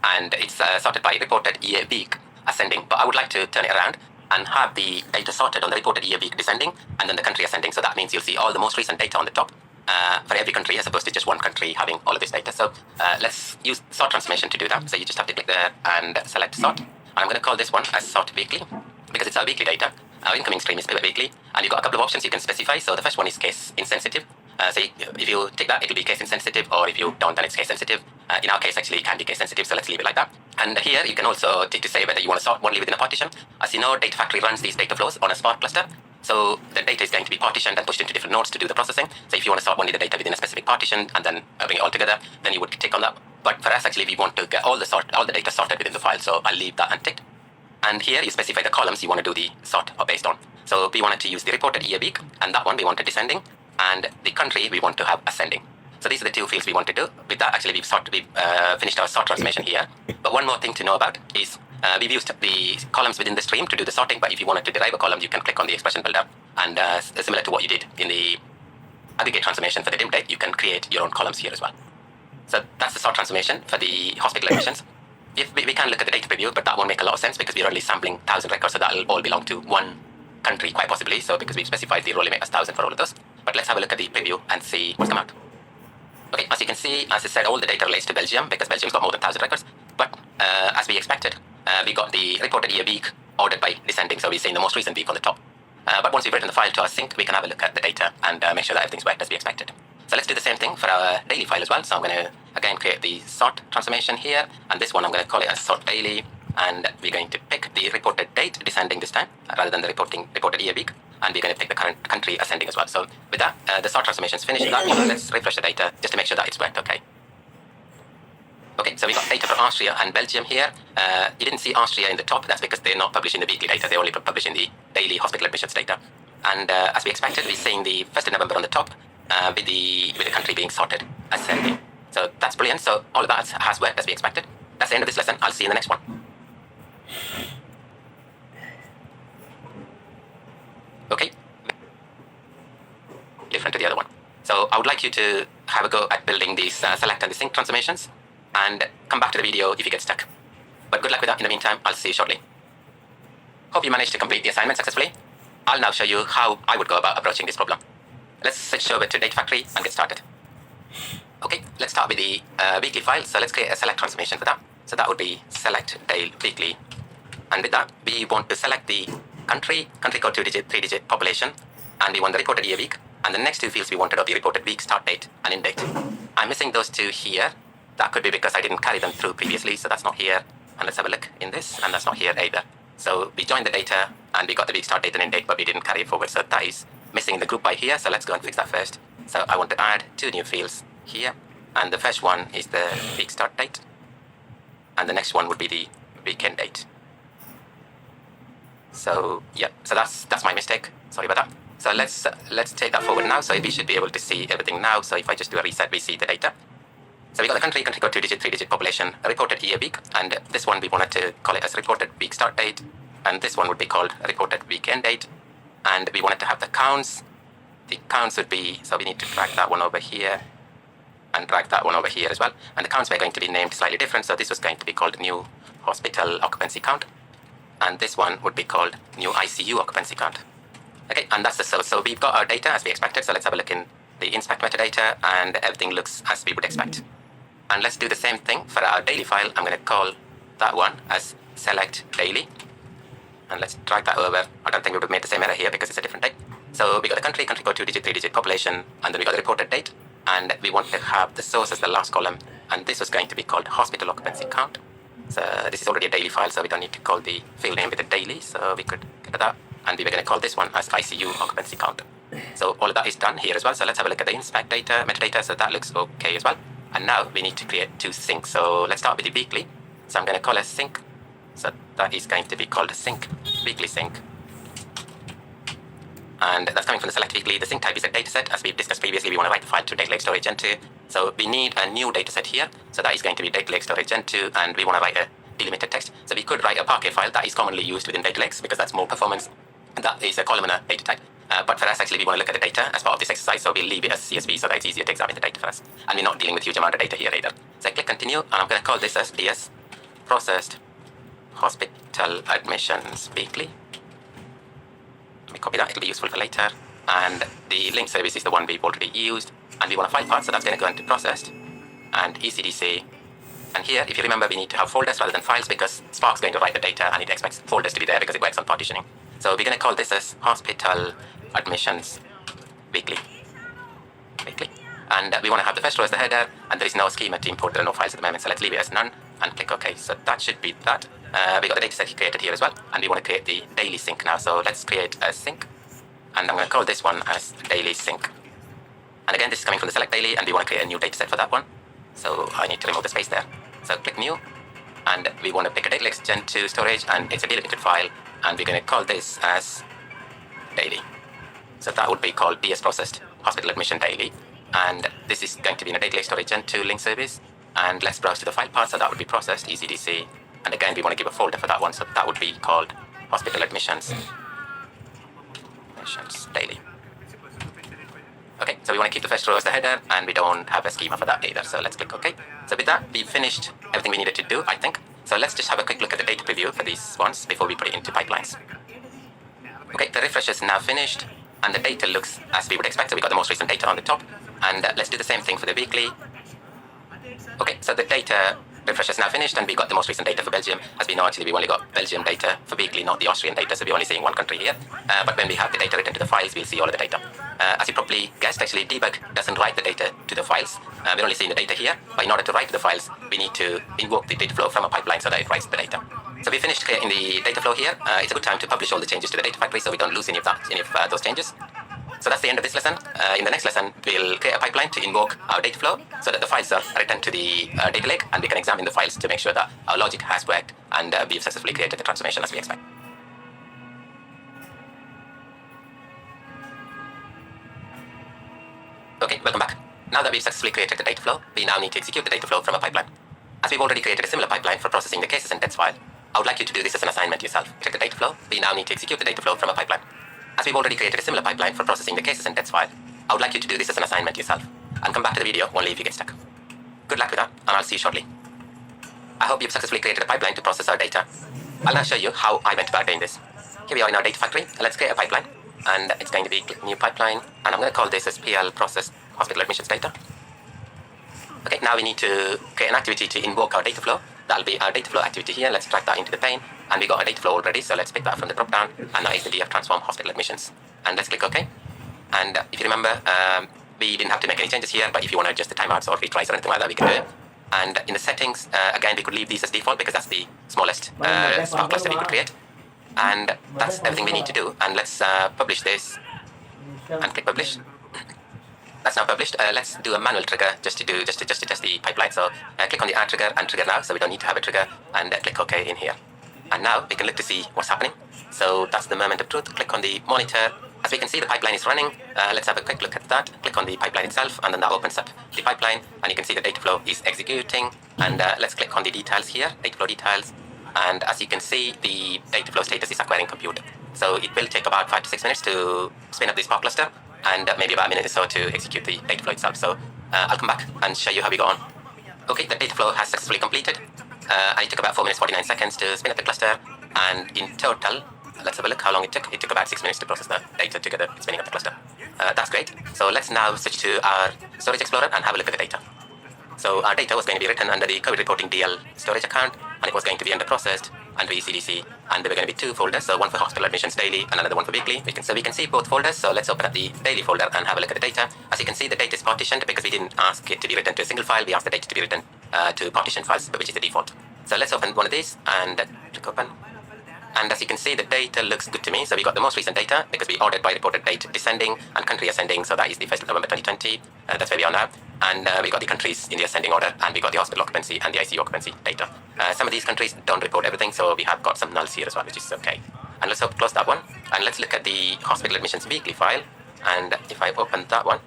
and it's sorted by reported year week ascending. But I would like to turn it around and have the data sorted on the reported year week descending, and then the country ascending. So that means you'll see all the most recent data on the top for every country, as opposed to just one country having all of this data. So let's use sort transformation to do that. So you just have to click there and select sort. And I'm going to call this one as sort weekly because it's our weekly data. Our incoming stream is pivot weekly, and you've got a couple of options you can specify. So the first one is case insensitive. So if you tick that, it will be case insensitive, or if you don't, then it's case sensitive. In our case, actually, it can be case sensitive, so let's leave it like that. And here, you can also tick to say whether you want to sort only within a partition. As you know, Data Factory runs these data flows on a Spark cluster. So the data is going to be partitioned and pushed into different nodes to do the processing. So if you want to sort only the data within a specific partition and then bring it all together, then you would tick on that. But for us, actually, we want to get all the data sorted within the file, so I'll leave that unticked. And here you specify the columns you want to do the sort based on. So we wanted to use the reported year week, and that one we wanted descending, and the country we want to have ascending. So these are the two fields we want to do. With that, actually, we've finished our sort transformation here. But one more thing to know about is we've used the columns within the stream to do the sorting, but if you wanted to derive a column, you can click on the expression builder, and similar to what you did in the aggregate transformation for the dim date, you can create your own columns here as well. So that's the sort transformation for the hospital admissions. If we can look at the data preview, but that won't make a lot of sense because we're only sampling 1,000 records, so that'll all belong to one country, quite possibly. So because we've specified the row limit as 1,000 for all of those. But let's have a look at the preview and see what's come out. Okay, as you can see, as I said, all the data relates to Belgium because Belgium's got more than 1,000 records. But as we expected, we got the reported year week ordered by descending, so we're seeing the most recent week on the top. But once we've written the file to our sync, we can have a look at the data and make sure that everything's worked as we expected. So let's do the same thing for our daily file as well. So I'm going to, again, create the sort transformation here. And this one, I'm going to call it as sort daily. And we're going to pick the reported date descending this time, rather than the reported year week. And we're going to pick the current country ascending as well. So with that, the sort transformation is finished. Let's refresh the data just to make sure that it's worked okay. Okay, so we got data for Austria and Belgium here. You didn't see Austria in the top. That's because they're not publishing the weekly data. They're only publishing the daily hospital admissions data. And as we expected, we're seeing the 1st of November on the top with the country being sorted ascending. So that's brilliant. So all of that has worked as we expected. That's the end of this lesson. I'll see you in the next one. Okay, different to the other one. So I would like you to have a go at building these select and the sync transformations and come back to the video if you get stuck. But good luck with that. In the meantime, I'll see you shortly. Hope you managed to complete the assignment successfully. I'll now show you how I would go about approaching this problem. Let's switch over to Data Factory and get started. Okay, let's start with the weekly file. So let's create a select transformation for that. So that would be select day weekly. And with that, we want to select the country code 2-digit, 3-digit population, and we want the reported year week. And the next two fields we wanted are the reported week, start date, and end date. I'm missing those two here. That could be because I didn't carry them through previously, so that's not here. And let's have a look in this, and that's not here either. So we joined the data, and we got the week, start date, and end date, but we didn't carry it forward. So that is missing in the group by here, so let's go and fix that first. So I want to add two new fields here, and the first one is the week start date, and the next one would be the weekend date. So yeah, so that's my mistake. Sorry about that. So let's take that forward now. So we should be able to see everything now. So if I just do a reset, we see the data. So we got the country code 2-digit, 3-digit population, reported year week, and this one we wanted to call it as reported week start date, and this one would be called reported weekend date, and we wanted to have the counts. The counts would be, so we need to drag that one over here and drag that one over here as well, and the counts were going to be named slightly different. So this was going to be called new hospital occupancy count, and this one would be called new ICU occupancy count. Okay, and that's the source. So we've got our data as we expected. So let's have a look in the inspect metadata, and everything looks as we would expect. And let's do the same thing for our daily file. I'm going to call that one as select daily. And let's drag that over. I don't think we would have made the same error here because it's a different date. So we got the country code 2-digit, 3-digit population, and then we got the reported date. And we want to have the source as the last column. And this was going to be called hospital occupancy count. So this is already a daily file, so we don't need to call the field name with a daily. So we could get to that. And we were going to call this one as ICU occupancy count. So all of that is done here as well. So let's have a look at the inspect data, metadata. So that looks okay as well. And now we need to create two syncs. So let's start with the weekly. So I'm going to call a sync. So that is going to be called a sync, weekly sync. And that's coming from the select weekly. The sync type is a dataset. As we've discussed previously, we want to write the file to data lake storage Gen2. So we need a new dataset here. So that is going to be data lake storage Gen2, and we want to write a delimited text. So we could write a Parquet file. That is commonly used within data lakes because that's more performance. That is a columnar data type. But for us, actually, we want to look at the data as part of this exercise, so we'll leave it as CSV so that it's easier to examine the data for us. And we're not dealing with huge amount of data here either. So I click continue, and I'm going to call this as DS, processed hospital admissions weekly. Let me copy that, it'll be useful for later. And the link service is the one we've already used. And we want a file path, so that's going to go into processed and ECDC. And here, if you remember, we need to have folders rather than files because Spark's going to write the data and it expects folders to be there because it works on partitioning. So we're going to call this as hospital admissions weekly. And we want to have the first row as the header, and there is no schema to import. There are no files at the moment, so let's leave it as none and click OK. So that should be that. We got the data set created here as well, and we want to create the daily sync now. So let's create a sync, and I'm going to call this one as daily sync. And again, this is coming from the select daily, and we want to create a new data set for that one. So I need to remove the space there. So click new, and we want to pick a data lake Gen2 storage, and it's a delimited file, and we're going to call this as daily. So that would be called DS processed hospital admission daily. And this is going to be in a data lake storage Gen2 link service. And let's browse to the file path. So that would be processed ECDC. And again, we want to give a folder for that one. So that would be called hospital admissions daily. Okay, so we want to keep the first row as the header, and we don't have a schema for that either. So let's click OK. So with that, we've finished everything we needed to do, I think. So let's just have a quick look at the data preview for these ones before we put it into pipelines. Okay, the refresh is now finished, and the data looks as we would expect. So we got the most recent data on the top, and let's do the same thing for the weekly. Okay, so the data refresh is now finished, and we got the most recent data for Belgium. As we know, actually, we've only got Belgium data for weekly, not the Austrian data, so we're only seeing one country here. But when we have the data written to the files, we'll see all of the data. As you probably guessed, actually, debug doesn't write the data to the files. We're only seeing the data here, but in order to write to the files, we need to invoke the data flow from a pipeline so that it writes the data. So we finished creating the data flow here. It's a good time to publish all the changes to the data factory so we don't lose any of those changes. So that's the end of this lesson. In the next lesson, we'll create a pipeline to invoke our data flow so that the files are written to the data lake, and we can examine the files to make sure that our logic has worked and we've successfully created the transformation as we expect. Okay, welcome back. Now that we've successfully created the data flow, we now need to execute the data flow from a pipeline. As we've already created a similar pipeline for processing the cases and deaths file, I would like you to do this as an assignment yourself. Check the data flow. We now need to execute the data flow from a pipeline. As we've already created a similar pipeline for processing the cases and deaths file, I would like you to do this as an assignment yourself, and come back to the video only if you get stuck. Good luck with that, and I'll see you shortly. I hope you've successfully created a pipeline to process our data. I'll now show you how I went about doing this. Here we are in our data factory. Let's create a pipeline, and it's going to be click new pipeline, and I'm going to call this as PL process hospital admissions data. Okay, now we need to create an activity to invoke our data flow. That'll be our data flow activity here. Let's drag that into the pane, and we got our data flow already, so let's pick that from the drop down, and now it's the DF transform hospital admissions. And let's click OK. And if you remember, we didn't have to make any changes here, but if you want to adjust the timeouts or retries or anything like that, we can do it. And in the settings, again, we could leave these as default because that's the smallest Spark cluster we could create. And that's everything we need to do. And let's publish this and click publish. That's now published. Let's do a manual trigger just to test the pipeline. So click on the add trigger and trigger now. So we don't need to have a trigger, and click OK in here. And now we can look to see what's happening. So that's the moment of truth. Click on the monitor. As we can see, the pipeline is running. Let's have a quick look at that. Click on the pipeline itself, and then that opens up the pipeline, and you can see the data flow is executing. And let's click on the details here, data flow details. And as you can see, the data flow status is acquiring compute. So it will take about 5 to 6 minutes to spin up the Spark cluster, and maybe about a minute or so to execute the data flow itself. So I'll come back and show you how we go on. Okay, the data flow has successfully completed. And it took about 4 minutes 49 seconds to spin up the cluster, and in total, let's have a look how long it took. It took about 6 minutes to process the data together spinning up the cluster. That's great. So let's now switch to our storage explorer and have a look at the data. So our data was going to be written under the COVID reporting DL storage account, and it was going to be under processed under ECDC, and there were going to be 2 folders, so one for hospital admissions daily and another one for weekly. So we can see both folders. So let's open up the daily folder and have a look at the data. As you can see, the data is partitioned because we didn't ask it to be written to a single file. We asked the data to be written to partition files, which is the default. So let's open one of these and click open. And as you can see, the data looks good to me. So we got the most recent data because we ordered by reported date descending and country ascending. So that is the 1st of November 2020. That's where we are now. And we got the countries in the ascending order, and we got the hospital occupancy and the ICU occupancy data. Some of these countries don't report everything, so we have got some nulls here as well, which is okay. And let's close that one. And let's look at the hospital admissions weekly file. And if I open that one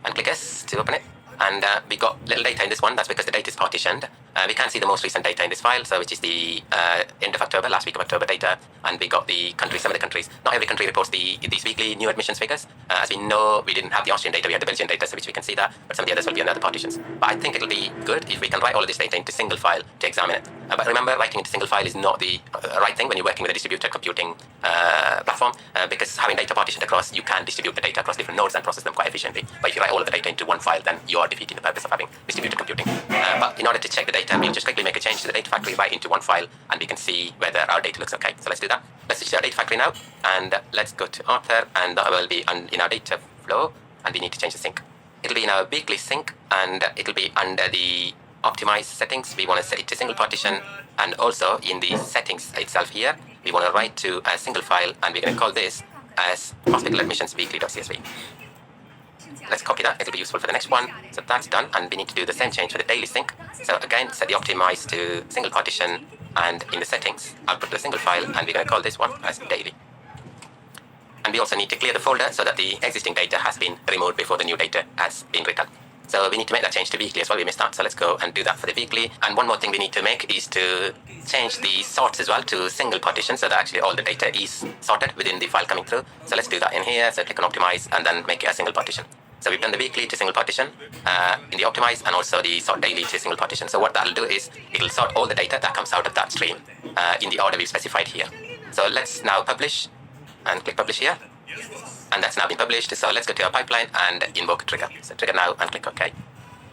and click S to open it, and we got little data in this one. That's because the data is partitioned. We can see the most recent data in this file, so which is the end of October, last week of October data, and we got the countries, some of the countries. Not every country reports these weekly new admissions figures. As we know, we didn't have the Austrian data, we had the Belgian data, so which we can see that, but some of the others will be under other partitions. But I think it'll be good if we can write all of this data into single file to examine it. But remember, writing into single file is not the right thing when you're working with a distributed computing platform, because having data partitioned across, you can distribute the data across different nodes and process them quite efficiently. But if you write all of the data into one file, then you are defeating the purpose of having distributed computing. But in order to check the data, we'll just quickly make a change to the data factory right into one file, and we can see whether our data looks okay. So let's do that. Let's switch to our data factory now, and let's go to author, and that will be in our data flow, and we need to change the sync. It'll be in our weekly sync, and it'll be under the optimize settings. We want to set it to single partition, and also in the settings itself here, we want to write to a single file, and we're going to call this as hospital admissions weekly.csv. Let's copy that, it'll be useful for the next one. So that's done, and we need to do the same change for the daily sync. So again, set the optimize to single partition, and in the settings, I'll put the single file, and we're going to call this one as daily. And we also need to clear the folder so that the existing data has been removed before the new data has been written. So we need to make that change to weekly as well, we missed that, so let's go and do that for the weekly. And one more thing we need to make is to change the sorts as well to single partition, so that actually all the data is sorted within the file coming through. So let's do that in here, so click on optimize and then make it a single partition. So we've done the weekly to single partition in the optimize, and also the sort daily to single partition. So what that'll do is it'll sort all the data that comes out of that stream in the order we've specified here. So let's now publish and click publish here. And that's now been published. So let's go to our pipeline and invoke a trigger. So trigger now and click OK.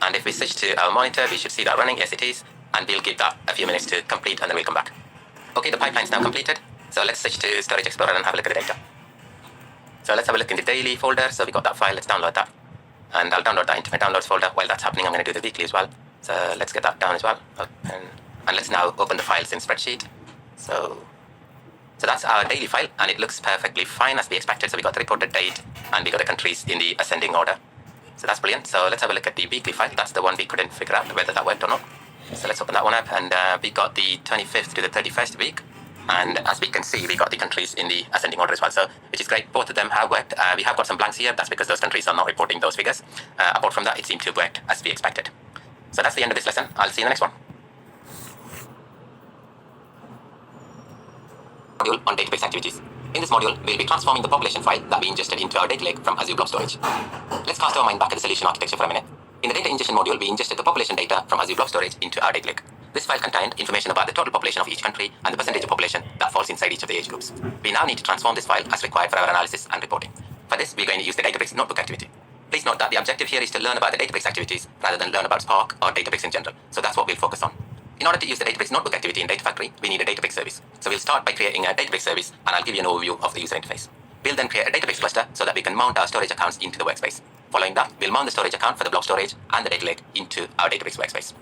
And if we switch to our monitor, we should see that running. Yes, it is. And we'll give that a few minutes to complete, and then we'll come back. Okay, the pipeline is now completed. So let's switch to Storage Explorer and have a look at the data. So let's have a look in the daily folder. So we got that file. Let's download that. And I'll download that into my downloads folder. While that's happening, I'm going to do the weekly as well. So let's get that down as well. And let's now open the files in spreadsheet. So that's our daily file, and it looks perfectly fine as we expected. So we got the reported date, and we got the countries in the ascending order. So that's brilliant. So let's have a look at the weekly file. That's the one we couldn't figure out whether that worked or not. So let's open that one up, and we got the 25th to the 31st week. And as we can see, we got the countries in the ascending order as well, so which is great. Both of them have worked. We have got some blanks here. That's because those countries are not reporting those figures. Apart from that, it seemed to have worked as we expected. So that's the end of this lesson. I'll see you in the next one. on database activities. In this module, we'll be transforming the population file that we ingested into our data lake from Azure Blob Storage. Let's cast our mind back at the solution architecture for a minute. In the data ingestion module, we ingested the population data from Azure Blob Storage into our data lake. This file contained information about the total population of each country and the percentage of population that falls inside each of the age groups. We now need to transform this file as required for our analysis and reporting. For this, we're going to use the Databricks notebook activity. Please note that the objective here is to learn about the Databricks activities rather than learn about Spark or Databricks in general. So that's what we'll focus on. In order to use the Databricks notebook activity in Data Factory, we need a Databricks service. So we'll start by creating a Databricks service, and I'll give you an overview of the user interface. We'll then create a Databricks cluster so that we can mount our storage accounts into the workspace. Following that, we'll mount the storage account for the blob storage and the data lake into our Databricks workspace.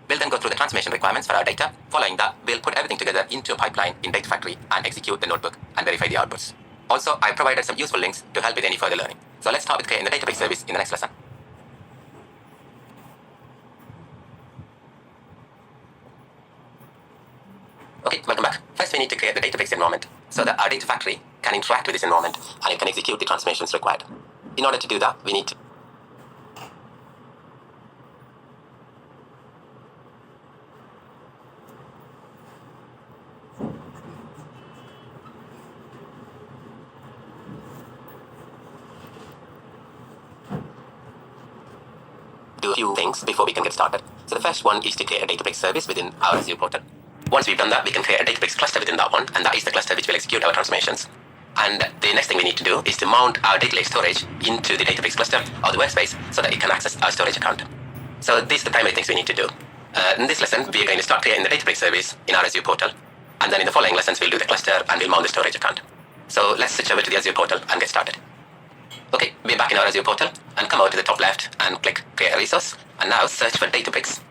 We'll then go through the transformation requirements for our data. Following that, we'll put everything together into a pipeline in Data Factory and execute the notebook and verify the outputs. Also, I provided some useful links to help with any further learning. So let's start with creating the Databricks service in the next lesson. Okay, welcome back. First, we need to create the Databricks environment so that our Data Factory can interact with this environment and it can execute the transformations required. In order to do that, we need to do a few things before we can get started. So the first one is to create a Databricks service within our Azure portal. Once we've done that, we can create a Databricks cluster within that one, and that is the cluster which will execute our transformations. And the next thing we need to do is to mount our data lake storage into the Databricks cluster or the workspace so that it can access our storage account. So these are the primary things we need to do. In this lesson, we are going to start creating the Databricks service in our Azure portal. And then in the following lessons, we'll do the cluster and we'll mount the storage account. So let's switch over to the Azure portal and get started. Okay, we're back in our Azure portal and come over to the top left and click Create a Resource. And now search for Databricks.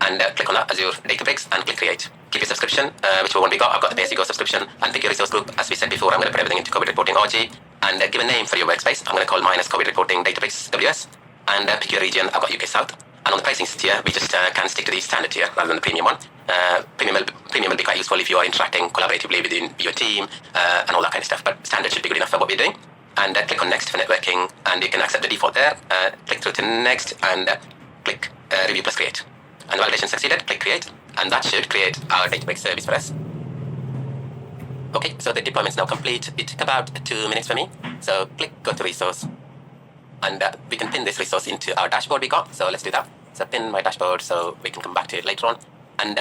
And click on that Azure Databricks and click Create. Keep your subscription, which one we got. I've got the pay-as-you-go subscription. And pick your resource group. As we said before, I'm going to put everything into COVID Reporting OG. And give a name for your workspace. I'm going to call mine as COVID Reporting Databricks WS. And pick your region. I've got UK South. And on the pricing tier, we just can stick to the standard tier rather than the premium one. Premium will be quite useful if you are interacting collaboratively within your team and all that kind of stuff. But standard should be good enough for what we're doing. And click on Next for networking. And you can accept the default there. Click through to Next and click Review plus Create. And validation succeeded, click Create, and that should create our Databricks service for us. Okay, so the deployment's now complete. It took about 2 minutes for me. So click Go to Resource, and we can pin this resource into our dashboard we got. So let's do that. So pin my dashboard so we can come back to it later on. And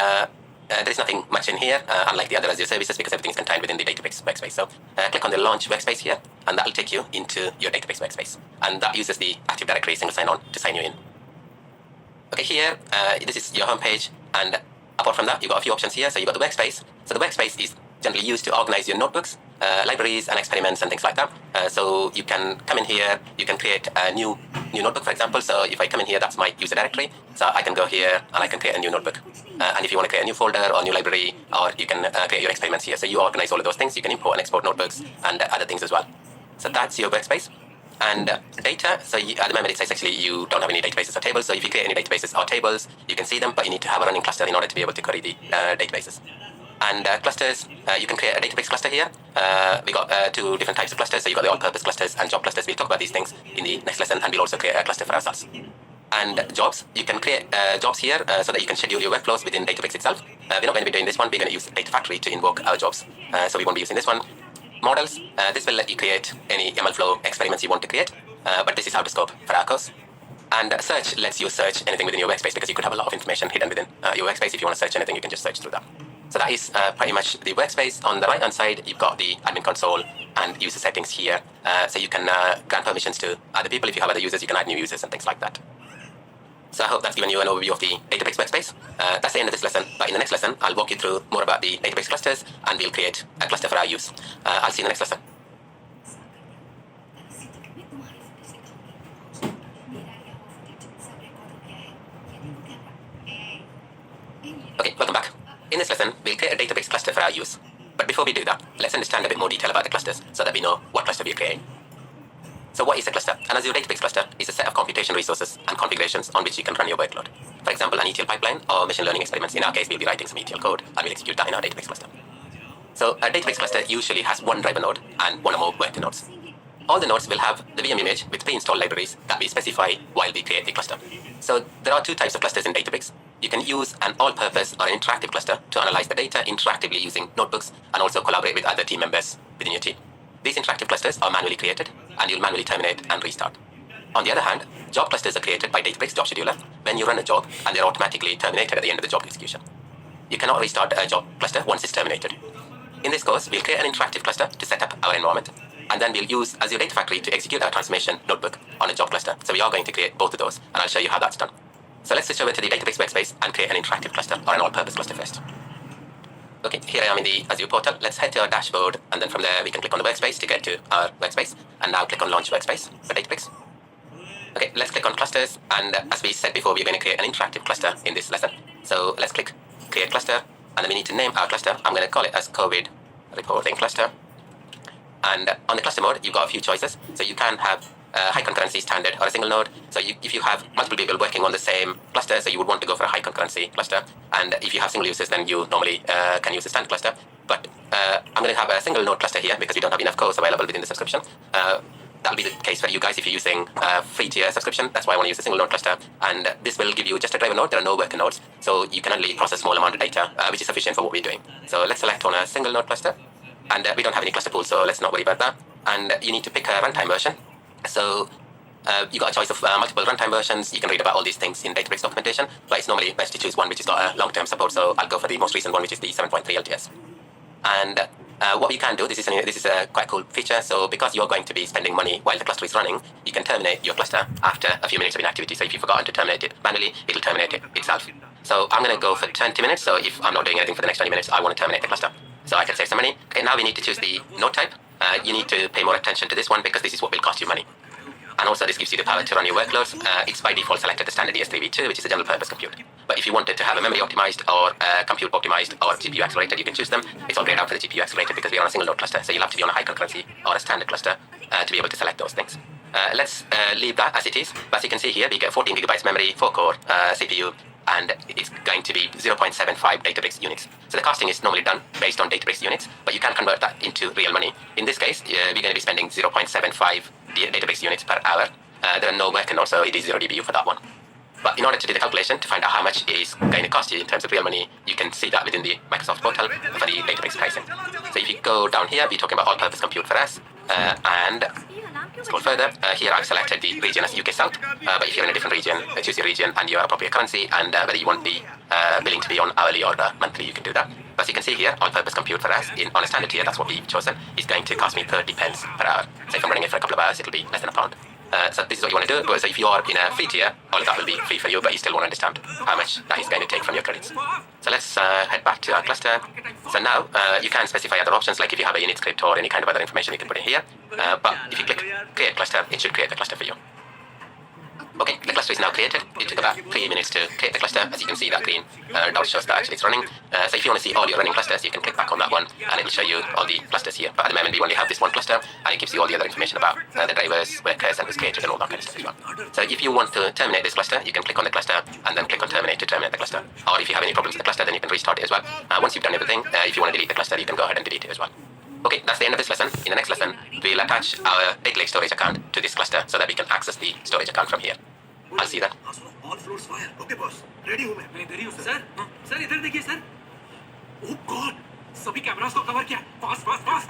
there's nothing much in here, unlike the other Azure services, because everything is contained within the Databricks workspace. So click on the Launch workspace here, and that will take you into your Databricks workspace. And that uses the Active Directory single sign-on to sign you in. Okay, here, this is your home page, and apart from that, you've got a few options here. So you've got the workspace. So the workspace is generally used to organize your notebooks, libraries, and experiments, and things like that. So you can come in here, you can create a new notebook, for example. So if I come in here, that's my user directory. So I can go here, and I can create a new notebook. And if you want to create a new folder or a new library, or you can create your experiments here. So you organize all of those things. You can import and export notebooks and other things as well. So that's your workspace. And data, so at the moment it says actually you don't have any databases or tables. So if you create any databases or tables, you can see them, but you need to have a running cluster in order to be able to query the databases. And clusters, you can create a Databricks cluster here. We got 2 different types of clusters. So you've got the all-purpose clusters and job clusters. We'll talk about these things in the next lesson, and we'll also create a cluster for ourselves. And jobs, you can create jobs here so that you can schedule your workflows within Databricks itself. We're not going to be doing this one. We're going to use Data Factory to invoke our jobs. So we won't be using this one. Models, this will let you create any MLflow experiments you want to create. But this is out of scope for our course. And search lets you search anything within your workspace, because you could have a lot of information hidden within your workspace. If you want to search anything, you can just search through that. So that is pretty much the workspace. On the right-hand side, you've got the admin console and user settings here. So you can grant permissions to other people. If you have other users, you can add new users and things like that. So I hope that's given you an overview of the Databricks workspace. That's the end of this lesson. But in the next lesson, I'll walk you through more about the Databricks clusters, and we'll create a cluster for our use. I'll see you in the next lesson. Okay, welcome back. In this lesson, we'll create a Databricks cluster for our use. But before we do that, let's understand a bit more detail about the clusters so that we know what cluster we're creating. So what is a cluster? An Azure Databricks cluster is a set of computation resources and configurations on which you can run your workload. For example, an ETL pipeline or machine learning experiments. In our case, we'll be writing some ETL code and we'll execute that in our Databricks cluster. So a Databricks cluster usually has one driver node and one or more worker nodes. All the nodes will have the VM image with pre-installed libraries that we specify while we create the cluster. So there are 2 types of clusters in Databricks. You can use an all-purpose or an interactive cluster to analyze the data interactively using notebooks and also collaborate with other team members within your team. These interactive clusters are manually created, and you'll manually terminate and restart. On the other hand, job clusters are created by Databricks Job Scheduler when you run a job, and they're automatically terminated at the end of the job execution. You cannot restart a job cluster once it's terminated. In this course, we'll create an interactive cluster to set up our environment, and then we'll use Azure Data Factory to execute our transformation notebook on a job cluster. So we are going to create both of those, and I'll show you how that's done. So let's switch over to the Databricks workspace and create an interactive cluster or an all-purpose cluster first. Okay, here I am in the Azure portal. Let's head to our dashboard, and then from there we can click on the workspace to get to our workspace, and now click on Launch Workspace for Databricks. Okay, let's click on clusters, and as we said before, we're going to create an interactive cluster in this lesson. So let's click Create Cluster, and then we need to name our cluster. I'm going to call it as COVID Reporting Cluster. And on the cluster mode, you've got a few choices. So you can have high concurrency standard or a single node. So if you have multiple people working on the same cluster, so you would want to go for a high concurrency cluster. And if you have single users, then you normally can use a standard cluster. But I'm going to have a single node cluster here because we don't have enough cores available within the subscription. That'll be the case for you guys if you're using a free tier subscription. That's why I want to use a single node cluster. And this will give you just a driver node. There are no worker nodes. So you can only process a small amount of data, which is sufficient for what we're doing. So let's select on a single node cluster. And we don't have any cluster pools, so let's not worry about that. And you need to pick a runtime version. So you got a choice of multiple runtime versions. You can read about all these things in Databricks documentation, but it's normally best to choose one which has got a long-term support. So I'll go for the most recent one, which is the 7.3 LTS. And what you can do, this is a quite cool feature. So because you're going to be spending money while the cluster is running, you can terminate your cluster after a few minutes of inactivity. So if you've forgotten to terminate it manually, it'll terminate it itself. So I'm going to go for 20 minutes. So if I'm not doing anything for the next 20 minutes, I want to terminate the cluster. So I can save some money. Okay, now we need to choose the node type. You need to pay more attention to this one because this is what will cost you money. And also this gives you the power to run your workloads. It's by default selected the standard ES3v2, which is a general purpose compute. But if you wanted to have a memory optimized or compute optimized or GPU accelerated, you can choose them. It's all grayed out for the GPU accelerated because we are on a single node cluster. So you'll have to be on a high concurrency or a standard cluster to be able to select those things. Let's leave that as it is. But as you can see here, we get 14 gigabytes memory, 4-core CPU, and it's going to be 0.75 Databricks units. So the costing is normally done based on Databricks units, but you can convert that into real money. In this case, we're going to be spending 0.75 Databricks units per hour. There are no worker nodes, so it is 0 DBU for that one. But in order to do the calculation to find out how much it is going to cost you in terms of real money, you can see that within the Microsoft portal for the Databricks pricing. So if you go down here, we're talking about all-purpose compute for us, and scroll further. Here I've selected the region as UK South, but if you're in a different region, choose your region and your appropriate currency, and whether you want the billing to be on hourly or monthly, you can do that. But as you can see here, all-purpose compute for us on a standard tier, that's what we've chosen, is going to cost me 30 pence per hour. So if I'm running it for a couple of hours, it'll be less than £1. So this is what you want to do. So if you are in a free tier, all of that will be free for you, but you still want to understand how much that is going to take from your credits. So let's head back to our cluster. So now you can specify other options, like if you have a unit script or any kind of other information you can put in here. But if you click Create Cluster, it should create the cluster for you. Okay, the cluster is now created. It took about 3 minutes to create the cluster. As you can see, that green dot shows that actually it's running. So if you want to see all your running clusters, you can click back on that one, and it will show you all the clusters here. But at the moment, we only have this one cluster, and it gives you all the other information about the drivers, workers, and who's created, and all that kind of stuff as well. So if you want to terminate this cluster, you can click on the cluster, and then click on Terminate to terminate the cluster. Or if you have any problems with the cluster, then you can restart it as well. Once you've done everything, if you want to delete the cluster, you can go ahead and delete it as well. Okay, that's the end of this lesson. In the next lesson, we'll attach our data lake storage account to this cluster so that we can access the storage account from here. I'll see that. All floors fire. Okay, boss. Ready हूँ मैं. Ready हूँ sir. Sir इधर देखिए sir. Oh God! सभी cameras को cover किया. Fast, fast, fast.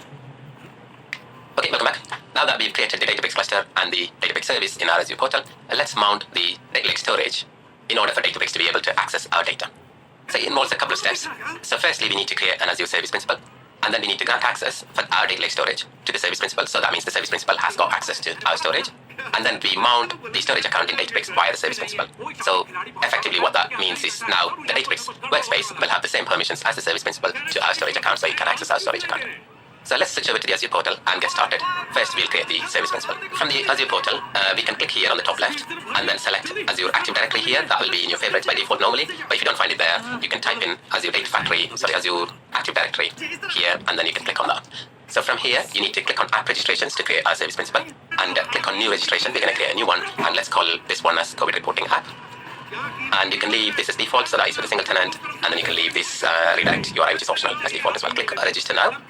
Okay, welcome back. Now that we've created the Databricks cluster and the Databricks service in our Azure portal, let's mount the data lake storage in order for Databricks to be able to access our data. So it involves a couple of steps. So firstly, we need to create an Azure service principal, and then we need to grant access for our data lake storage to the service principal. So that means the service principal has got access to our storage. And then we mount the storage account in Databricks via the service principal. So effectively what that means is now the Databricks workspace will have the same permissions as the service principal to our storage account, so you can access our storage account. So let's switch over to the Azure portal and get started. First, we'll create the service principal. From the Azure portal, we can click here on the top left and then select Azure Active Directory here. That will be in your favorites by default normally, but if you don't find it there, you can type in Azure Azure Active Directory here, and then you can click on that. So from here, you need to click on App Registrations to create our service principal, and click on New Registration. We're going to create a new one, and let's call this one as COVID Reporting App. And you can leave this as default, so that is with a single tenant, and then you can leave this redirect URI, which is optional, as default as well. Click Register Now.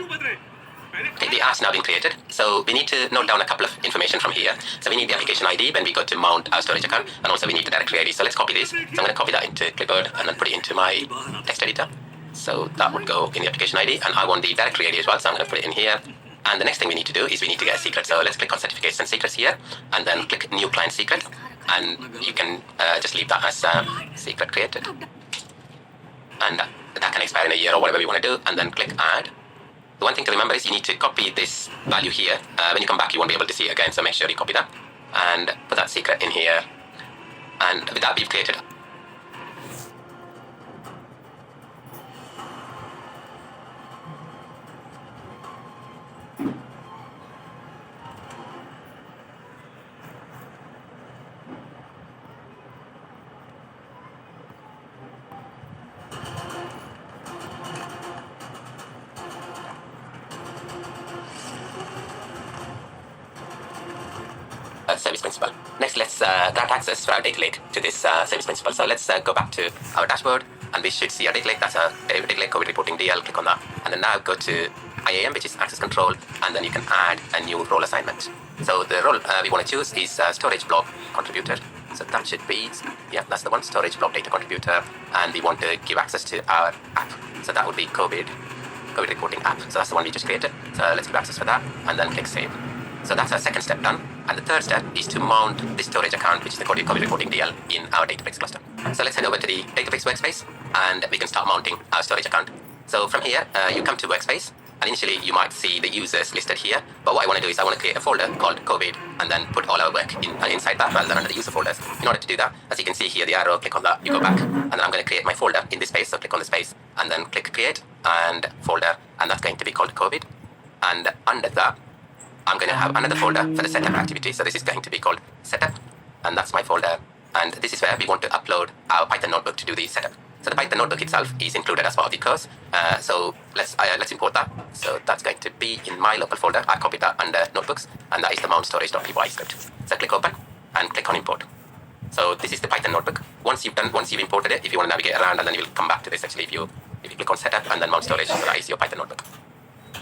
Okay, the app's now been created. So we need to note down a couple of information from here. So we need the application ID when we go to mount our storage account, and also we need the directory ID. So let's copy this. So I'm going to copy that into clipboard and then put it into my text editor. So that would go in the application ID, and I want the directory ID as well, so I'm going to put it in here. And the next thing we need to do is we need to get a secret. So let's click on certificates and secrets here, and then click new client secret, and you can just leave that as secret created. And that can expire in a year or whatever we want to do, and then click add. The one thing to remember is you need to copy this value here. When you come back, you won't be able to see it again, so make sure you copy that and put that secret in here. And with that, we've created service principal. Next, let's grant access for our data lake to this service principal. So let's go back to our dashboard, and we should see our data lake. That's our data lake COVID reporting DL. Click on that, and then now go to IAM, which is access control, and then you can add a new role assignment. So the role we want to choose is storage blob contributor. So that should be, yeah, that's the one, storage blob data contributor, and we want to give access to our app. So that would be COVID reporting app. So that's the one we just created. So let's give access for that, and then click save. So that's our second step done. And the third step is to mount the storage account, which is the COVID reporting DL, in our Databricks cluster. So let's head over to the Databricks workspace, and we can start mounting our storage account. So from here, you come to workspace, and initially you might see the users listed here. But what I want to do is I want to create a folder called COVID, and then put all our work inside that rather than under the user folders. In order to do that, as you can see here, the arrow, click on that, you go back, and then I'm going to create my folder in this space. So click on the space, and then click create and folder, and that's going to be called COVID. And under that, I'm going to have another folder for the setup activity. So this is going to be called setup, and that's my folder. And this is where we want to upload our Python notebook to do the setup. So the Python notebook itself is included as part of the course. So let's import that. So that's going to be in my local folder. I copied that under notebooks, and that is the mount storage.py script. So click open and click on import. So this is the Python notebook. Once you've imported it, if you want to navigate around, and then you'll come back to this actually if you click on setup and then mount storage, so that is your Python notebook.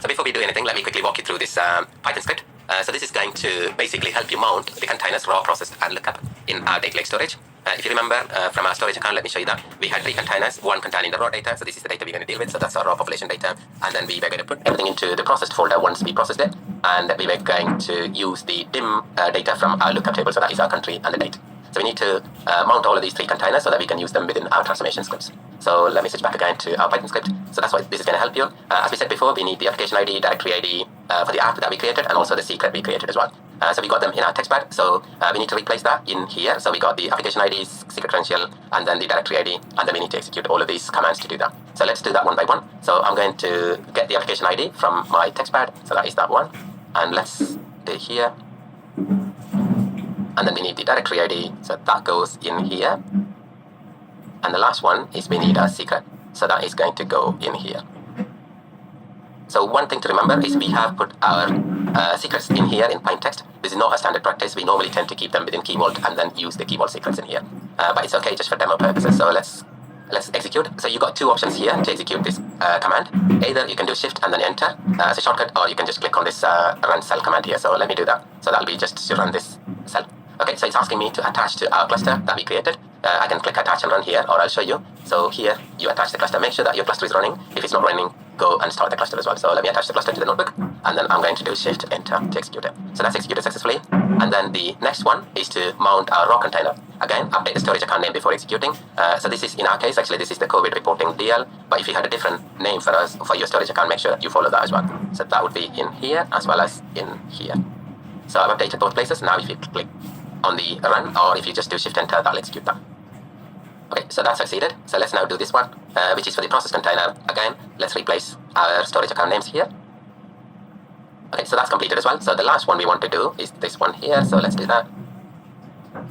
So before we do anything, let me quickly walk you through this Python script. So this is going to basically help you mount the containers raw, processed, and lookup in our data lake storage. If you remember from our storage account, let me show you that. We had 3 containers, one containing the raw data. So this is the data we're going to deal with. So that's our raw population data. And then we were going to put everything into the processed folder once we processed it. And we were going to use the dim data from our lookup table. So that is our country and the date. So we need to mount all of these 3 containers so that we can use them within our transformation scripts. So let me switch back again to our Python script. So that's why this is going to help you. As we said before, we need the application ID, directory ID for the app that we created, and also the secret we created as well. So we got them in our text pad. So we need to replace that in here. So we got the application ID, secret credential, and then the directory ID, and then we need to execute all of these commands to do that. So let's do that one by one. So I'm going to get the application ID from my text pad. So that is that one. And let's do it here. And then we need the directory ID, so that goes in here. And the last one is we need our secret, so that is going to go in here. So one thing to remember is we have put our secrets in here in plain text. This is not a standard practice. We normally tend to keep them within Key Vault and then use the Key Vault secrets in here. But it's okay just for demo purposes. So let's execute. So you got 2 options here to execute this command. Either you can do shift and then enter as a shortcut, or you can just click on this run cell command here. So let me do that. So that'll be just to run this cell. Okay, so it's asking me to attach to our cluster that we created. I can click attach and run here, or I'll show you. So here, you attach the cluster. Make sure that your cluster is running. If it's not running, go and start the cluster as well. So let me attach the cluster to the notebook, and then I'm going to do shift enter to execute it. So that's executed successfully. And then the next one is to mount our raw container. Again, update the storage account name before executing. So this is, in our case, actually, this is the COVID reporting DL. But if you had a different name for us, for your storage account, make sure you follow that as well. So that would be in here as well as in here. So I've updated both places. Now if you click on the run, or if you just do shift enter, that'll execute that. Okay, so that's succeeded. So let's now do this one, which is for the process container. Again, let's replace our storage account names here. Okay, so that's completed as well. So the last one we want to do is this one here. So let's do that.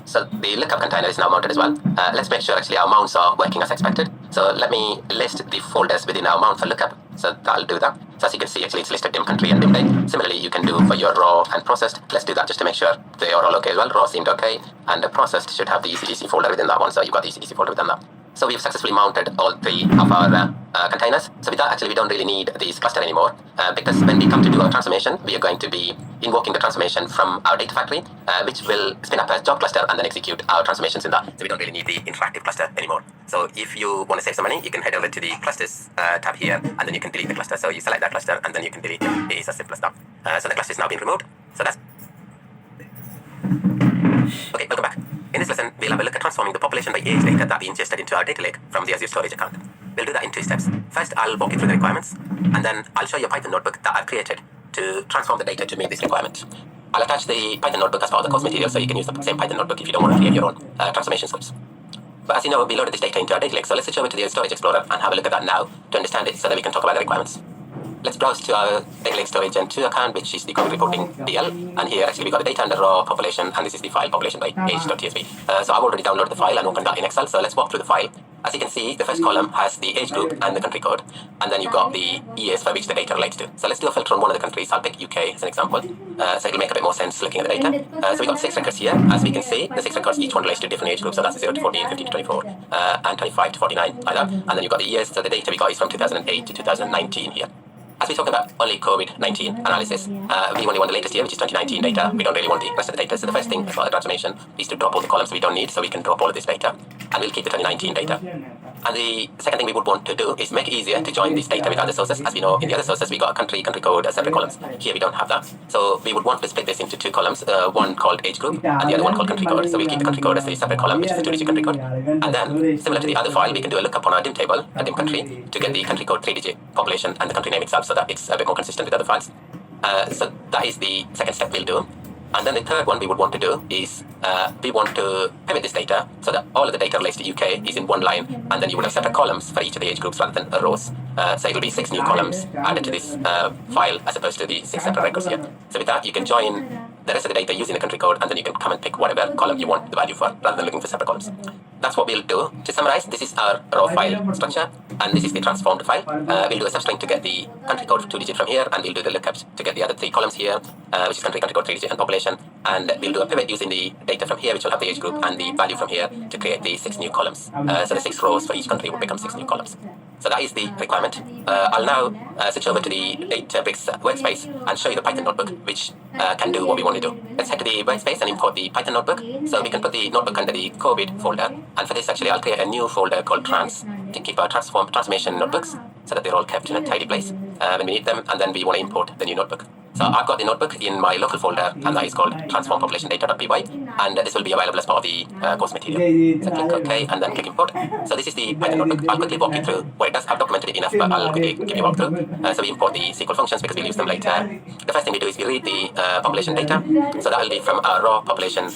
So the lookup container is now mounted as well. Let's make sure actually our mounts are working as expected. So let me list the folders within our mount for lookup. So that'll do that. So as you can see, actually it's listed dim country and dim date. Similarly, you can do for your raw and processed. Let's do that just to make sure they are all okay as well. Raw seemed okay, and the processed should have the ECDC folder within that one. So you've got the ECDC folder within that. So we've successfully mounted all three of our containers. So with that, actually, we don't really need this cluster anymore because when we come to do our transformation, we are going to be invoking the transformation from our data factory, which will spin up a job cluster and then execute our transformations in that. So we don't really need the interactive cluster anymore. So if you want to save some money, you can head over to the clusters tab here, and then you can delete the cluster. So you select that cluster, and then you can delete it. It is as simple as that. So the cluster is now being removed. So that's okay. Welcome back. In this lesson, we'll have a look at transforming the population by age data that we ingested into our data lake from the Azure storage account. We'll do that in 2 steps. First, I'll walk you through the requirements, and then I'll show you a Python notebook that I've created to transform the data to meet this requirement. I'll attach the Python notebook as part of the course material, so you can use the same Python notebook if you don't want to create your own transformation scripts. But as you know, we loaded this data into our data lake, so let's switch over to the Storage Explorer and have a look at that now to understand it so that we can talk about the requirements. Let's browse to our data lake storage Gen 2 account, which is the COVID reporting DL. And here, actually, we got the data under raw population, and this is the file population by age.tsv. So I've already downloaded the file and opened that in Excel. So let's walk through the file. As you can see, the first column has the age group and the country code, and then you've got the years for which the data relates to. So let's do a filter on one of the countries. I'll pick UK as an example. So it'll make a bit more sense looking at the data. So we've got 6 records here. As we can see, the 6 records, each one relates to different age groups. So that's 0 to 14, 15 to 24, and 25 to 49, like that. And then you've got the years. So the data we got is from 2008 to 2019 here. As we talk about only COVID-19 analysis, we only want the latest year, which is 2019 data. We don't really want the rest of the data. So the first thing as part of the transformation is to drop all the columns we don't need, so we can drop all of this data, and we'll keep the 2019 data. And the second thing we would want to do is make it easier to join this data with other sources. As we know, in the other sources, we got a country code as separate columns. Here we don't have that. So we would want to split this into 2 columns, one called age group and the other one called country code. So we'll keep the country code as a separate column, which is the 2-digit country code. And then, similar to the other file, we can do a lookup on our dim table, a dim country, to get the country code 3-digit population and the country name itself, so that it's a bit more consistent with other files. So that is the second step we'll do. And then the third one we would want to do is we want to pivot this data so that all of the data relates to UK is in one line, and then you would have separate columns for each of the age groups rather than rows. So it will be 6 new columns added to this file as opposed to the 6 separate records here. So with that, you can join the rest of the data using the country code, and then you can come and pick whatever column you want the value for rather than looking for separate columns. That's what we'll do. To summarize, this is our raw file structure, and this is the transformed file. We'll do a substring to get the country code 2-digit from here, and we'll do the lookups to get the other 3 columns here, which is country code 3-digit, and population. And we'll do a pivot using the data from here, which will have the age group and the value from here to create the 6 new columns. So the 6 rows for each country will become 6 new columns. So that is the requirement. I'll now switch over to the Databricks workspace and show you the Python notebook, which can do what we want to do. Let's head to the workspace and import the Python notebook. So we can put the notebook under the COVID folder. And for this, actually, I'll create a new folder called trans to keep our transformation notebooks so that they're all kept in a tidy place when we need them. And then we want to import the new notebook. So I've got the notebook in my local folder, and that is called transformpopulationdata.py, and this will be available as part of the course material. So click OK, and then click import. So this is the Python notebook. I'll quickly walk you through what it does. I've documented it enough, but I'll quickly give you a walkthrough. So we import the SQL functions because we'll use them later. The first thing we do is we read the population data. So that will be from our raw population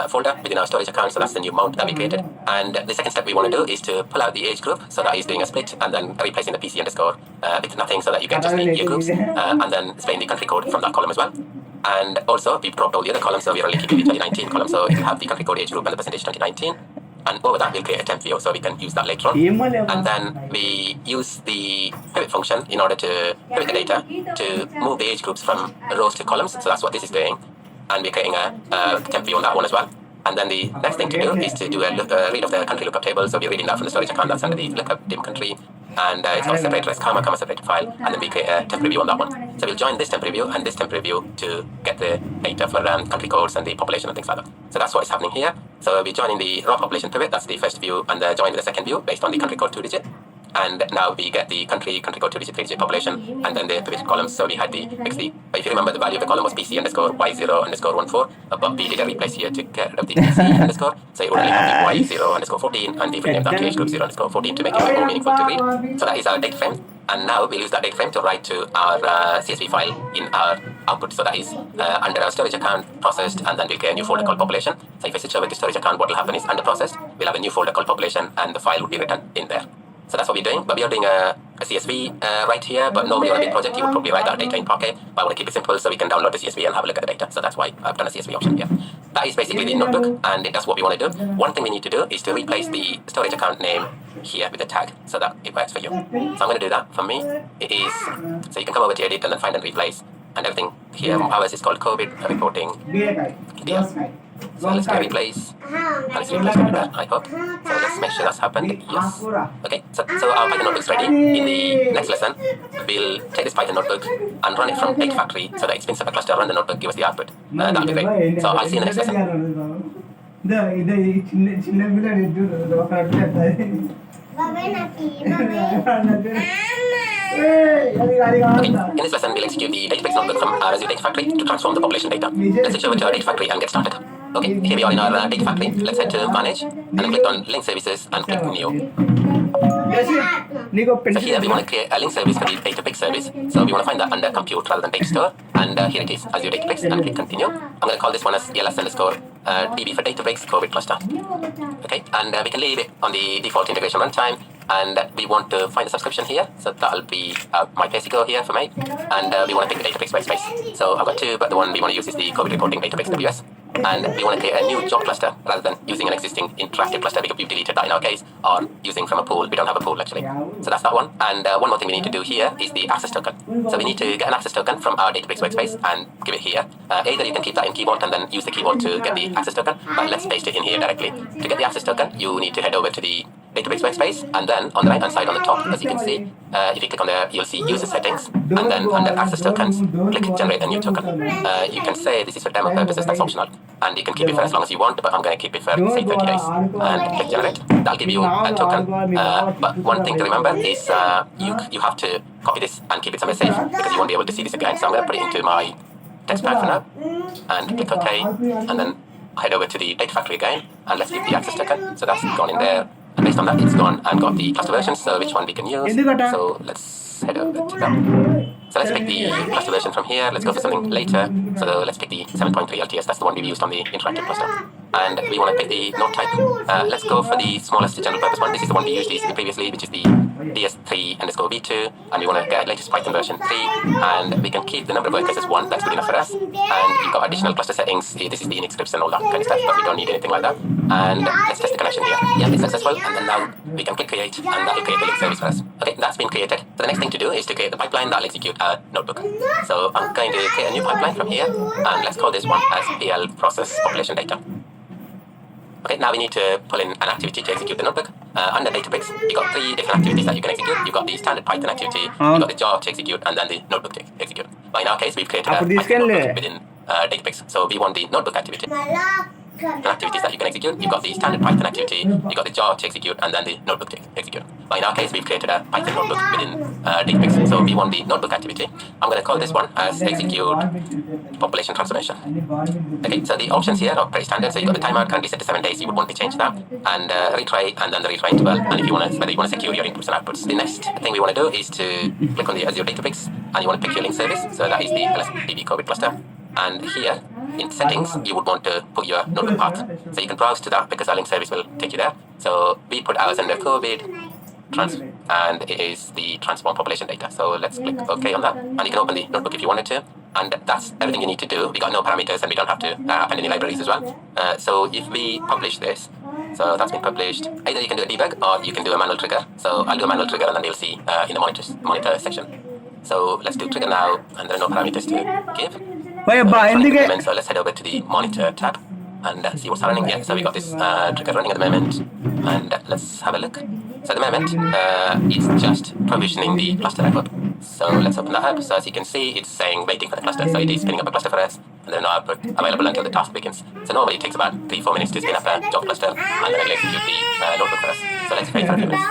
folder within our storage account. So that's the new mount that we created. And the second step we want to do is to pull out the age group. So that is doing a split and then replacing the PC underscore with nothing, so that you get just the year groups, and then displaying the country code from that column as well. And also, we've dropped all the other columns, so we're only keeping the 2019 column. So it will have the country code, age group, and the percentage 2019. And over that, we'll create a temp view, so we can use that later on. And then we use the pivot function in order to pivot the data to move the age groups from rows to columns. So that's what this is doing. And we're creating a temp view on that one as well. And then the next thing to do is to do a read of the country lookup table. So we're reading that from the storage account that's under the lookup dim country. And it's got separated as comma separated file. And then we create a temp review on that one. So we'll join this temp review and this temp review to get the data for country codes and the population and things like that. So that's what is happening here. So we're joining the raw population pivot, that's the first view, and joining the second view based on the country code 2-digit. And now we get the country code 2-digit, 3-digit population, and then the pivoted columns. So we had the XD. But if you remember, the value of the column was PC underscore Y0 underscore 14, but we did a replace here to get rid of the PC underscore. So it would only have the Y0 underscore 14, and we've renamed that to age group 0 underscore 14 to make it more meaningful to read. So that is our data frame. And now we'll use that data frame to write to our CSV file in our output. So that is under our storage account, processed, and then we'll create a new folder called population. So if I switch over to storage account, what will happen is under processed, we'll have a new folder called population, and the file will be written in there. So that's what we're doing, but we are doing a CSV right here, but normally on a big project you would probably write that data in Parquet, but I want to keep it simple so we can download the CSV and have a look at the data. So that's why I've done a CSV option here. That is basically the notebook, and it does what we want to do. One thing we need to do is to replace the storage account name here with the tag so that it works for you. So I'm going to do that. For me, it is, so you can come over to edit and then find and replace, and everything here. Ours is called COVID reporting DL. So let's get replace. And let's replace it there, I hope. So let's make sure that's happened. Yes. Okay, so our Python notebook is ready. In the next lesson, we'll take this Python notebook and run it from Data Factory so that it spins up a cluster, run the notebook, give us the output. That'll be great. So I'll see you in the next lesson. Okay, in this lesson, we'll execute the database notebook from our Azure Data Factory to transform the population data. Let's switch over to our Data Factory and get started. Okay, here we are in our Data Factory. Let's head to Manage and then click on Link Services and click New. So here we want to create a link service for the Databricks service. So we want to find that under Compute rather than Data Store. And here it is, Azure Databricks, and click Continue. I'm going to call this one as ls underscore db for Databricks COVID cluster. Okay, and we can leave it on the default integration runtime. And we want to find a subscription here, so that'll be my Paysigo here for me. And we want to pick the Databricks workspace. So I've got two, but the one we want to use is the COVID reporting Databricks WS. And we want to create a new job cluster rather than using an existing interactive cluster because we've deleted that in our case, or using from a pool. We don't have a pool actually. So that's that one. And one more thing we need to do here is the access token. So we need to get an access token from our Databricks workspace and give it here. Either you can keep that in keyboard and then use the keyboard to get the access token, but let's paste it in here directly. To get the access token, you need to head over to the Databricks workspace, and then on the right hand side on the top, as you can see, if you click on there, you'll see user settings, and then under access tokens, click generate a new token. You can say this is for demo purposes, that's optional, and you can keep it for as long as you want, but I'm going to keep it for say 30 days, and click generate. That'll give you a token, but one thing to remember is you have to copy this and keep it somewhere safe, because you won't be able to see this again. So I'm going to put it into my text pad for now, and click OK, and then head over to the Data Factory again, and let's give the access token. So that's gone in there. And based on that, it's gone and got the cluster versions, so which one we can use. So let's head over to that. So let's pick the cluster version from here. Let's go for something later. So let's pick the 7.3 LTS. That's the one we've used on the interactive cluster. And we want to pick the node type. Let's go for the smallest general purpose one. This is the one we used previously, which is the DS3 underscore V2. And we want to get latest Python version 3. And we can keep the number of workers as 1. That's good enough for us. And we've got additional cluster settings. This is the init scripts and all that kind of stuff, but we don't need anything like that. And let's test the connection here. Yeah, it's successful. And then now we can click create, and that will create the link service for us. Okay, that's been created. So the next thing to do is to create the pipeline that will execute a notebook. So I'm going to create a new pipeline from here, and let's call this one as PL process population data. Okay, now we need to pull in an activity to execute the notebook. Under Databricks, you've got 3 different activities that you can execute. You've got the standard Python activity, you've got the jar to execute, and then the notebook to execute. But in our case, we've created a Python notebook within Databricks. So we want the notebook activity. Activities that you can execute. You've got the standard Python activity, you've got the jar to execute, and then the notebook to execute. But in our case, we've created a Python notebook within Databricks. So we want the notebook activity. I'm going to call this one as execute population transformation. Okay, so the options here are pretty standard. So you've got the timer currently set to 7 days. You would want to change that, and retry, and then the retry interval. And if you want to, whether you want to secure your inputs and outputs. The next thing we want to do is to click on the Azure Databricks, and you want to pick your link service. So that is the LSDB COVID cluster. And here in settings, you would want to put your notebook path. So you can browse to that because our link service will take you there. So we put ours under COVID, and it is the transform population data. So let's click OK on that. And you can open the notebook if you wanted to. And that's everything you need to do. We got no parameters, and we don't have to append any libraries as well. So if we publish this, so that's been published, either you can do a debug or you can do a manual trigger. So I'll do a manual trigger, and then you'll see in the monitor section. So let's do trigger now, and there are no parameters to give. So let's head over to the monitor tab and see what's happening here. So we got this trigger running at the moment, and let's have a look. So at the moment, it's just provisioning the cluster output. So let's open that up. So as you can see, it's saying waiting for the cluster. So it is spinning up a cluster for us, and then no output available until the task begins. So normally it takes about 3-4 minutes to spin up a job cluster, and then it'll execute the notebook for us. So let's wait for a few minutes.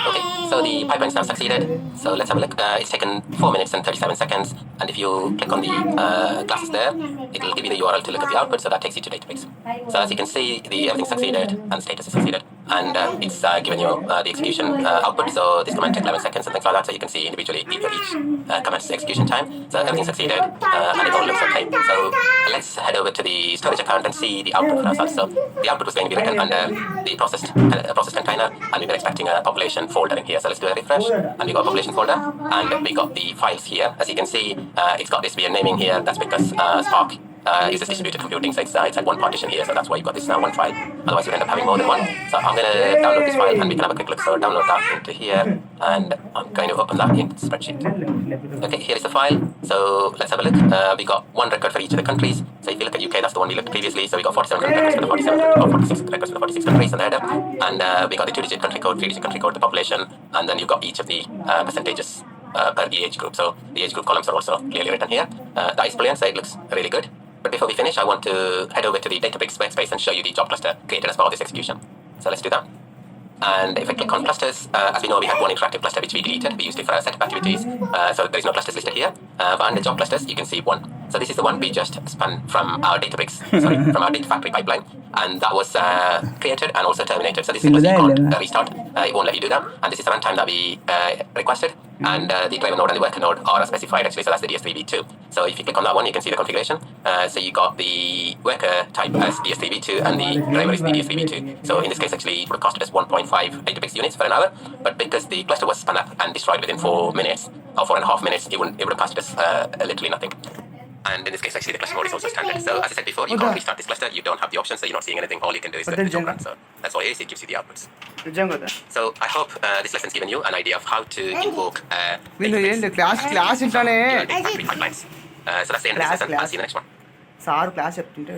Okay, so the pipeline's now succeeded. So let's have a look. It's taken 4 minutes and 37 seconds. And if you click on the glasses there, it'll give you the URL to look at the output. So that takes you to Databricks. So as you can see, everything succeeded and the status is succeeded. And it's given you the execution output. So this command took 11 seconds and things like that. So you can see individually each command's execution time. So everything succeeded and it all looks okay. So let's head over to the storage account and see the output for ourselves. So the output was going to be written under the process container, and we were expecting a population folder in here. So let's do a refresh, and we got a population folder, and we got the files here. As you can see, it's got this weird naming here. That's because Spark uses distributed computing, so it's at one partition here, so that's why you got this one file. Otherwise, you end up having more than one. So I'm going to download this file and we can have a quick look. So download that into here, and I'm going to open that in spreadsheet. Okay, here is the file. So let's have a look. We got one record for each of the countries. So if you look at UK, that's the one we looked previously. So we got 47 records for the 47 or 46 records for the 46 countries in the header, and we got the 2-digit country code, 3-digit country code, the population, and then you've got each of the percentages per the age group. So the age group columns are also clearly written here. That is brilliant, so it looks really good. But before we finish, I want to head over to the Databricks workspace and show you the job cluster created as part of this execution. So let's do that. And if I click on clusters, as we know, we had one interactive cluster which we deleted. We used it for our setup activities, so there is no clusters listed here. But under job clusters, you can see one. So this is the one we just spun from our Databricks, from our data factory pipeline, and that was created and also terminated. So this is what we called restart. It won't let you do that. And this is the runtime that we requested, and the driver node and the worker node are specified actually. So that's the DS3v2. So if you click on that one, you can see the configuration. So you got the worker type as DS3v2 and the driver is the DS3v2. So in this case, actually, it would have costed us 1.5 Databricks units for an hour. But because the cluster was spun up and destroyed within 4 minutes or 4.5 minutes, it would have costed us literally nothing. And in this case, actually, the cluster mode is also standard. So as I said before, you can't restart this cluster. You don't have the option, so you're not seeing anything. All you can do is the job run. So that's all it is. It gives you the outputs. So I hope this lesson's given you an idea of how to invoke class pipelines. So that's the end of this lesson. I'll see you in the next one. Sir class చెప్తుంటే